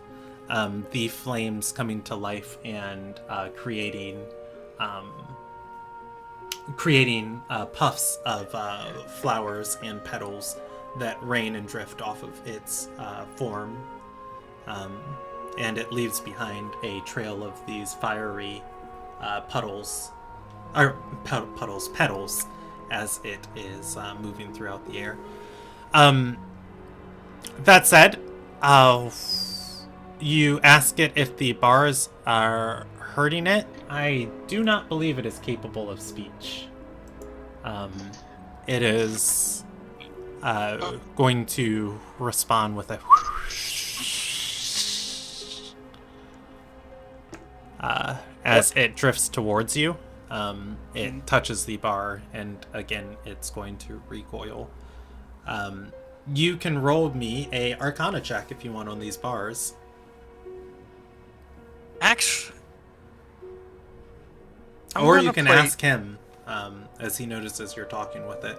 The flames coming to life and creating creating puffs of flowers and petals that rain and drift off of its form. And it leaves behind a trail of these fiery petals, as it is moving throughout the air. That said, you ask it if the bars are hurting it. I do not believe it is capable of speech. It is going to respond with a as it drifts towards you. It touches the bar, and again, it's going to recoil. You can roll me a Arcana check if you want on these bars. Actually, Or you can ask him as he notices you're talking with it.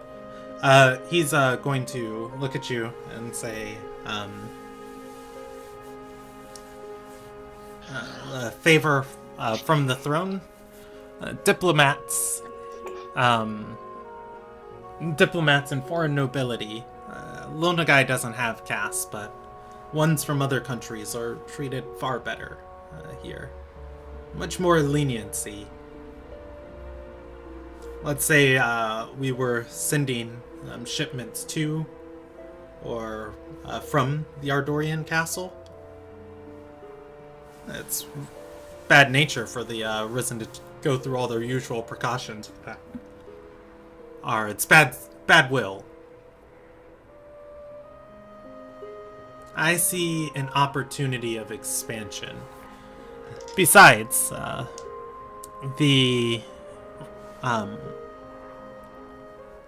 He's going to look at you and say, favor from the throne. Diplomats and foreign nobility. Lonagai doesn't have caste, but ones from other countries are treated far better here. Much more leniency. Let's say we were sending shipments to or from the Ardorian castle. It's bad nature for the Risen to go through all their usual precautions with that. It's bad will. I see an opportunity of expansion. Besides, the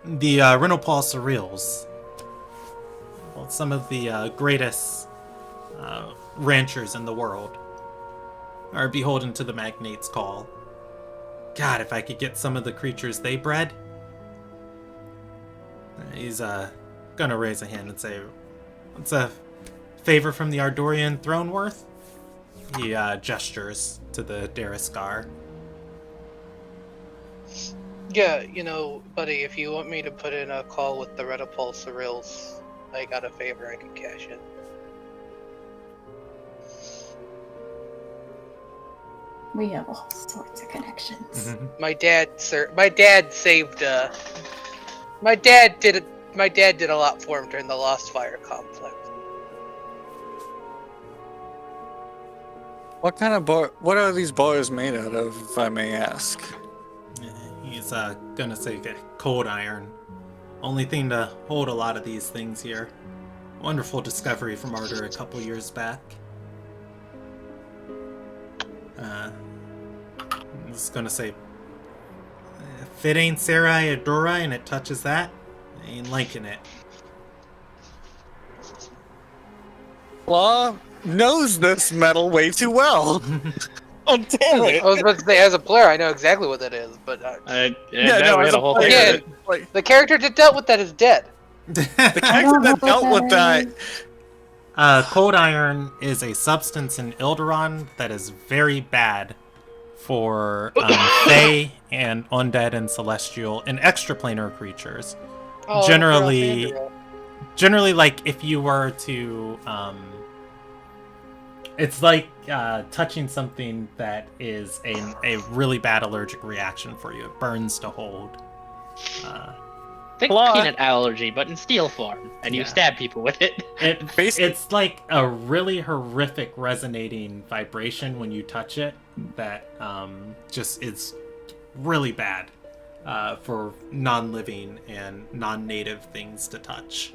Renopal Surreals, well, some of the greatest ranchers in the world, are beholden to the magnate's call. God, if I could get some of the creatures they bred. He's gonna raise a hand and say, "What's a favor from the Ardorian throne worth?" He gestures to the Dariskar. Yeah, buddy, if you want me to put in a call with the Redipole Surreals, I got a favor I can cash in. We have all sorts of connections. Mm-hmm. My dad saved. My dad did a lot for him during the Lost Fire conflict. what kind of bar? What are these bars made out of, if I may ask? He's gonna say cold iron. Only thing to hold a lot of these things here. Wonderful discovery from Ardor a couple years back. I'm just gonna say, if it ain't Sarai Adora and it touches that, I ain't liking it. Claw knows this metal way too well. Oh, damn it. I was about to say, as a player, I know exactly what that is, but We had a whole thing. again, the character that dealt with that is dead. The character that dealt with that. Cold iron is a substance in Ilderon that is very bad for Fae and undead and celestial and extraplanar creatures. Oh, Generally, Sandra. like if you were to, it's like touching something that is a really bad allergic reaction for you. It burns to hold. Think Claw. peanut allergy, but in steel form, and you Yeah. stab people with it. It's like a really horrific resonating vibration when you touch it that just is really bad for non-living and non-native things to touch.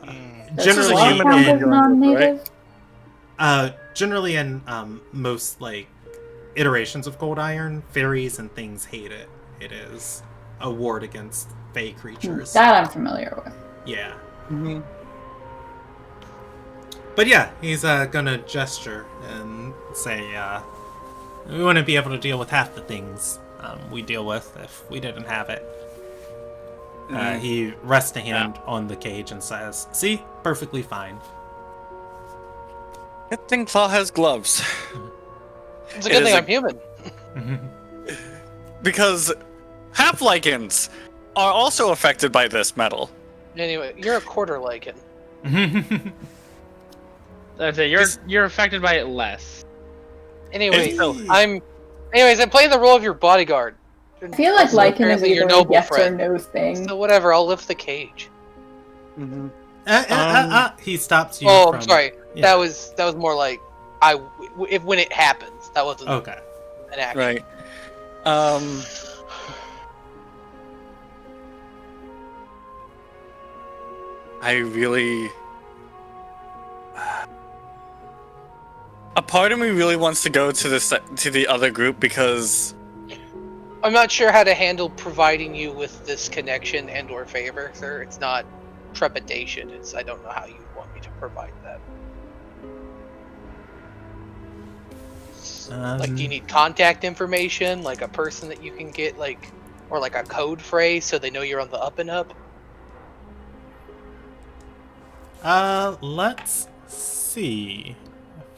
Generally, This is Kind human of non-native. generally in most like iterations of Cold Iron, fairies and things hate it. It is a ward against Fey creatures. That I'm familiar with. Yeah. Mhm. But yeah, he's gonna gesture and say, we wouldn't be able to deal with half the things we deal with if we didn't have it. He rests a hand on the cage and says, "See? Perfectly fine." Good thing Claw has gloves. It's a It good is thing a- I'm human. Because half-lycans are also affected by this metal. Anyway, you're a quarter lichen. That's it. You're affected by it less. Anyway, It's- I'm playing the role of your bodyguard. I feel like Also, lichen is apparently your either a noble yes friend. or no thing. So whatever, I'll lift the cage. He stops you. Oh, from, I'm sorry. Yeah. That was more like when it happens. That wasn't Okay. an action. Right. I really... A part of me really wants to go to the other group because... I'm not sure how to handle providing you with this connection and/or favor, sir. It's not trepidation. I don't know how you want me to provide that. Like, do you need contact information, like a person that you can get, like, or like a code phrase so they know you're on the up and up? Let's see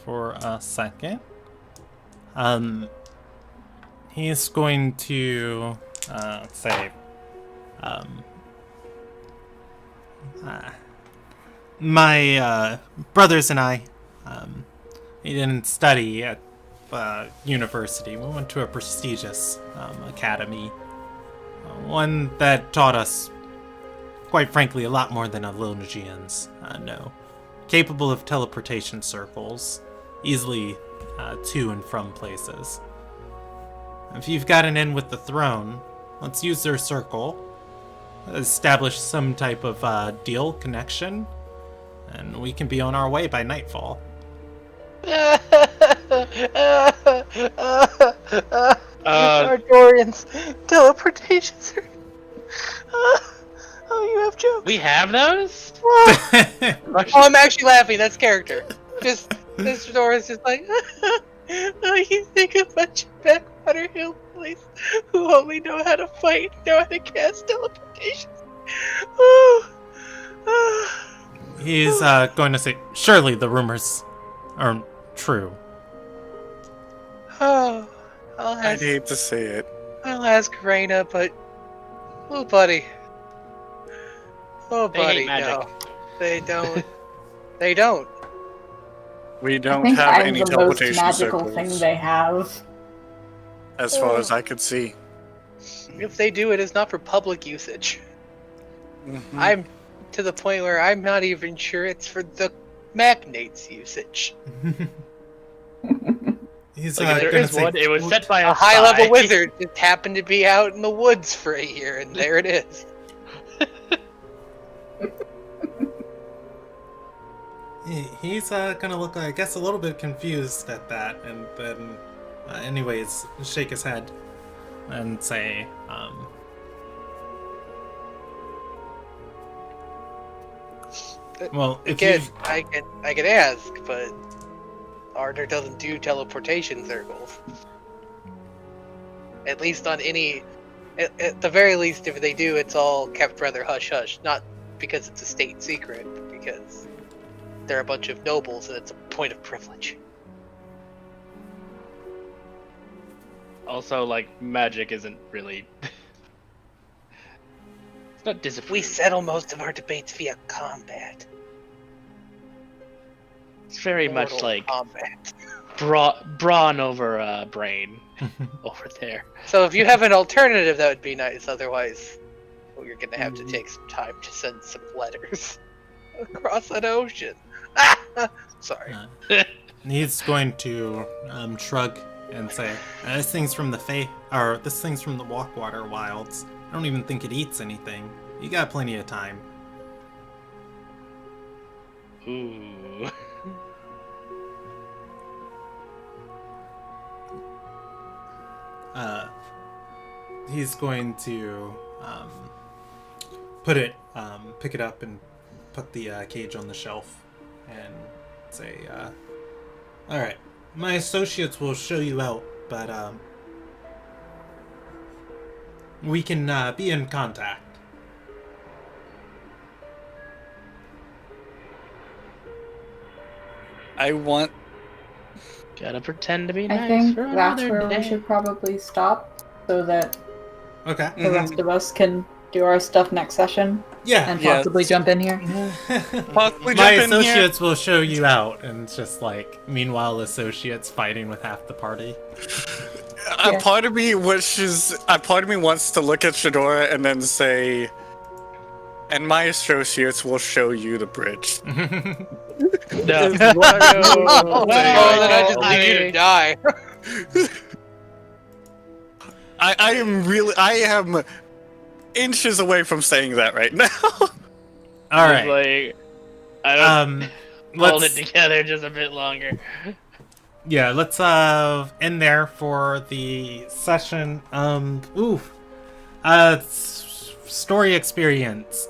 for a second. He's going to say, my brothers and I, we didn't study at university. We went to a prestigious academy, one that taught us, quite frankly, a lot more than Alonigians know. Capable of teleportation circles, easily to and from places. If you've gotten in with the throne, let's use their circle, establish some type of deal, connection, and we can be on our way by nightfall. Artorians, teleportation, sir. Oh, you have jokes. We have those? Oh, I'm actually laughing. That's character. Just Mr. Dora's just like, oh, you think a bunch of backwater hillbillies who only know how to fight, know how to cast teleportation. He's going to say, surely the rumors aren't true. Oh, I'd hate to say it. I'll ask Raina, but oh, buddy. Oh, They hate buddy, magic. no, they don't. They don't. We I don't think have I'm any the most teleportation magical circles, thing they have. as far as I could see. If they do, it is not for public usage. Mhm. I'm to the point where I'm not even sure it's for the magnate's usage. He's Like, if there gonna is say, one, it was set by A a high-level spy. wizard just happened to be out in the woods for a year, and there it is. He's gonna look, I guess, a little bit confused at that, and then, anyways, shake his head and say, well, if Again, you I could ask, but Arthur doesn't do teleportation circles. At least on any, at the very least, if they do, it's all kept rather hush hush. Not because it's a state secret, but because they're a bunch of nobles and it's a point of privilege. Also, like, magic isn't really... It's not disapproved. We settle most of our debates via combat. It's very much Mortal like combat. brawn over brain over there. So if you have an alternative, that would be nice. Otherwise, well, you're gonna have to take some time to send some letters across an ocean. Sorry. he's going to shrug and say, this thing's from the this thing's from the Walkwater Wilds. I don't even think it eats anything. You got plenty of time. Ooh. He's going to pick it up and put the cage on the shelf and say, alright, my associates will show you out, but we can be in contact. Gotta pretend to be I nice think for that's another where day. we should probably stop, so that Okay. The rest of us can do our stuff next session Yeah. and Yes. possibly jump in here. Possibly My jump in here. associates will show you out, and it's just like, meanwhile, associates fighting with half the party. Yeah. Part of me wishes. Part of me wants to look at Shadora and then say, "And my associates will show you the bridge." No. Is what I really Oh, want to say then I right just now. leave you to die. I am really. I am inches away from saying that right now. All Just right. like, I don't hold it Let's together just a bit longer. let's end there for the session. Story experience.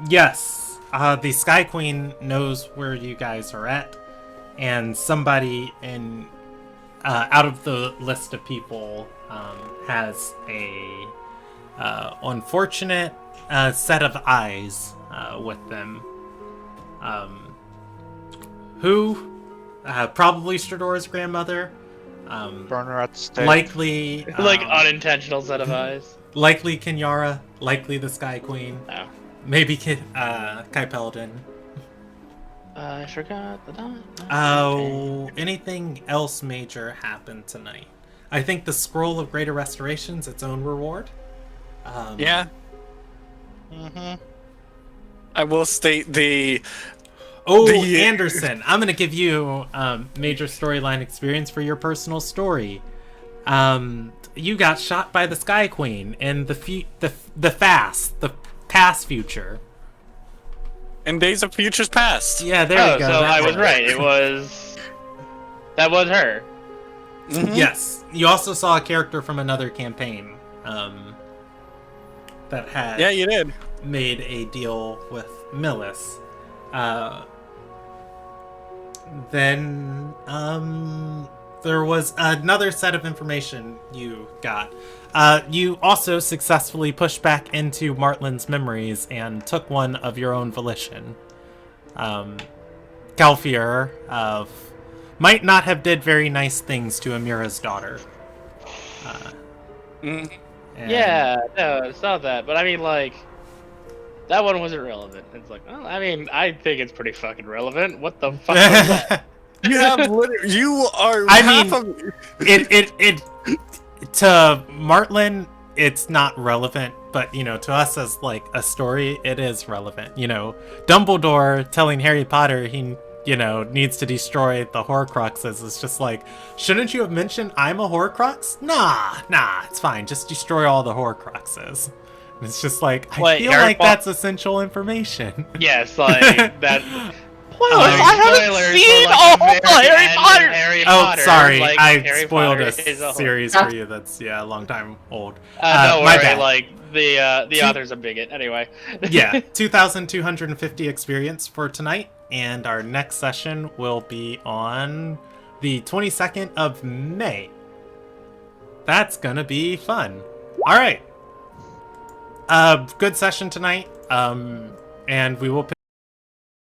Yes. The Sky Queen knows where you guys are at, and somebody in out of the list of people has a unfortunate set of eyes with them. Who? Probably Stradora's grandmother. Burner at the stake. Likely, Like unintentional set of eyes. likely Kenyara. Likely the Sky Queen. Oh. Maybe Kai Paladin. I forgot the dot. Oh, anything else major happened tonight? I think the Scroll of Greater Restoration's its own reward. Yeah, Mm-hmm. I will state the. Oh, The- Anderson, I'm gonna give you major storyline experience for your personal story. You got shot by the Sky Queen in the past future. In Days of Futures Past. Yeah, there Oh, you go. so that I was one. right. That was her. Mhm. Yes, you also saw a character from another campaign that had Yeah, you did. made a deal with Millis. Then there was another set of information you got. You also successfully pushed back into Martlin's memories and took one of your own volition. Galfier might not have did very nice things to Amira's daughter. Mhm. And- Yeah, no, I saw that. But I mean, like, that one wasn't relevant. It's like, well, I mean, I think it's pretty fucking relevant. What the fuck was that? You have you are. I half mean- of, it to Martlin it's not relevant, but to us as like a story it is relevant. Dumbledore telling Harry Potter he needs to destroy the Horcruxes is just like, shouldn't you have mentioned I'm a Horcrux? Nah, it's fine, just destroy all the Horcruxes. And it's just like, I Wait, feel Harry like that's essential information. Yes, like that. Spoilers! Like, I haven't spoilers seen for, all like, of the very Harry end of Potter! Harry Oh, Potter, sorry, like, I Harry spoiled Potter a is whole- series for you that's a long time old. Don't my worry, bad. like the author's a bigot. Anyway. Yeah, 2,250 experience for tonight, and our next session will be on the 22nd of May. That's gonna be fun. All right. Good session tonight. And we will